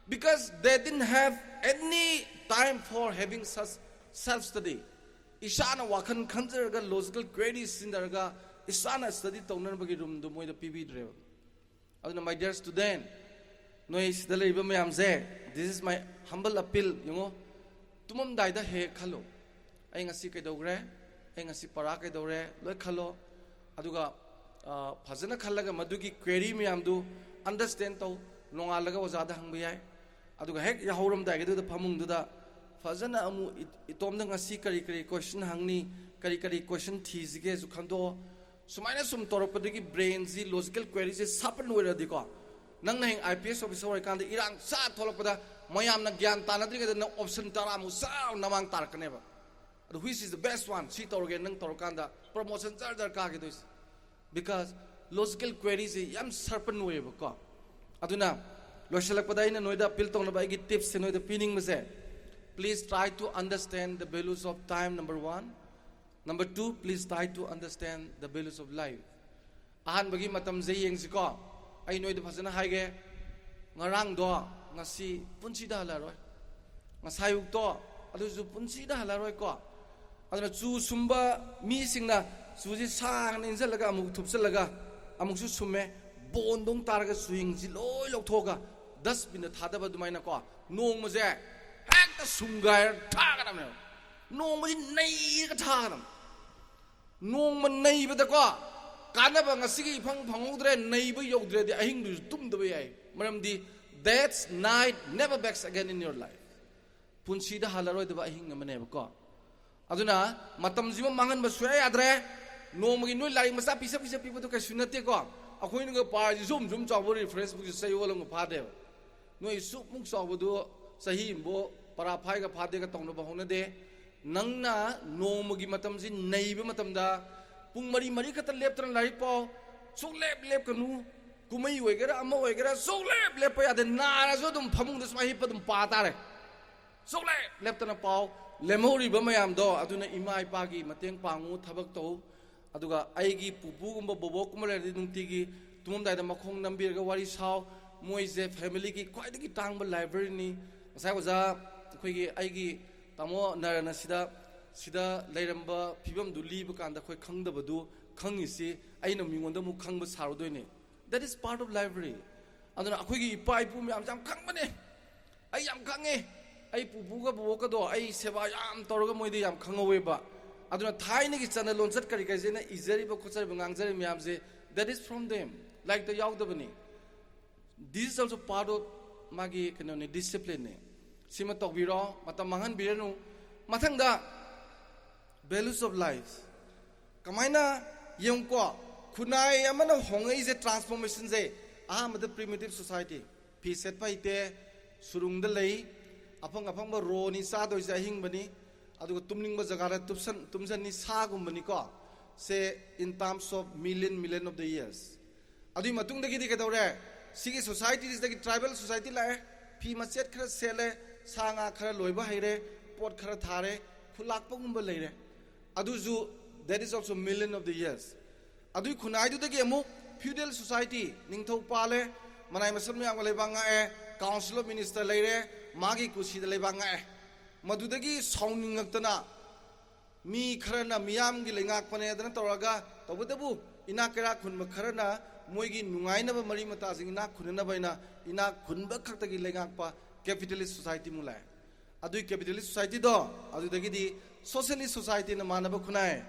because they didn't have any time for having such self study isana wakan khanjar ga logical queries sindar ga isana study tawnar bagi room do moi da pb dre aduna my dear student noise the labor mayam ze this is my humble appeal yungo tumam dai da he khalo ai ngasi kai dogre ai ngasi para kai dore loi khalo aduga phajana khallaga madugi query mayam du understand to nongalaga ozada hangba yai aduga hek ya horam dai ge du phamung du da phajana amu itom da ngasi kari question hangni kari question thizige ju khando sumaina sum toropadi brain ji logical queries is sapan wera di ko nang na hing IPS officer oi kan irang sa tholokpada mayam na gyan tanadri ga na option tara mu sa namang tar kaneba which is the best one si torge nang torkanda promotion charger ka ge dois because logical queries yam serpent way ko aduna losalakpada ina noida pil tong na ba gi tips noida pinning mase please try to understand the values of time number 1 number 2 please try to understand the values of life ahan bagi matam je yeng si ko ai noi da phajana haige ngarang do ngasi punchi da la roi ngasai uk to adu ju punchi da la roi ko aduna chu sumba mi singna chu ji sang nin jalaga amuk thup jalaga amuk su summe bon dong tar ga swing ji loi lok thoga dustbin da thada ba dumai na ko nong ma je hek ta sumgai tha ga nam ne nong ma ji nei ga tha ga nam nong ma nei ba da ko kanaba ngasigi phangudre neiba yogdre di ahing du tum de yai maram di that night never backs again in your life punsi da halaroi da ahing amane ko aduna matam jima mangan ba suya adre no magi noi lai masa pisa pibu to ka sunate ko akoi nga pa zoom chawbo reference bu sai wolong pha de noi su muk chawbo du sahi bo para phai ga pha de ga tong no ba hona de nangna no magi matam ji neiba matam da pung mari khata lep tran lai po su lep kanu kumai oigera ama oigera soklep lep ya de nara so dum phamung de sma hip dum pa tare soklep lep tana pau lemhori ba mayam do aduna ima ipa gi mateng pangu thabak to aduga aigi pupu gumba bobo kumale di nungti gi tumum dai da makhong nambir ga wari saw moi je family gi kwai gi tang ba library ni sai waza khoi gi aigi tamo narana sida leiramba phibam du li ba kan da khoi khang da badu khang isi aina mingonda mu khang ba saru doine that is part of library aduna khoi gi ipa ipu mi am jam khang bane ai yam khange ai pupu ga bobo ka do ai seba yam tor ga moi de yam khangawe ba aduna thaine gi channel launch kari ka jena izari ba khochar ba ngangjari mi am je that is from them like the yaw da bani this is also part of magi kanone discipline ne sima tok biro matam mangan birenu mathang da values of life kamaina yong ko khunai amana hongai je transformation je the primitive society pi set pa ite surung da lei apang ba ro ni sa doi ja hing bani adu tumning ba jaga ra tumsan ni sa gum bani ko say in terms of million of the years adu matung da gi di ka dore sigi society is the tribal society la pi ma set khara sele sanga khara loiba haire pot khara thare khulak pa gum ba leire adu ju that is also million of the years adu khunai du da gi amu feudal society ningthau pale manai masam yang le banga council of minister leire magi kusi da le banga madu da gi sawning ngakta mi kharana miyam gi lengak pane adana toraga tobudabu ina kara khunma kharana moigi nungai na ba mari mata jing ina khunna baina ina khunba khakta gi lengak pa capitalist society mulai adu capitalist society do adu dagi di socialist society na manaba khunai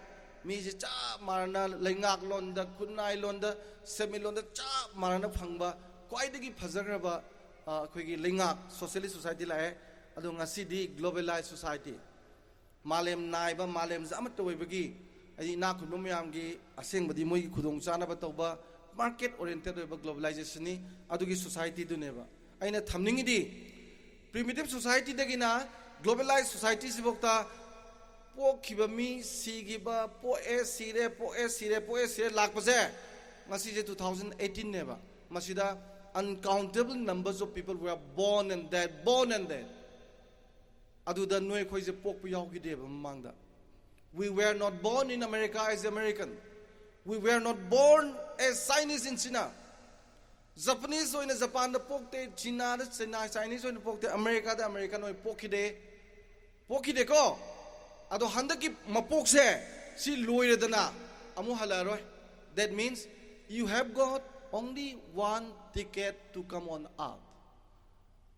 mi je cha marna lengak londa khunai londa semi londa cha marna phangba kwai dagi phajar ba khoi gi lengak socialist society la adu ngasi di globalized society malem naiba malem zamat toy bagi ai na khunum yam gi aseng badi moi khudong chana ba toba market oriented ba globalization ni adugi society du neba aina thamningi di primitive society dagina globalized society sibokta po khiba mi sigiba po sire lakpaje masi je 2018 neba masida uncountable numbers of people were born and dead aduda noi khoi je pok pu yaw gi de ba mangda we were not born in America as American we were not born as Chinese in China Japanese in Japan the pokte China the Chinese in pokte America the American oi pokide ko ado handaki mapok se si loire dana amu halaroi that means you have got only one ticket to come on earth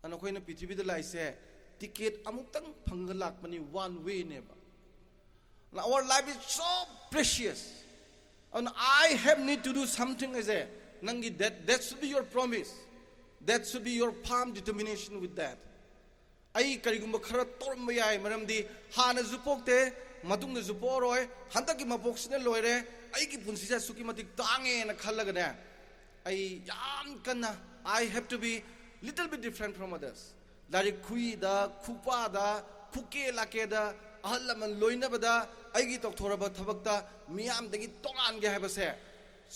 ano koi na pithibhi da lai se ticket amutang phangalak mani one way neba now our life is so precious and I have need to do something as a nangi that should be your promise that should be your firm determination with that ai karigumba khara torma yai maramdi hana zupokte matung na zuporoi handaki mapoksne loire ai ki punsi sa suki matik tange na khallaga ne ai yam kanna I have to be little bit different from others lari khui da khupa da khuke lake da ahalaman loina bada aigi tok thoraba thabakta miyam dagi tongan ge habase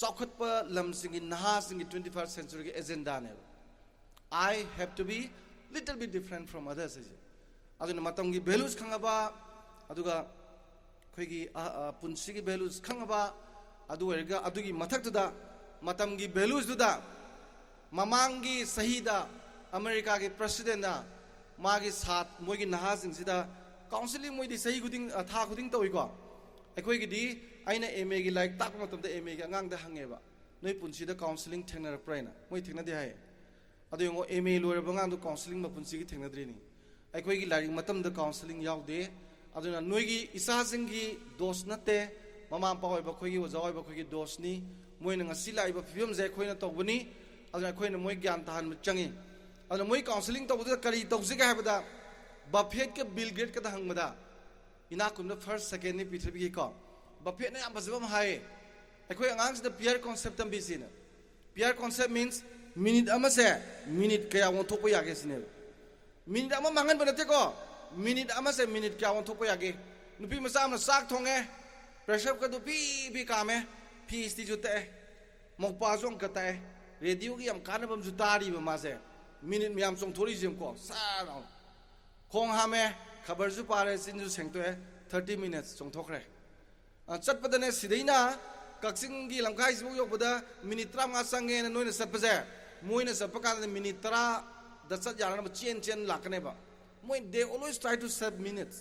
saukhatpa lamsingi nahasingi 21st century ge agenda ne I have to be little bit different from others aduna matamgi values khangaba aduga khoigi punsi gi values khangaba adu erga adugi mathakta matamgi values duda mamangi sahida America ge president na magi sat moigi nahasing sida counseling moi di sahi guding tha guding to iko ekoi gi di aina MA gi like tak matam da MA gi ngang da hangeba noi punsi da counseling thengna praina moi thengna de hai adu ngo MA lore bangang do counseling ma punsi gi thengna dri ni ekoi gi laring matam da counseling yaw de aduna noi gi isa sing gi dos nate mama pa oi ba khoi gi wajoi ba khoi gi dos ni moi na ngasi lai ba film je khoi na to buni aduna khoi na moi gyan tahan ma changi aduna moi counseling to bu kari to ji ga habada Buffett ke Bill Gates ka hang mada ina kum the first second ni pithri ko Buffett na am bazam hai ekoi angang the peer concept am bisina peer concept means minute ama se minute kaya won thopo ya ge sine minute ama mangan banate ko minute ama se minute kaya won thopo ya ge nupi masa am sak thonge pressure ka du pi ka me phi sti ju te mok pa jong ka te radio ki am kana bam jutari ba ma se minute miam song thori jem ko sa na khong ha me khabar ju pare sin ju seng to 30 minutes song thokre chat padane sidaina kaksing gi lamkai sibu yok pada minute 3 sange na noina sat pase moina sat pakana minute 3 da sat jana na chen lakne ba moi they always try to save minutes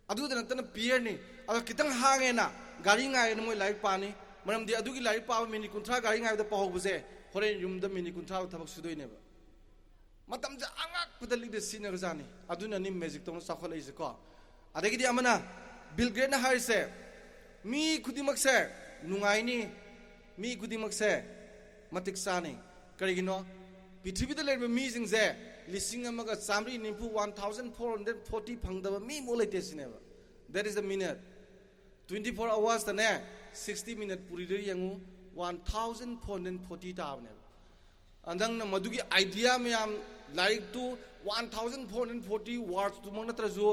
adu da tan peer ni ado kitang hange na gari ngai na moi like pa ni maram di adu gi like pa minute kuntra gari ngai da pa ho buse hore yum da minute kuntra thabak sudoi ne ba matam ja angak padali de senior jani adu na ni magic tong sa kholai se ko adagi di amana bill grade na har se mi kudimak se nungai ni mi kudimak se matik sa ni karigino pithribi da le mi jing se lising amaga samri nimpu 1440 phangdaba mi molai tesineba that is the minute 24 hours the ne 60 minute puri ri yangu 1440 tabne andang na madugi idea myam like to 1440 words to mong natra jo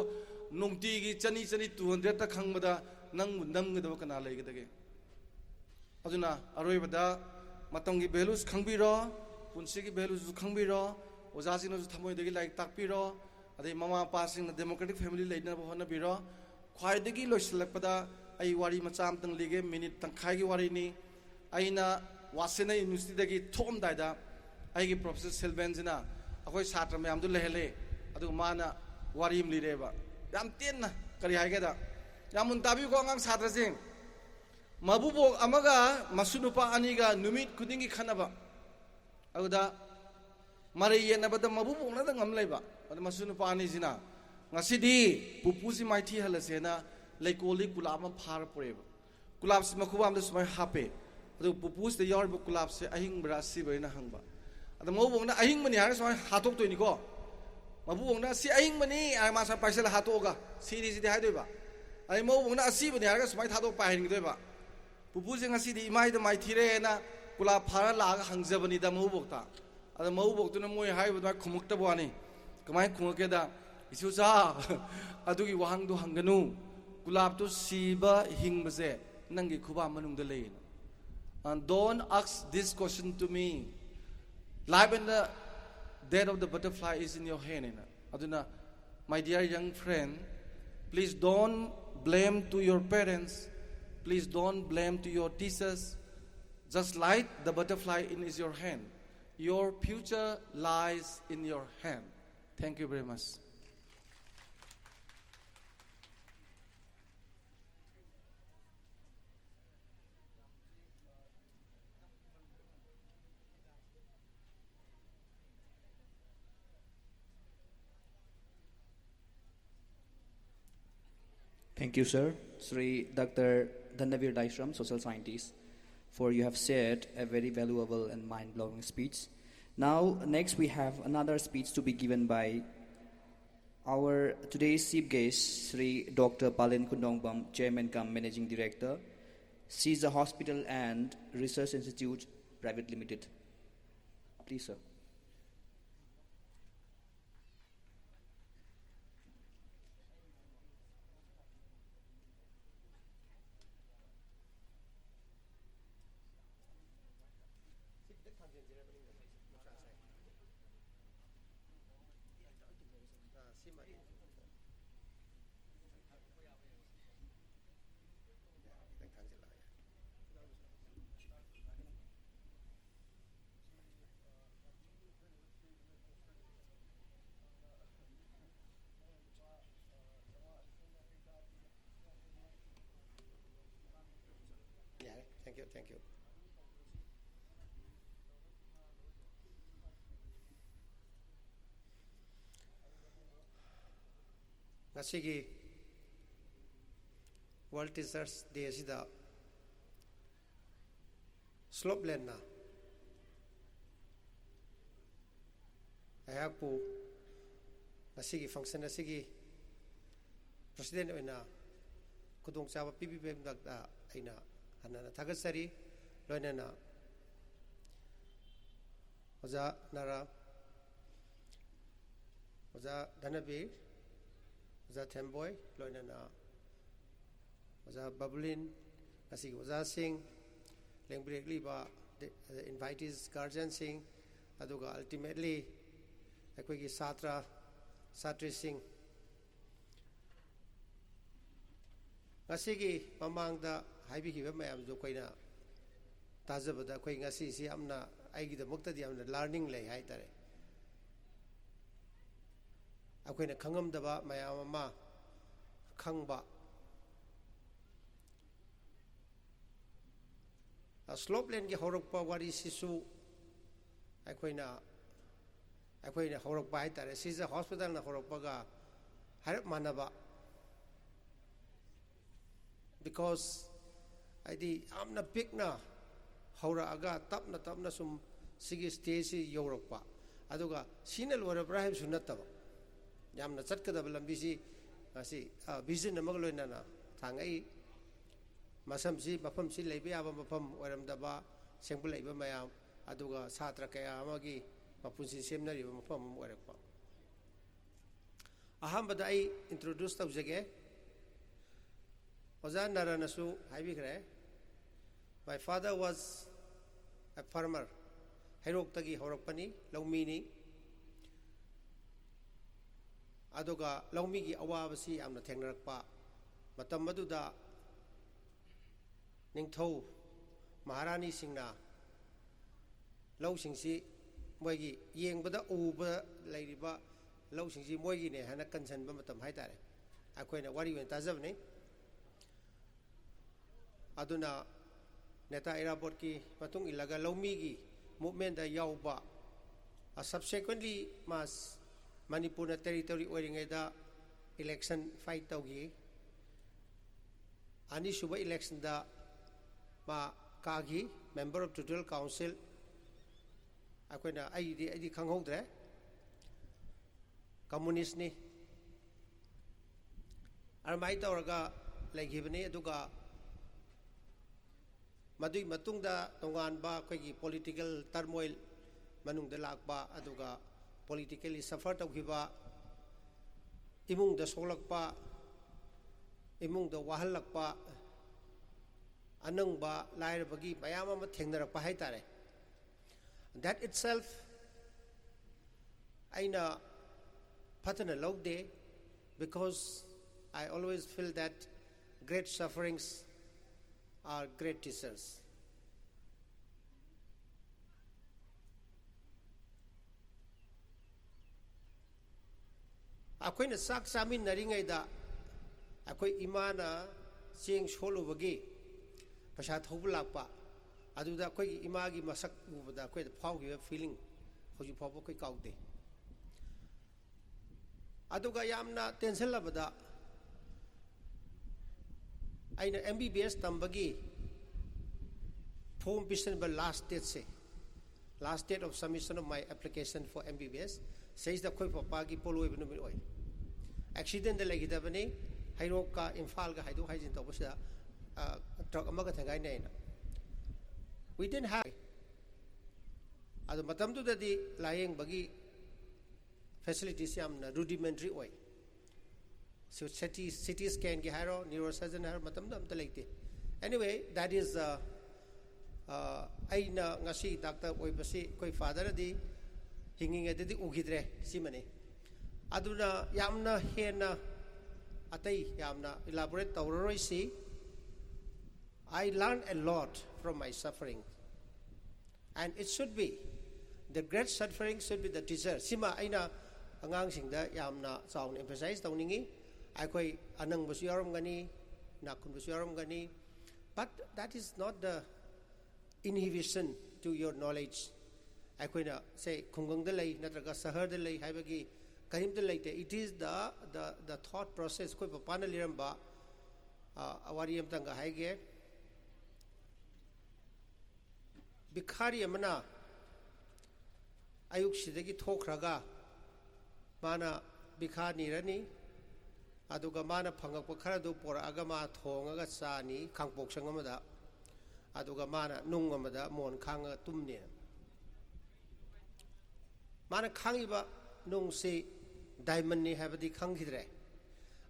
nongti gi chani 200 ta khangmada nang mundam gda kana leigdage aduna aroi bada matong gi values khangbiro punsi gi values khangbiro ozasino thamoi degi like takpiro adai mama passing na democratic family leina bhona biro khwai degi loislakpada ai wari macham tang lige minute tangkhai gi wari ni aina wasena university degi thom daida ai gi professor Selvenzina akoi satra mayam du lehele adu mana wari im lireba yam tenna kari haigeda yamun tabi ko ngang satra sing mabubo amaga masunupa aniga numit kudingi khanaba aguda mari yena bada mabubo na da ngam leba adu masunupa ani sina ngasidi pupusi maithi halasena leikoli kulama phar poreba kulap si makhuam da sumai hape adu pupus de yor kulap se ahing brasi baina hangba adu mabubong na ahing mani har sumai hatok toini ko mabubong na si ahing mani ai ma sa paisela hatoga siri sidi haidoiba ai mabubong na asi bani har sumai thadok pa hin gidoiba pupusi ngasidi imai da mai thire na kulap phara laga hangjabani da mabubokta adu mabuboktu na moi haiba da khumukta bwani kamai khungake da isusa adugi wahang du hanganu kulap to siba hingbase nangi khuba manung da lein and don't ask this question to me life and the death of the butterfly is in your hand aduna my dear young friend please don't blame to your parents please don't blame to your teachers just like the butterfly in is your hand your future lies in your hand thank you very much. Thank you, sir. Sri Dr. Dhanavir Daishram, social scientist, for you have shared a very valuable and mind-blowing speech. Now, next we have another speech to be given by our today's chief guest, Sri Dr. Palin Khundongbam, Chairman cum Managing Director, Shija Hospital and Research Institute Private Limited. Please, sir. Thank you. Ngasigi World Teachers Day sida Slopeland na ayapu ngasigi function ngasigi president oina khudongchaba PBBM dakta aina anana thagasari loinana oja nara oja Dhanavir oja Themboy loinana oja Babulin ngasigi oja Singh lengbreak liba the invitees guardians sing aduga ultimately akoigi satri sing ngasigi mamangda haibigiba mayam jo koina tajabada koi ngasi si amna aigi da mukta di amna learning lei hai tare akoina khangam daba mayam ma khangba Slopeland ki horokpa wari sisu akoina horokpa hai tare sisa hospital na horokpa ga harap manaba because aidi amna big na hora aga tapna sum sigi stage yorokpa aduga sinal wara brahim sunataba yamna chatkada lambi si asi vision amag loina na thangai masam si mafam si leibe aba mafam oram daba sengpul leiba mayam aduga satra kaya amagi mapunsi semnari mafam orakpa aham bada ai introduce tabjage Ozan naranasu haibigre my father was a farmer hairok tagi horokpani laumini aduga laumi gi awabasi amna thengnarakpa matam maduda ningthau maharani singna lau singsi moigi yengbada uba leiriba lau singsi moigi ne hana kansan ba matam haitare akoina wari wen tajabni aduna neta airport ki matung ilaga laumi gi movement da yauba subsequently mas Manipur na territory oiringai da election fight taugi ani suba election da ma kagi member of total council akoina aidi khanghodre communist ni armai tawraga laigibani aduga madui matungda tonganba koigi political turmoil manungda lakba aduga politically suffer tawgiba imungda solakpa imungda wahalakpa anangba lairabagi mayam ama thengnarakpa haitare that itself aina patana logde because I always feel that great sufferings are great teachers. Akoy na sak sa amin na rin ngay da akoy ima na siyang solo bagi pasat hubulak pa adu da akoy ima gi masak ubada akoy da phaw gi feeling hoji phaw akoy kaugde adu ga yamna tension labada aina MBBS tambagi form piston ba last date of submission of my application for MBBS says the koi papa gi polo ibnu mi oi accident de lagi da bani hairo ka Imphal ga haidu haijin to basa truck amaga thangai nei na we didn't have adu matam tu da di layeng bagi facilities yamna rudimentary oi so CT scan ki hairo neurosurgeon hairo matam dam ta lekte anyway that is aina ngasi doctor oi basi koi father di hinging adi ugidre simane aduna yamna hena atai yamna elaborate tawroi si I learned a lot from my suffering and it should be the great suffering should be the teacher sima aina angang singda yamna chaun emphasize tawningi akoi anang basu yaram gani nakun basu yaram gani but that is not the inhibition to your knowledge akoina say khungang da lei natraga sahar da lei haibagi karim da leite it is the thought process koi papana liramba awari amtanga haige bikhari amana ayuk sidagi thokraga mana bikhani rani aduga mana phangakpa khara du poraga ma thongaga chani khangpok sangamada aduga mana nungamada mon khanga tumne mana khangiba nung se diamond ni habadi khangidre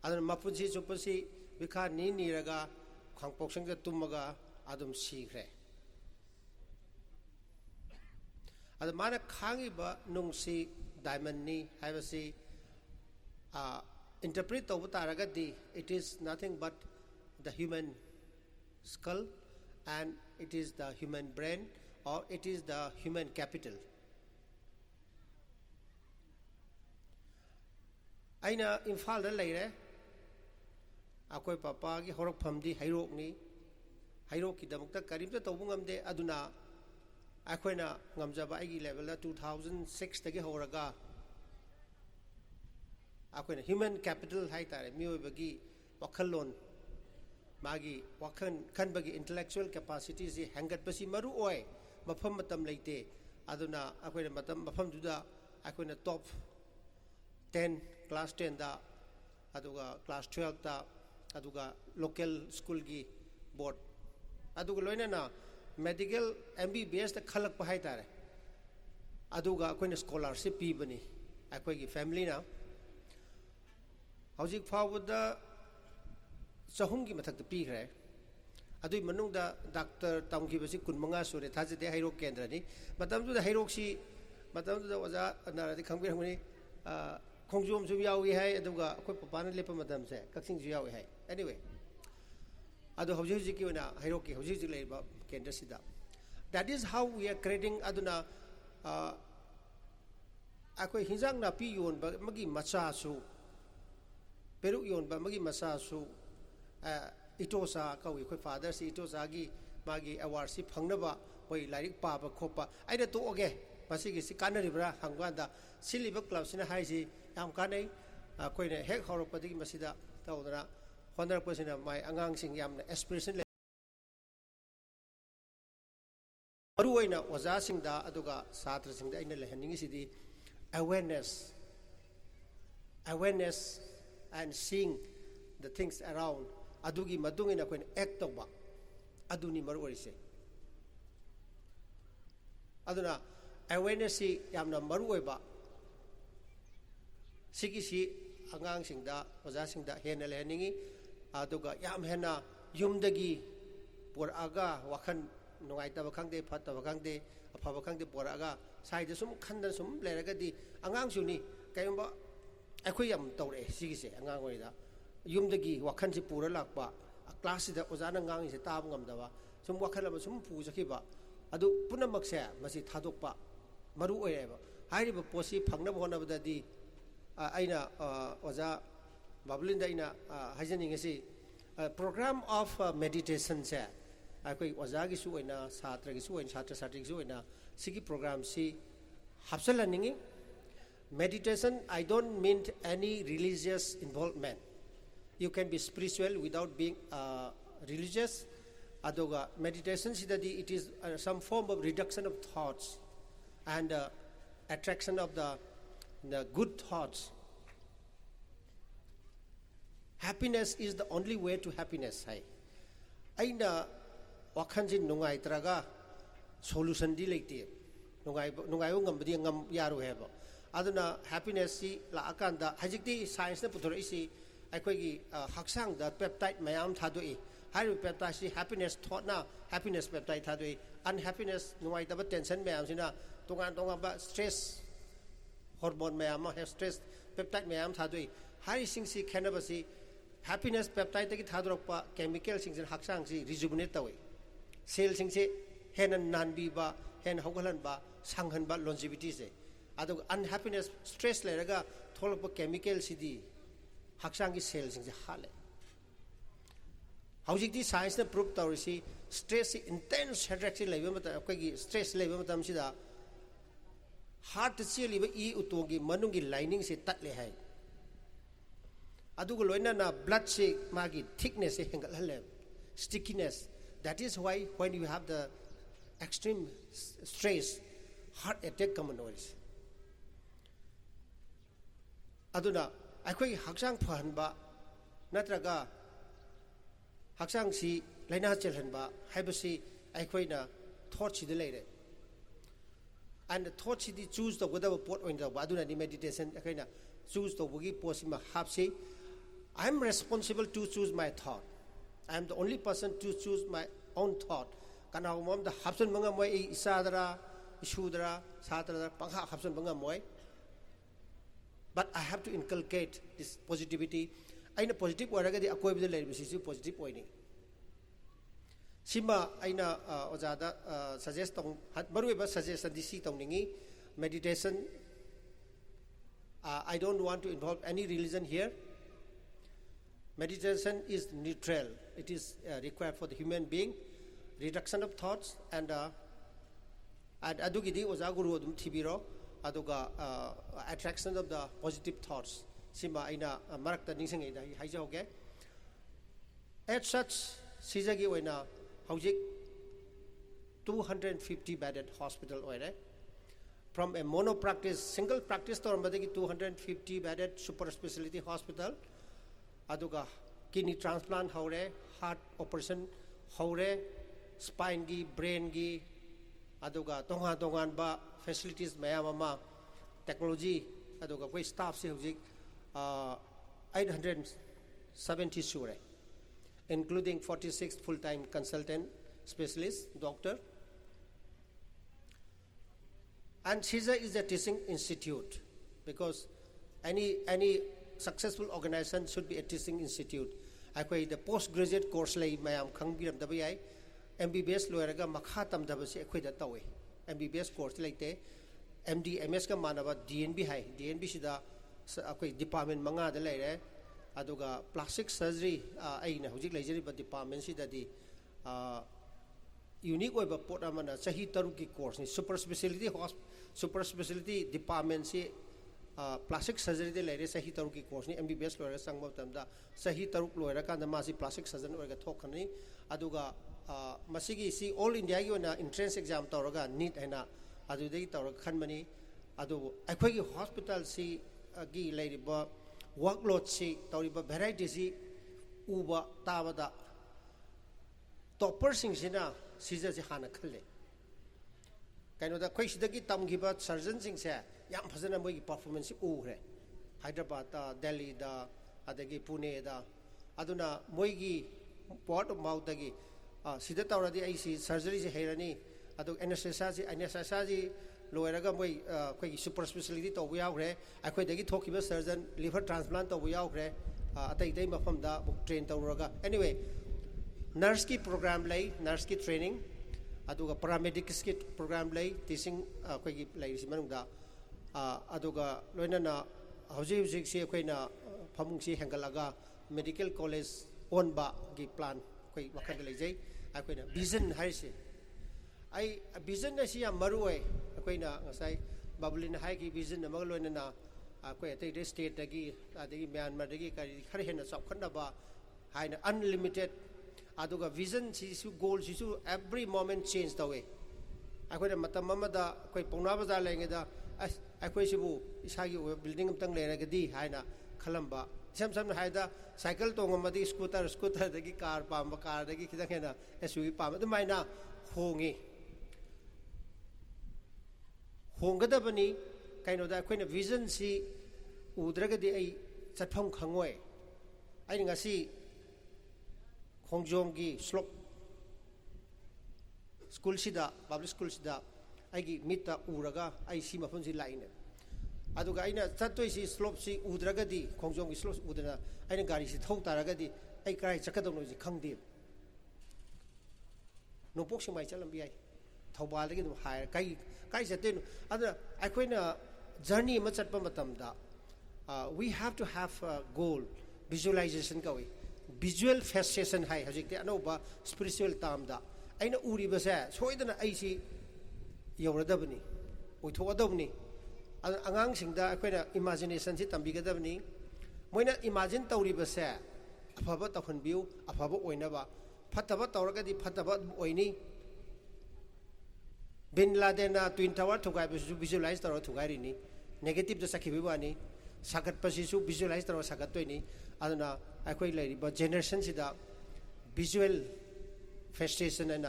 adun mapunsi chupasi bikha ni raga khangpok sangja tumaga adum sigre ada mana khangi ba nungsi diamond ni haibasi interpret to butaragadi it is nothing but the human skull and it is the human brain or it is the human capital. Aina Imphal da leire akoi papa gi horok phamdi hairok ni hairok ki damakta karimta tawbu ngamde aduna akoina ngamjaba agi level da 2006 tagi horaga akoina human capital hai tare mioi bagi wakhalon magi wakhan khan bagi intellectual capacity si hangat basi maru oi mafam matam leite aduna akoina matam mafam duda akoina top 10 class 10 da aduga class 12 da aduga local school gi board aduga loina na medical MBBS da khalak pa hai tare aduga akoina scholarship pi bani akoi gi family na hojik fawda chahum gi mathak pi khre adui manung da doctor tamki basi kunmanga sure thajade hairok kendra ni matam du da hairok si matam du da waja na di khangbi ngani Khongjom su yawi hai aduga akoi papa na lepa madam se kaksing su yawi hai anyway adu hojik hojik ki na hairok ki hojik le ba kendra sida that is how we are creating aduna akoi hinjang na pi yon ba magi macha su peru yon ba magi macha su itosa kawi khoi father si itosa gi magi award si phangna ba hoi lairik pa ba khopa aida to oge masi gi si kanaribra hangwanda siliba club sina hai si yam kanai koi ne hek horok padigi masida tawdara honor pasina mai angang sing yam na aspiration le aru oina oja sing da aduga satra sing da ina le haningi sidi awareness and seeing the things around adugi madungina koi act tawba aduni maru orise aduna awareness si yamna maru oiba sigi si angang sing da oja sing da hena le haningi aduga yam hena yumdagi por aga wakhan nungai ta bakhang de phat ta bakhang de apha bakhang de por aga sai de sum khandan sum leraga di angang su ni kayumba akhoi yam tawre sigi se angang oi da yumdagi wakhan si pura lakpa class da oja na ngang se tab ngam da ba sum wakhan ba sum pu jakhi ba adu punamak se masi thadokpa maru oi ba hairi ba posi phangna bhona ba di aina oja bablin da ina hajaning si program of meditation se akoi oja gi su oina satra gi su oina satra satri gi su oina sigi program si hapsalaning meditation I don't mean any religious involvement. You can be spiritual without being religious. Adoga meditation sidadi it is some form of reduction of thoughts and attraction of the good thoughts. Happiness is the only way to happiness. Hai aina wakhanjin nungai traga solution di leite nungai ngam badi ngam yaru heba aduna happiness si la akanda hajikti science na puthori si akoi gi haksang da peptide mayam thadoi hari peptide si happiness thought na happiness peptide thadoi unhappiness nungai da tension mayam sina tongan ba stress hormone mayam ma stress peptide mayam thadoi hari sing si khenaba si happiness peptide ki thadrokpa chemical sing sin haksang si rejuvenate tawai cell sing se hen nan bi ba hen hogalan ba sanghan ba longevity se adu unhappiness stress le raga tholok chemical sidi haksang ki cell sing se hale hojik di science na prove tawrisi stress intense headache si leiba mata ko gi stress leiba mata sida heart se liba e utongi manungi lining se tat le hai adugo loina na blood se magi thickness se hengal hale stickiness. That is why when you have the extreme stress heart attack common noise aduna akoi haksang phanba natraga haksang si laina chelhanba haibasi akoi na thought si de leire and the thought si di choose the whatever pot oin da aduna ni meditation akaina choose to bugi posima hapsi I am responsible to choose my thought. I am the only person to choose my own thought. Kana mom the hapsun manga moi isadara isudra satra pangha khapsan banga moy. But I have to inculcate this positivity. Aina positive waraga di akoy bidal lay bisi positive oini. Sima aina ojada suggest tong baru ba suggestion di si tong ningi meditation. I don't want to involve any religion here. Meditation is neutral. It is required for the human being. Reduction of thoughts and adugidi ozaguru dum thibiro aduga attraction of the positive thoughts. Sima aina marakta ningsing ida haijoge. As such, Shija oina haujik 250 bedded hospital oire. From a mono practice, single practice to 250 bedded super specialty hospital. Aduga kidney transplant haure, heart operation haure, spine gi, brain gi, aduga tongan ba facilities mayamama technology aduga koi staff se hujik 870 sure, including 46 full-time consultant specialists, doctor. And Shija is a teaching institute because any successful organization should be a teaching institute. Akoi the postgraduate course lay mayam khangbiram dabai MBBS loiraga makha tam dabasi akoi da tawe. MBBS course laite MD MS ka manaba DNB hai. DNB sida akoi department manga da laire aduga plastic surgery aina hujik laijari ba department sida di unique oiba pot amana sahi taruki course ni super specialty department si plastic surgery de laire sahi taruki course ni MBBS loira sangba tamda sahi taruk loira kanda masi plastic surgeon oiga thokhani aduga masigi si all India gi ona entrance exam tawraga NEET haina adudai tawra khanmani adu akhoi gi hospital si gi lairiba workload si tawriba variety si uba tabada topper sing sina Shija si hana khalle kaino da khoi sidagi tamgiba surgeon sing se yam phajana moi gi performance uhre Hyderabad da Delhi da adagi Pune da aduna moi gi port of mouth dagi sida tawradi ai si surgery si herani adu anesthesia ji loiraga moi khoi gi super specialty to yaugre akhoi dagi thokiba surgeon liver transplant to yaugre atai dai mafam da book train tawraga anyway nurse ki program lay nurse ki training aduga paramedics ki program lay teaching khoi gi lay si manungda aduga loinana hauji si khoi na phamung si hengalaga medical college on ba gi plan khoi wakhad lay jai akhoi na vision haise ai vision na si ya maruai akhoi na ngasai babulin hai ki vision na mag loinana akhoi atai state dagi adagi Myanmar dagi kari khare hena chapkhanda ba haina unlimited aduga vision sisu goal sisu every moment change the way akhoi da matam mamada koi pongna baza lengeda akhoi sibu isagi building amtang leragadi haina khalamba sam haida cycle tongamadi scooter dagi car pamba car dagi khidang hena SUV pamba dumaina hongadabani kaino da akhoi na vision si udragadi ai chatpham khangoi ai ngasi Khongjom gi Slope School sida public school sida aigi mita uraga ai si mafun si laine aduga aina chatoi si slope si udraga di Khongjom gi slope udana aina gari si thau taraga di ai kai chakadong si khangdi no pok simai chalambi ai Thoubal gi no hai kai chaten aduna akoina journey ma chatpa matamda we have to have a goal visualization kawi visual fascination hai hajikte anoba spiritual tamda aina uri basa soidana aisi yauradabni oithoadabni angang singda akoina imagination si tambigadabni moina imagine tawri basa afaba tawhanbiu afaba oinaba phataba tawragadi phataba oini Bin Laden twin tower thugai bisu visualize tawra thugai ni negative da sakhibi bani sagat pasisu visualize tawra sagat toini aduna akhoi lai ba generation sida visual festation and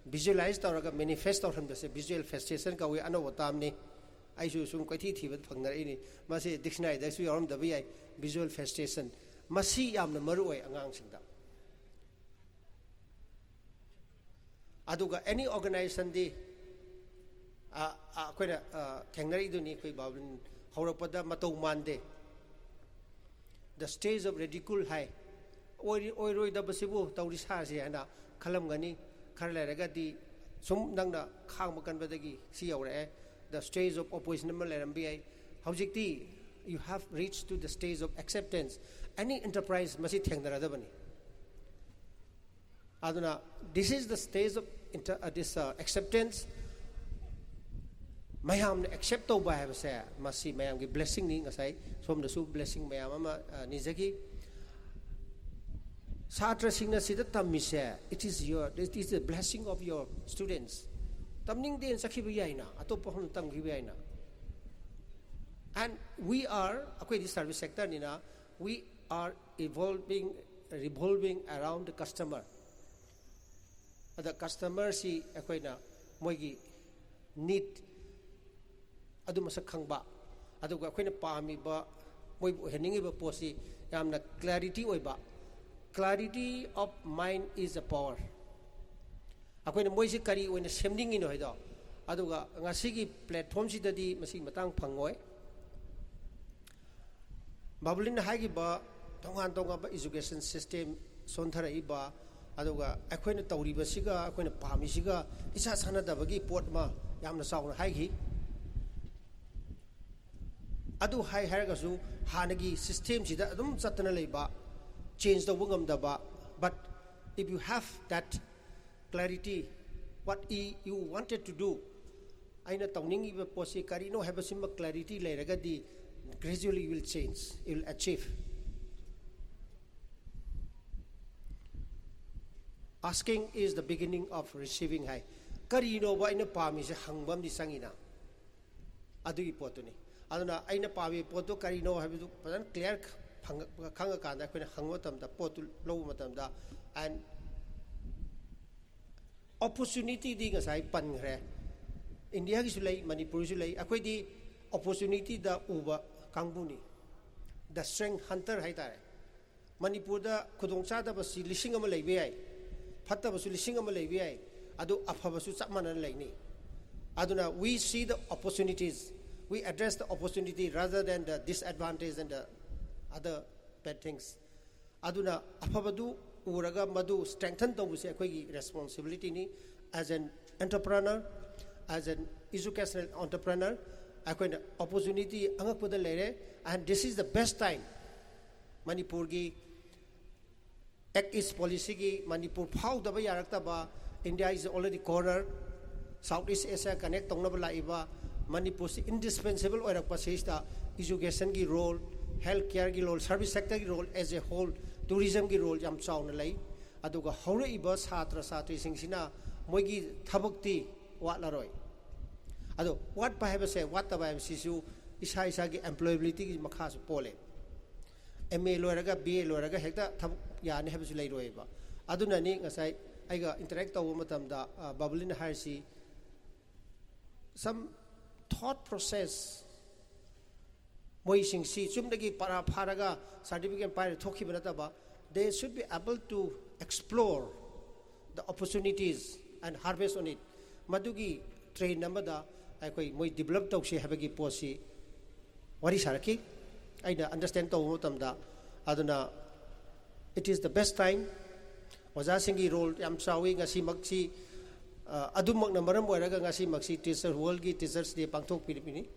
visualize tawraga manifest tawran base visual festation ka we ano tamni aisu sum kaithi thibat phangnar ini mase dictionary da su yoram da bi visual festation masi yamna maru oi angang singda aduga any organization di ꯑꯩꯈꯣꯏꯅ ꯊꯦꯡꯅꯔꯛꯏꯗꯨꯅꯤ ꯑꯩꯈꯣꯏ ꯕꯥꯕꯨꯂꯤꯟ ꯍꯧꯔꯛꯄꯗ ꯃꯇꯧ ꯃꯥꯟꯗꯦ the stage of ridicule ꯍꯥꯏ ꯑꯣꯏꯔꯣꯏꯗꯕꯁꯤꯕꯨ ꯇꯧꯔꯤ ꯁꯥꯔꯁꯤ ꯍꯥꯏꯅ ꯈꯜꯂꯝꯒꯅꯤ ꯈꯔ ꯂꯩꯔꯒꯗꯤ ꯁꯨꯝ ꯅꯪꯅ ꯈꯥꯡꯕ ꯀꯟꯕꯗꯒꯤ ꯁꯤ ꯌꯧꯔꯛꯑꯦ the stage of opposition ꯑꯃ ꯂꯩꯔꯝꯕ ꯌꯥꯏ ꯍꯧꯖꯤꯛꯇꯤ you have reached to the stage of acceptance any enterprise masi thengnaradabani aduna this is the stage of this acceptance mayam ne accept to ba habse masi mayam gi blessing ni ngasai somda su blessing mayam ama nijagi satra singna sida tamise it is the blessing of your students tamning den sakhibu yaina atopa hon tamgibu yaina. And we are, okay, this service sector, we are revolving around the customer. The customer see, okay, na, moigi need, adu masak khangba, adu okay na paami ba, moi heningi ba posi, yam na clarity oi ba. Clarity of mind is a power. Okay na moi si kari oi na semding ino hido, adu ga ngasigi platform si dadi masih matang pangoi. Babulin haigiba tongan education system sonthara'iba aduga akoina tawribasiga akoina pamisiga isa sanadabagi pot ma yamna sauna haigi adu hai haragasu hanagi system sida adum chatna leiba change tawba ngamdaba but if you have that clarity what you wanted to do aina tawningiba posi karino habasima clarity leiragadi gradually you will change, you will achieve. Asking is the beginning of receiving high. Kari no ba ina pami sa hangbam di sangina. Adu ipotuni. Aduna aina pami poto kari no habidu padan clear khanga kanda ko hangwa tamda potu low matamda and opportunity di nga sai pan ngre. India gi sulai Manipur sulai akoi di opportunity da uba Kanguni, the strength hunter haitare. Manipur da kudongcha da basi lising ama leibai, phatta basu lising ama leibai, adu aphabasu chapmana leini. Aduna we see the opportunities, we address the opportunity rather than the disadvantage and the other bad things. Aduna aphabadu uraga madu strengthen tawuse akoi responsibility ni as an entrepreneur, as an educational entrepreneur. Akoina opportunity angakpada lere and this is the best time Manipur gi act is policy gi Manipur phau daba yarakta ba India is already corner Southeast Asia connect tongna ba laiba Manipur is indispensable oirakpa sista education gi role healthcare gi role service sector gi role as a whole tourism gi role yam chauna lai aduga hore iba satra satri singsina moigi thabakti watlaroi ado what bahaba say what the bahaba sisu isa isa gi employability gi makha su pole MA loiraga BA loiraga hekta thab yani habisu lei roiba aduna ni ngasai aiga interact taw matamda Babulin harsi some thought process moi sing si chumdagi para pharaga certificate pai thokhi banata ba they should be able to explore the opportunities and harvest on it madugi train namada I moi develop tausi habagi posi wari saraki aina understand to tamda aduna it is the best time waja singi role yam sawi ngasi maksi adumak na maram waraga ngasi maksi teacher world gi teachers day pangthok pilipini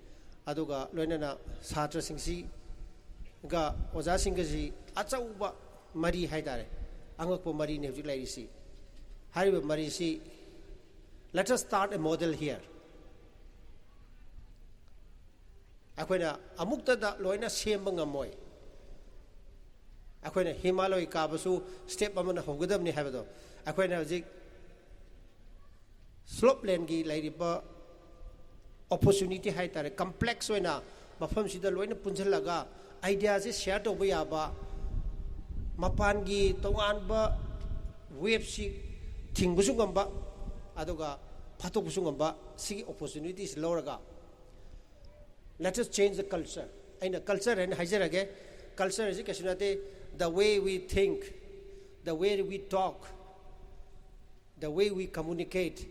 aduga loinana satra singsi ga waja singi achauba mari haidare angakpo mari ne hujik lairisi hariba mari si let us start a model here. Akoina amukta da loina semba ngamoi. Akoina Himalaya kabasu step amana hogadam ni habado. Akoina hojik Slopeland gi lairiba opportunity haitare complex oina mafam sida loina punjalaga ideas is share to ba mapan gi tongan ba wave si thingbusu ngamba aduga phatok busu ngamba si opportunities loraga. Let us change the culture. And the culture and hajarage culture is the way we think, the way we talk, the way we communicate.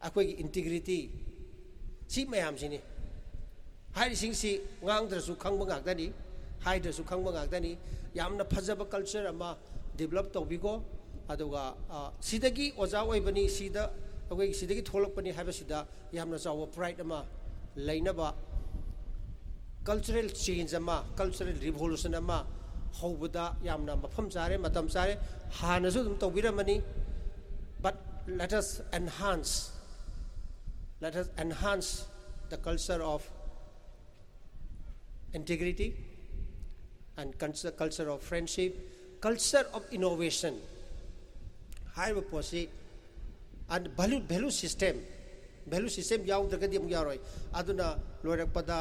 ꯑꯩꯈꯣꯏꯒꯤ integrity ꯁꯤ ꯃꯌꯥꯝꯁꯤꯅꯤ ꯍꯥꯏꯔꯤꯁꯤꯡꯁꯤ ꯉꯥꯡꯗ꯭ꯔꯁꯨ ꯈꯪꯕ ꯉꯥꯛꯇꯅꯤ ꯍꯥꯏꯗ꯭ꯔꯁꯨ ꯈꯪꯕ ꯉꯥꯛꯇꯅꯤ ꯌꯥꯝꯅ ꯐꯖꯕ culture ꯑꯃ develop ꯇꯧꯕꯤꯀꯣ ꯑꯗꯨꯒ ꯁꯤꯗꯒꯤ ꯑꯣꯖꯥ ꯑꯣꯏꯕꯅꯤ ꯁꯤꯗ ꯑꯩꯈꯣꯏꯒꯤ ꯁꯤꯗꯒꯤ ꯊꯣꯛꯂꯛꯄꯅꯤ ꯍꯥꯏꯕꯁꯤꯗ ꯌꯥꯝꯅ ꯆꯥꯎꯕ pride ꯑꯃ ꯂꯩꯅꯕ cultural change ama cultural revolution ama hobada yamna mafam chare matam chare hanasu dum tawbiramani but let us enhance the culture of integrity and culture of friendship culture of innovation haiba posi and value system yaudagadi am yaroi aduna loirakpada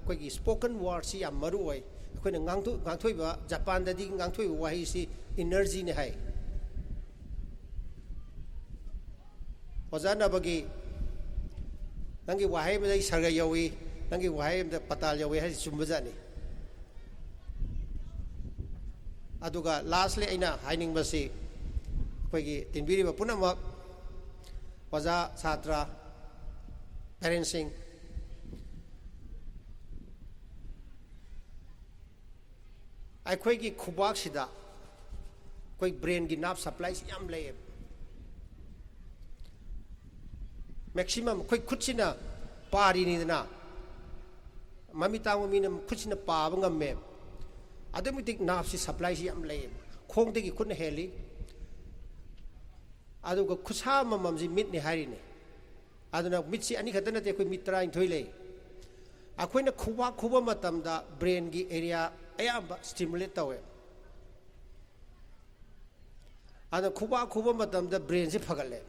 ꯑꯩꯈꯣꯏꯒꯤ spoken word ꯁꯤ ꯌꯥꯝ ꯃꯔꯨ ꯑꯣꯏ ꯑꯩꯈꯣꯏꯅ ꯉꯥꯡꯊꯣꯏꯕ ꯖꯄꯥꯟꯗꯗꯤ ꯉꯥꯡꯊꯣꯏꯕ ꯋꯥꯍꯩꯁꯤ ꯏꯅꯔꯖꯤꯅꯤ ꯍꯥꯏ ꯑꯣꯖꯥꯅꯕꯒꯤ ꯅꯪꯒꯤ ꯋꯥꯍꯩ ꯑꯃꯗ ꯁꯔꯒ ꯌꯧꯏ ꯅꯪꯒꯤ ꯋꯥꯍꯩ ꯑꯃꯗ ꯄꯇꯥꯜ ꯌꯧꯏ ꯍꯥꯏꯁꯤ ꯆꯨꯝꯕꯖꯥꯠꯅꯤ ꯑꯗꯨꯒ ꯂꯥꯁꯂꯤ ꯑꯩꯅ ꯍꯥꯏꯅꯤꯡꯕꯁꯤ ꯑꯩꯈꯣꯏꯒꯤ ꯇꯤꯟꯕꯤꯔꯤꯕ ꯄꯨꯝꯅꯃꯛ ꯑꯣꯖꯥ ꯁꯥꯇ꯭ꯔ ꯄꯦꯔꯦꯟꯠꯁꯤꯡ ꯑꯩꯈꯣꯏꯒꯤ ꯈꯨꯕꯥꯛꯁꯤꯗ ꯑꯩꯈꯣꯏ ꯕ꯭ꯔꯦꯟꯒꯤ ꯅꯥꯞ ꯁꯄ꯭ꯂꯥꯏꯁꯤ ꯌꯥꯝ ꯂꯩꯌꯦ ꯃꯦꯛꯁꯤꯃꯝ ꯑꯩꯈꯣꯏ ꯈꯨꯠꯁꯤꯅ ꯄꯥꯔꯤꯅꯤꯗꯅ ꯃꯃꯤꯠ ꯇꯥꯡꯕ ꯃꯤꯅ ꯈꯨꯠꯁꯤꯅ ꯄꯥꯕ ꯉꯝꯃꯦ ꯑꯗꯨꯛꯀꯤ ꯃꯇꯤꯛ ꯅꯥꯞꯁꯤ ꯁꯄ꯭ꯂꯥꯏꯁꯤ ꯌꯥꯝ ꯂꯩꯌꯦ ꯈꯣꯡꯗꯒꯤ ꯈꯨꯠꯅ ꯍꯦꯜꯂꯤ ꯑꯗꯨꯒ ꯈꯨꯠꯁꯥ ꯑꯃꯃꯝꯁꯤ ꯃꯤꯠꯅꯤ ꯍꯥꯏꯔꯤꯅꯤ ꯑꯗꯨꯅ ꯃꯤꯠꯁꯤ ꯑꯅꯤꯈꯛꯇ ꯅꯠꯇꯦ ꯑꯩꯈꯣꯏ ꯃꯤꯠ 12 ꯂꯩ ꯑꯩꯈꯣꯏꯅ ꯈꯨꯕꯥꯛ ꯈꯨꯕ ꯃꯇꯝꯗ ꯕ꯭ꯔꯦꯟꯒꯤ area ayamba stimulate tawe adana khuba matam da brain se phagale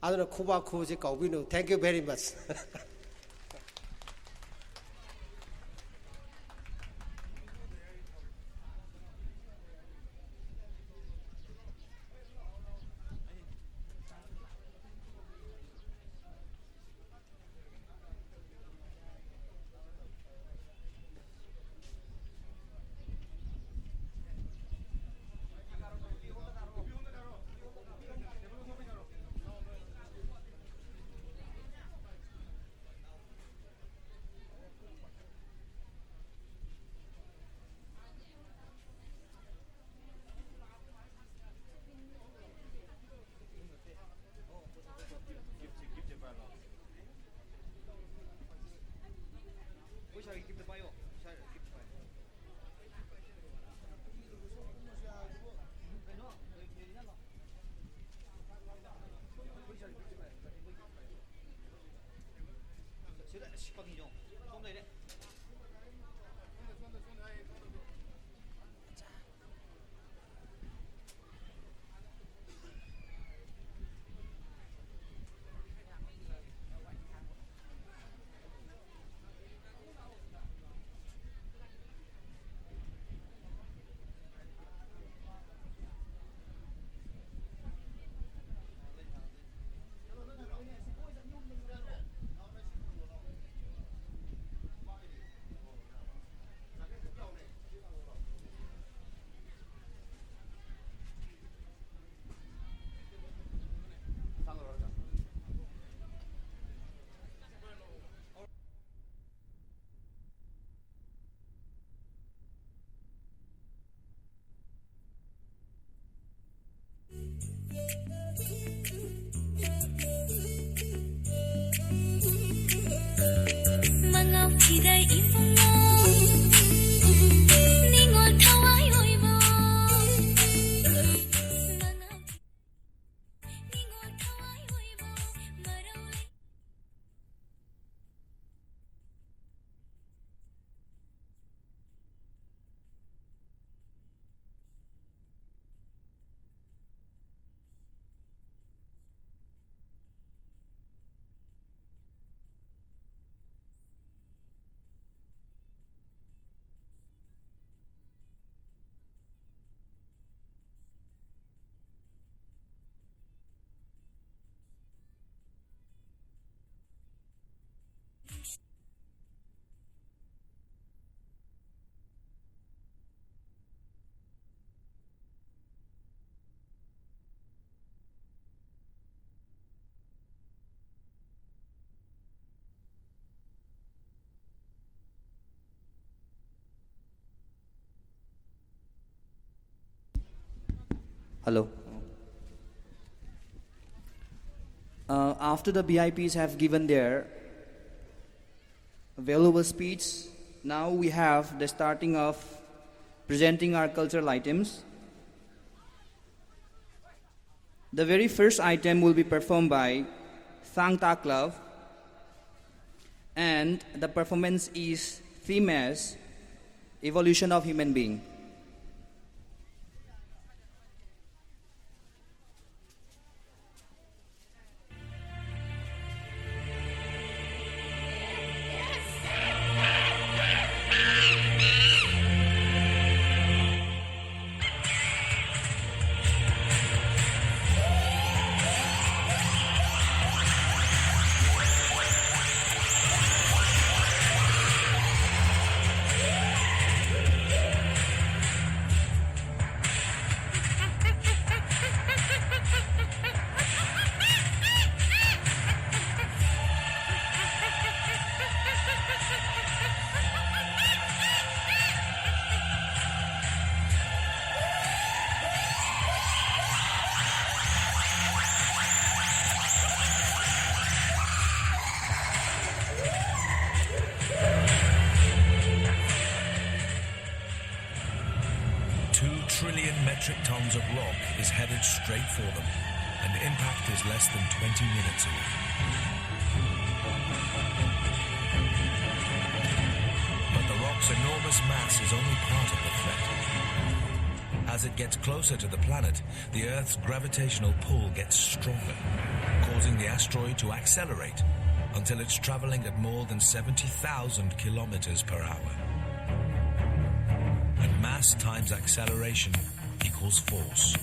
adana khuba khu se kaubinu thank you very much Hello. After the VIPs have given their valuable speech, now we have the starting of presenting our cultural items. The very first item will be performed by Thang Ta Club, and the performance is theme as Evolution of Human Being. Metric tons of rock is headed straight for them, and impact is less than 20 minutes away. But the rock's enormous mass is only part of the threat. As it gets closer to the planet, the Earth's gravitational pull gets stronger, causing the asteroid to accelerate until it's traveling at more than 70,000 kilometers per hour. And mass times acceleration equals force.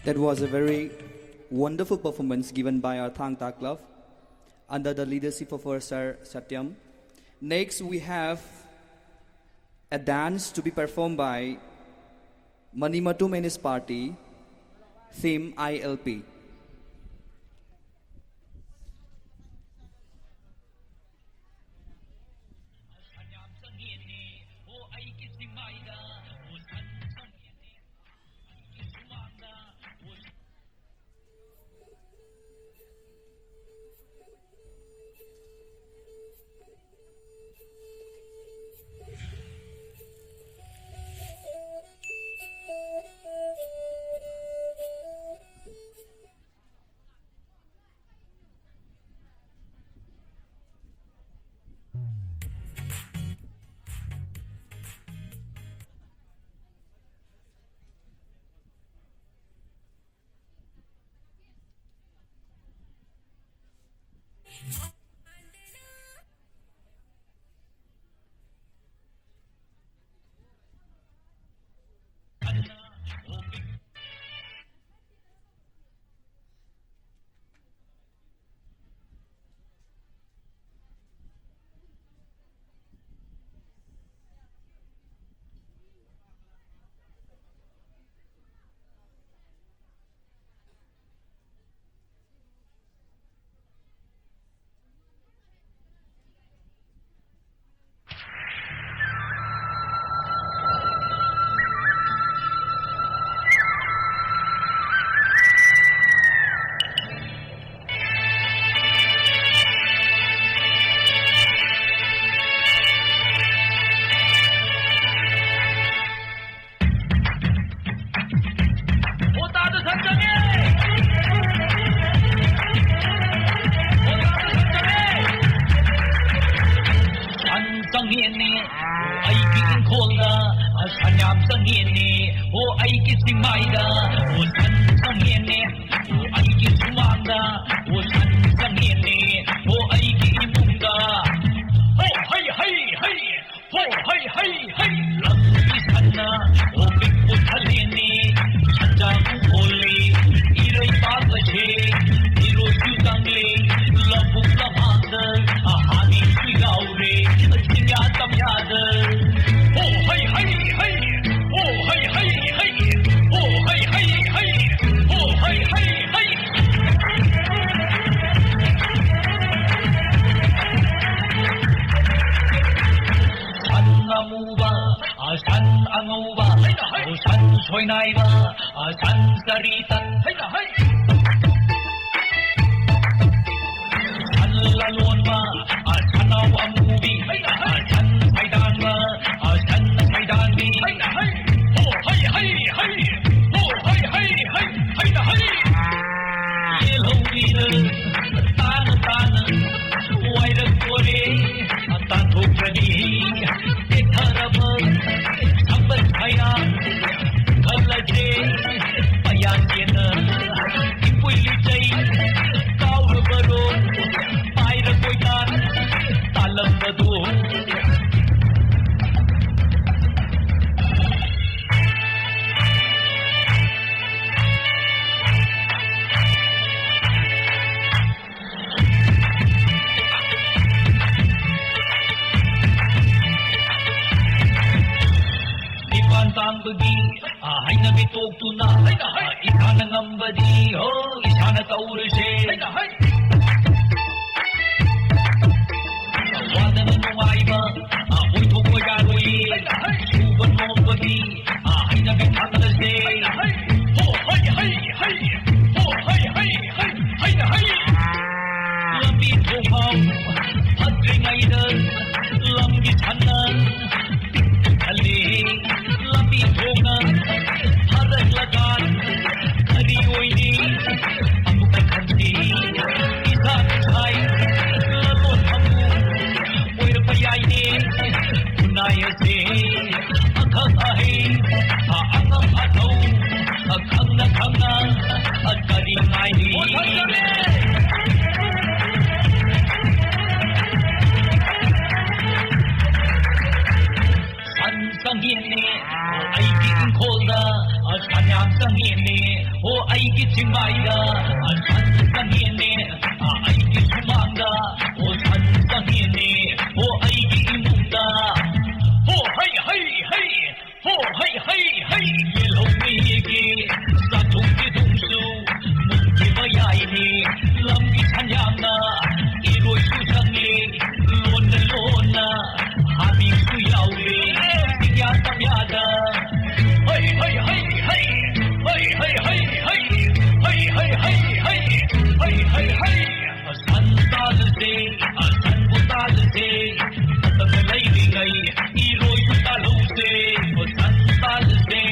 That was a very wonderful performance given by our Thang Ta Club under the leadership of our Sir Satyam. Next, we have a dance to be performed by Manimatum and his party, theme ILP. Unayase, akha ahe. sangene o ai ki chimaiga san sangene ai ki chumanga o san sangene o ai ki imunda ho hai hai hai ho hai hai hai ye lo mi ki sa tung ki tung su mun ki ba yai ni lam ki chanyam na i roi su sang ni lon na ha mi su yau le ya tam ya da hey hey hey hey hey hey hey hey hey hey hey hey hey hey hey san ta se san bu ta se tab lai di gai i roi su ta lo se san ta se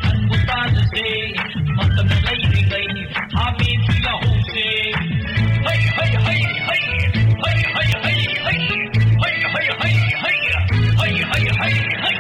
san bu ta se tab lai di gai ha mi su ya ho se hey hey hey hey hey hey hey hey hey hey hey hey hey hey hey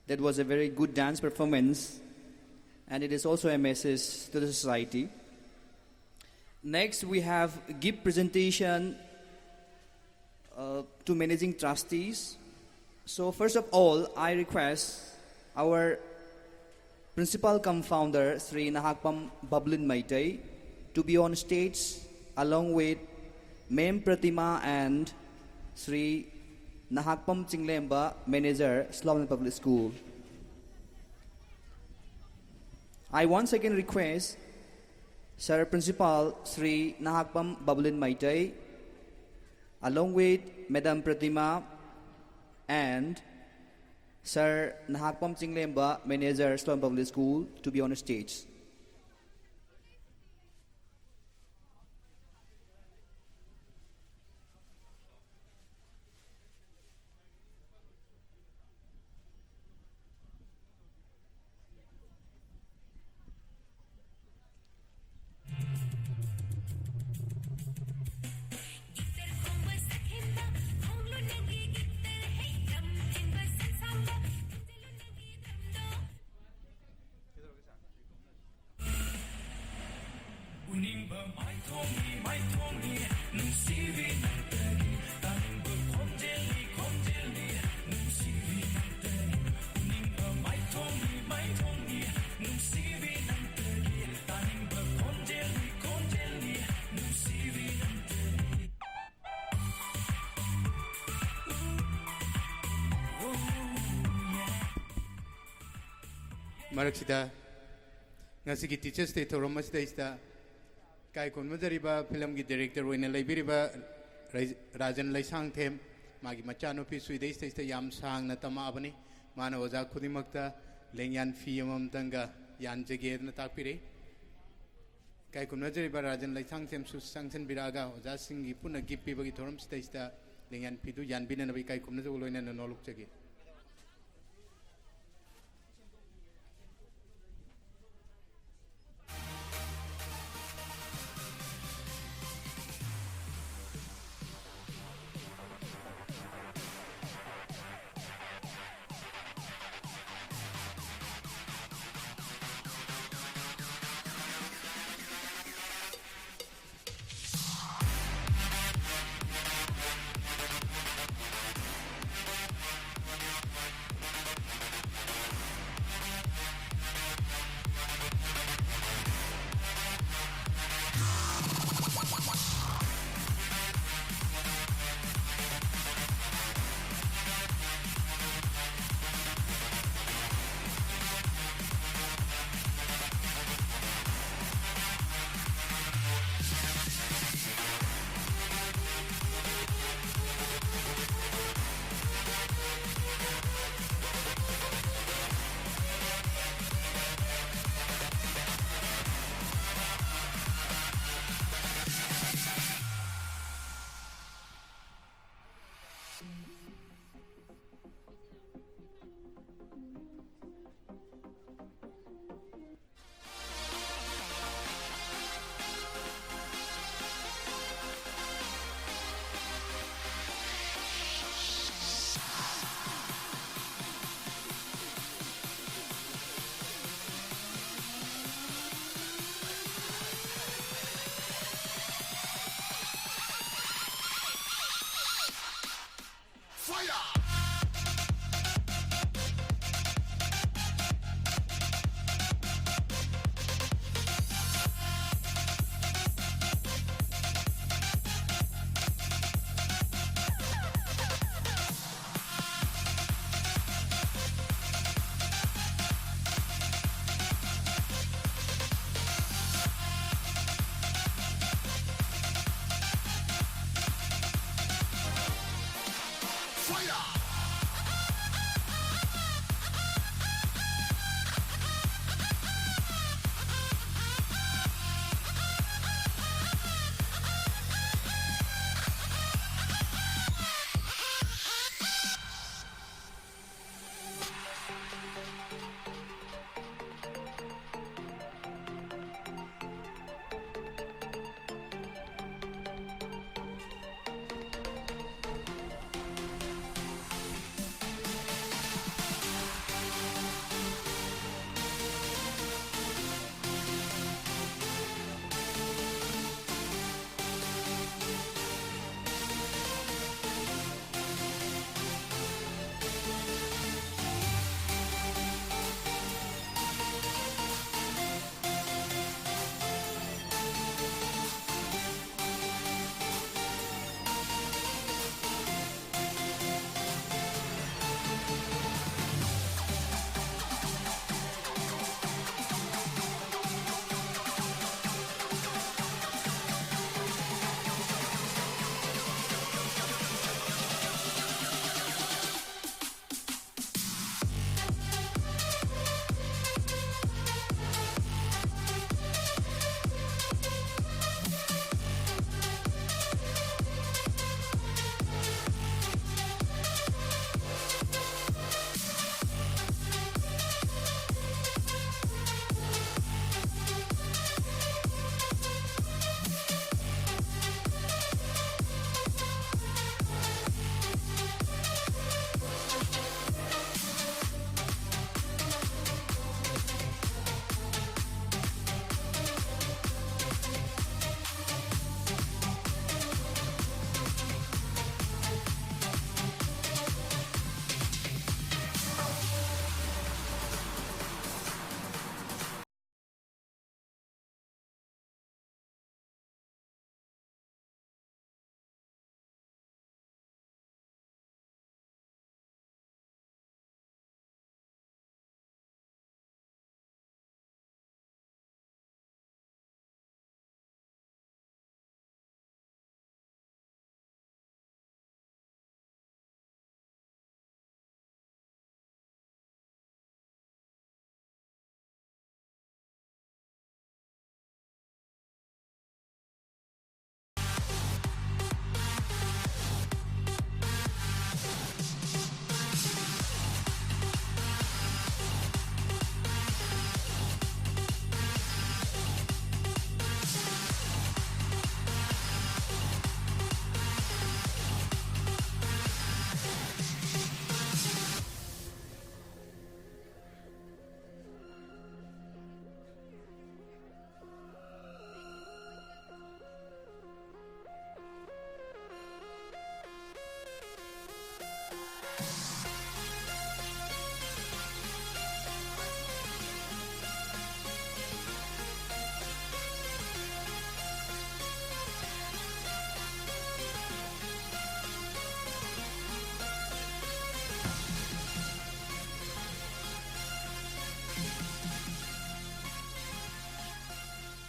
That was a very good dance performance, and it is also a message to the society. Next, we have gift presentation to managing trustees. So first of all, I request our principal cum founder, Sri Nahakpam Bablin Maitai, to be on stage along with Mem Pratima and Sri Nahakpam Chinglemba, manager, Slopeland Public School. I once again request Sir Principal Sri Nahakpam Bablin Maitai, along with Madam Pratima and Sir Nahakpam Chinglemba, manager, Slopeland Public School, to be on stage. Maraksida ngasigi Teachers Day thorom asida ista kai konmajariba film gi director oina laibiriba Rajan Laisang them magi machano pi suidai ista yam sang na tama abani mana oja khudimakta lengyan fi amam tanga yan jege na takpire kai konmajariba Rajan Laisang them su sanction biraga oja singi puna gipi bagi thorom ista lengyan pidu yan binana bi kai konmajul oina na noluk jege.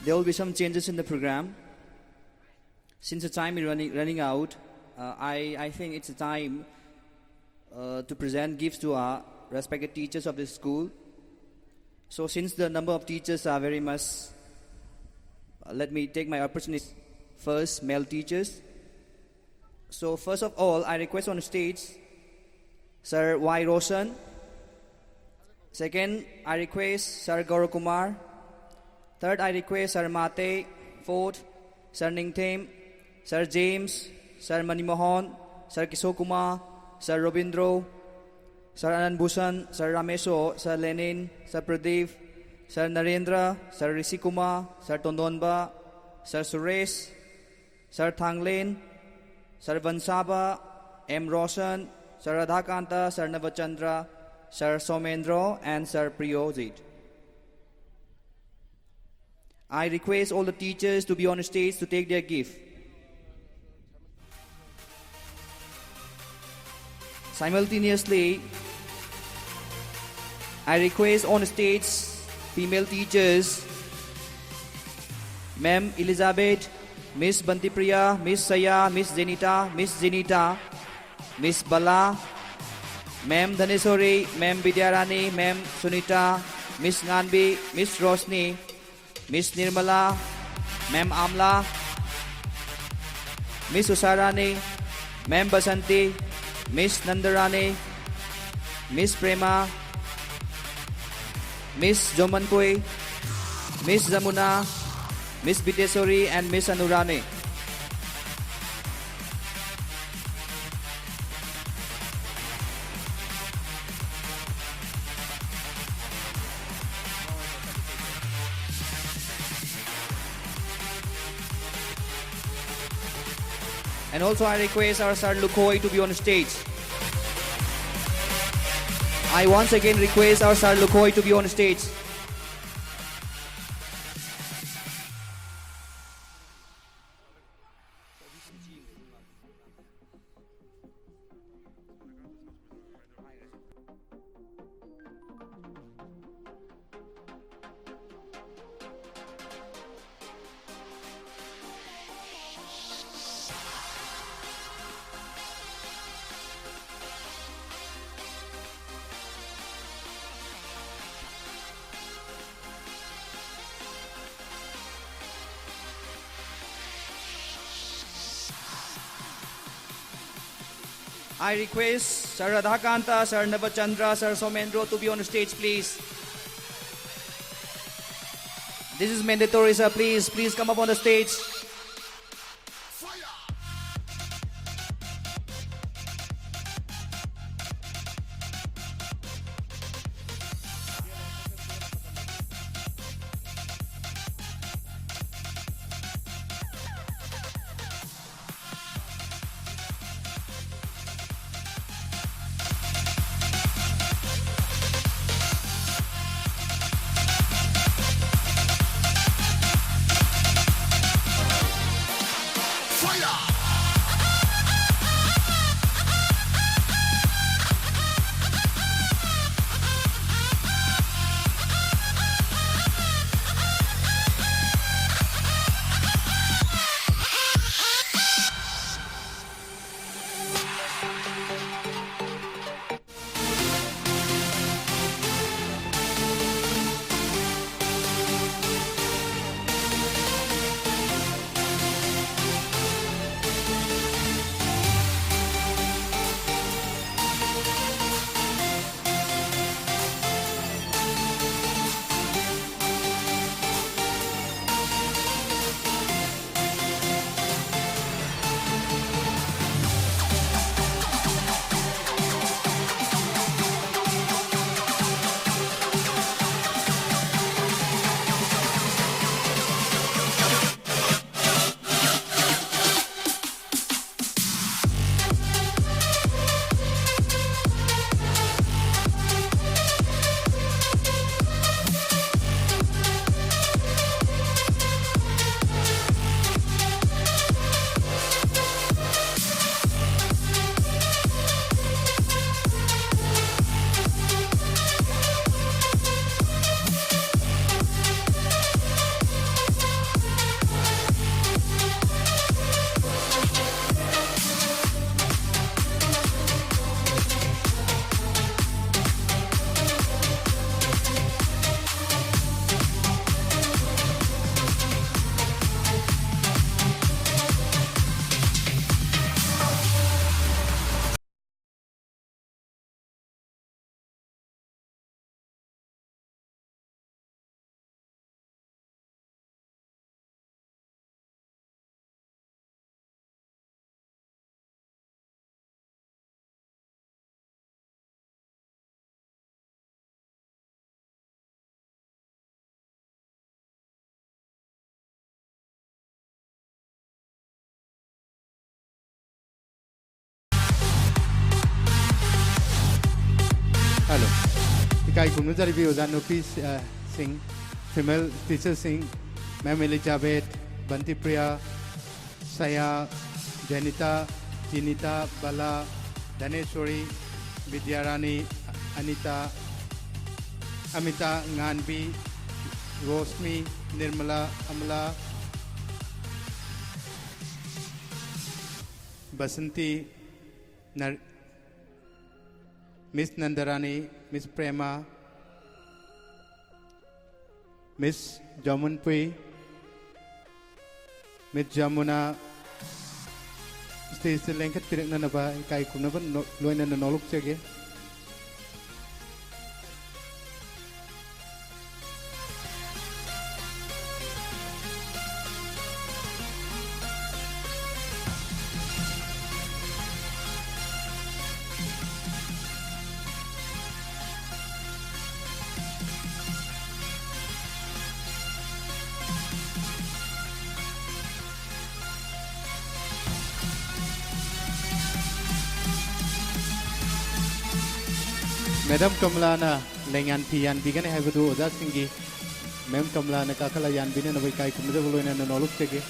There will be some changes in the program. Since the time is running out, I think it's a time to present gifts to our respected teachers of this school. So since the number of teachers are very much, let me take my opportunity. First, male teachers. So first of all, I request on stage Sir Y. Roshan. Second, I request Sir Gaurav Kumar. Third, I request Sir Mate. Fourth, Sir Ningthem, Sir James, Sir Manimohan, Sir Kishore Kumar, Sir Robindro, Sir Anand Bhushan, Sir Ramesho, Sir Lenin, Sir Pradeep, Sir Narendra, Sir Rishi Kumar, Sir Tondonba, Sir Suresh, Sir Thanglen, Sir Vansaba, M. Roshan, Sir Radhakanta, Sir Navachandra, Sir Somendra, and Sir Priyojit. I request all the teachers to be on stage to take their gift. Simultaneously, I request on stage female teachers, Ma'am Elizabeth, Miss Bantipriya, Miss Saya, Miss Zenita, Miss Bala, Ma'am Dhaneswari, Ma'am Vidyarani, Ma'am Sunita, Miss Nganbi, Miss Rosni, Miss Nirmala, Ma'am Amla, Miss Usarani, Ma'am Basanti, Miss Nandarani, Miss Prema, Miss Jomankoi, Miss Zamuna, Miss Bitesori, and Miss Anurani. And also I request our Sir Lukhoi to be on stage. I once again request our Sir Lukhoi to be on stage. I request Sir Radhakanta, Sir Navachandra, Sir Somendra to be on stage, please. This is mandatory, sir. Please come up on the stage. इकाई खुमनु जरिबी ओजानुपी Singh female teachers sing Ma'am Elizabeth, Banti Priya, Saya, Janita, Jinita, Bala, Daneshwari, Vidyarani, Anita, Amita, Nganbi, Rosmi, Nirmala, Amla, Basanti, Miss Nandarani, Miss Prema, Miss Jamunpui, Miss Jamuna, stage the length period Nanaba, Kai Kunavan, Loin and Nolok Chege. Madam Kamlana, Lengan Pian, began to have a do that singy. Mem Kamlana, Kakala Yan, Binan, a Kai Kumazolo and an Oluk Chege.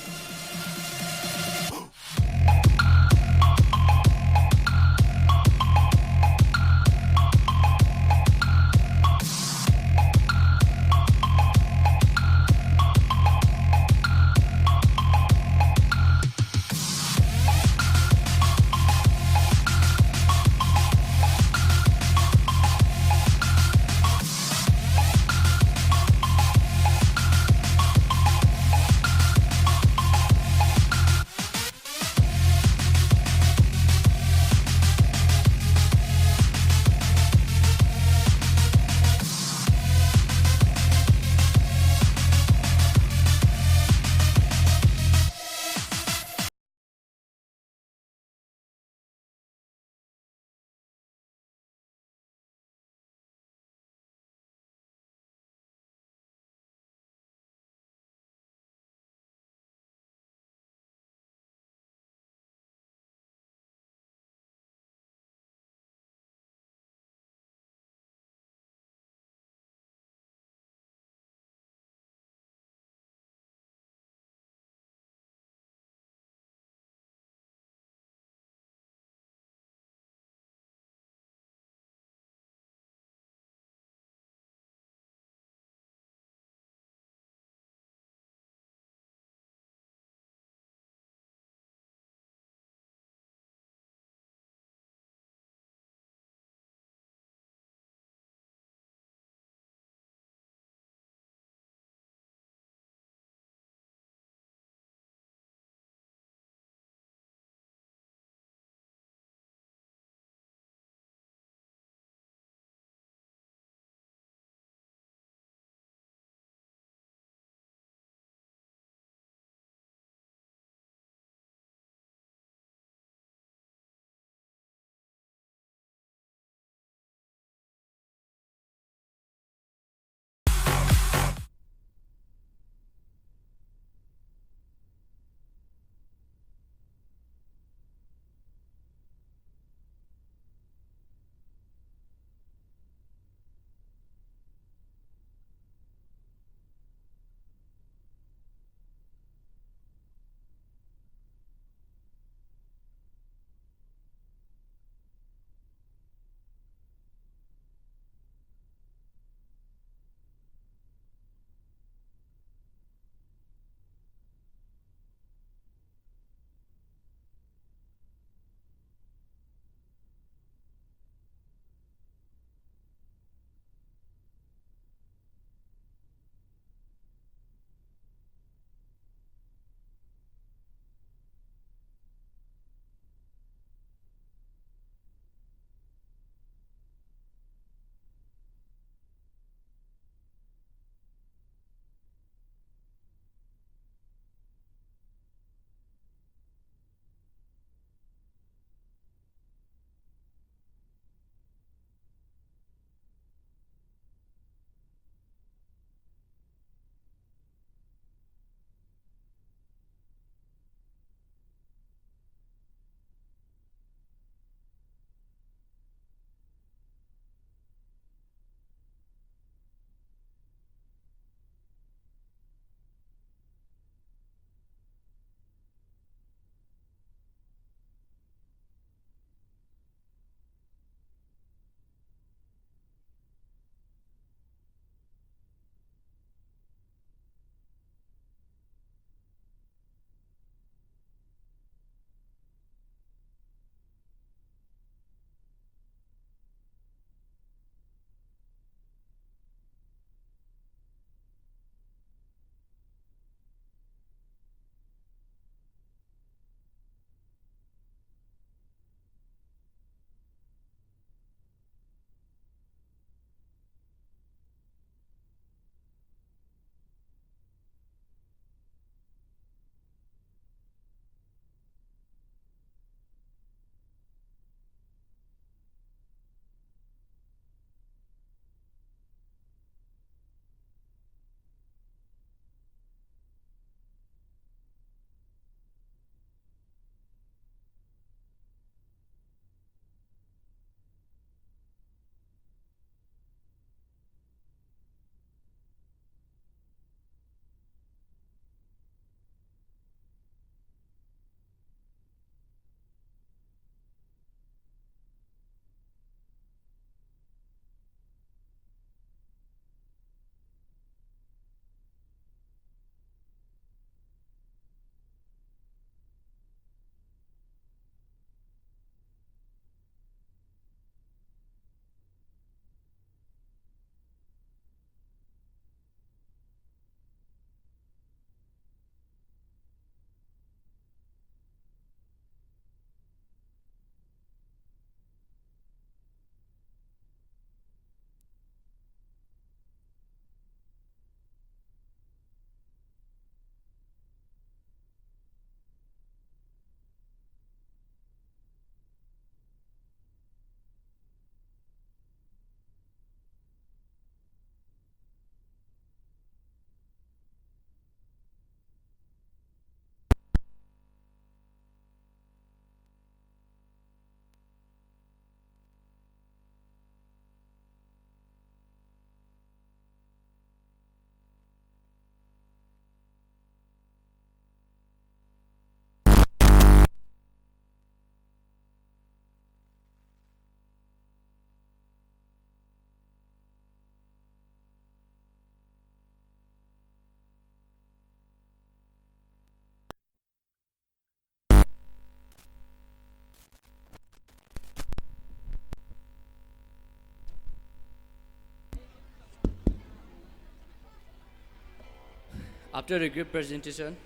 After the group presentation,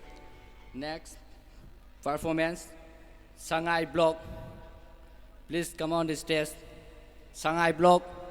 next performance, Shanghai Block. Please come on the stage. Shanghai Block.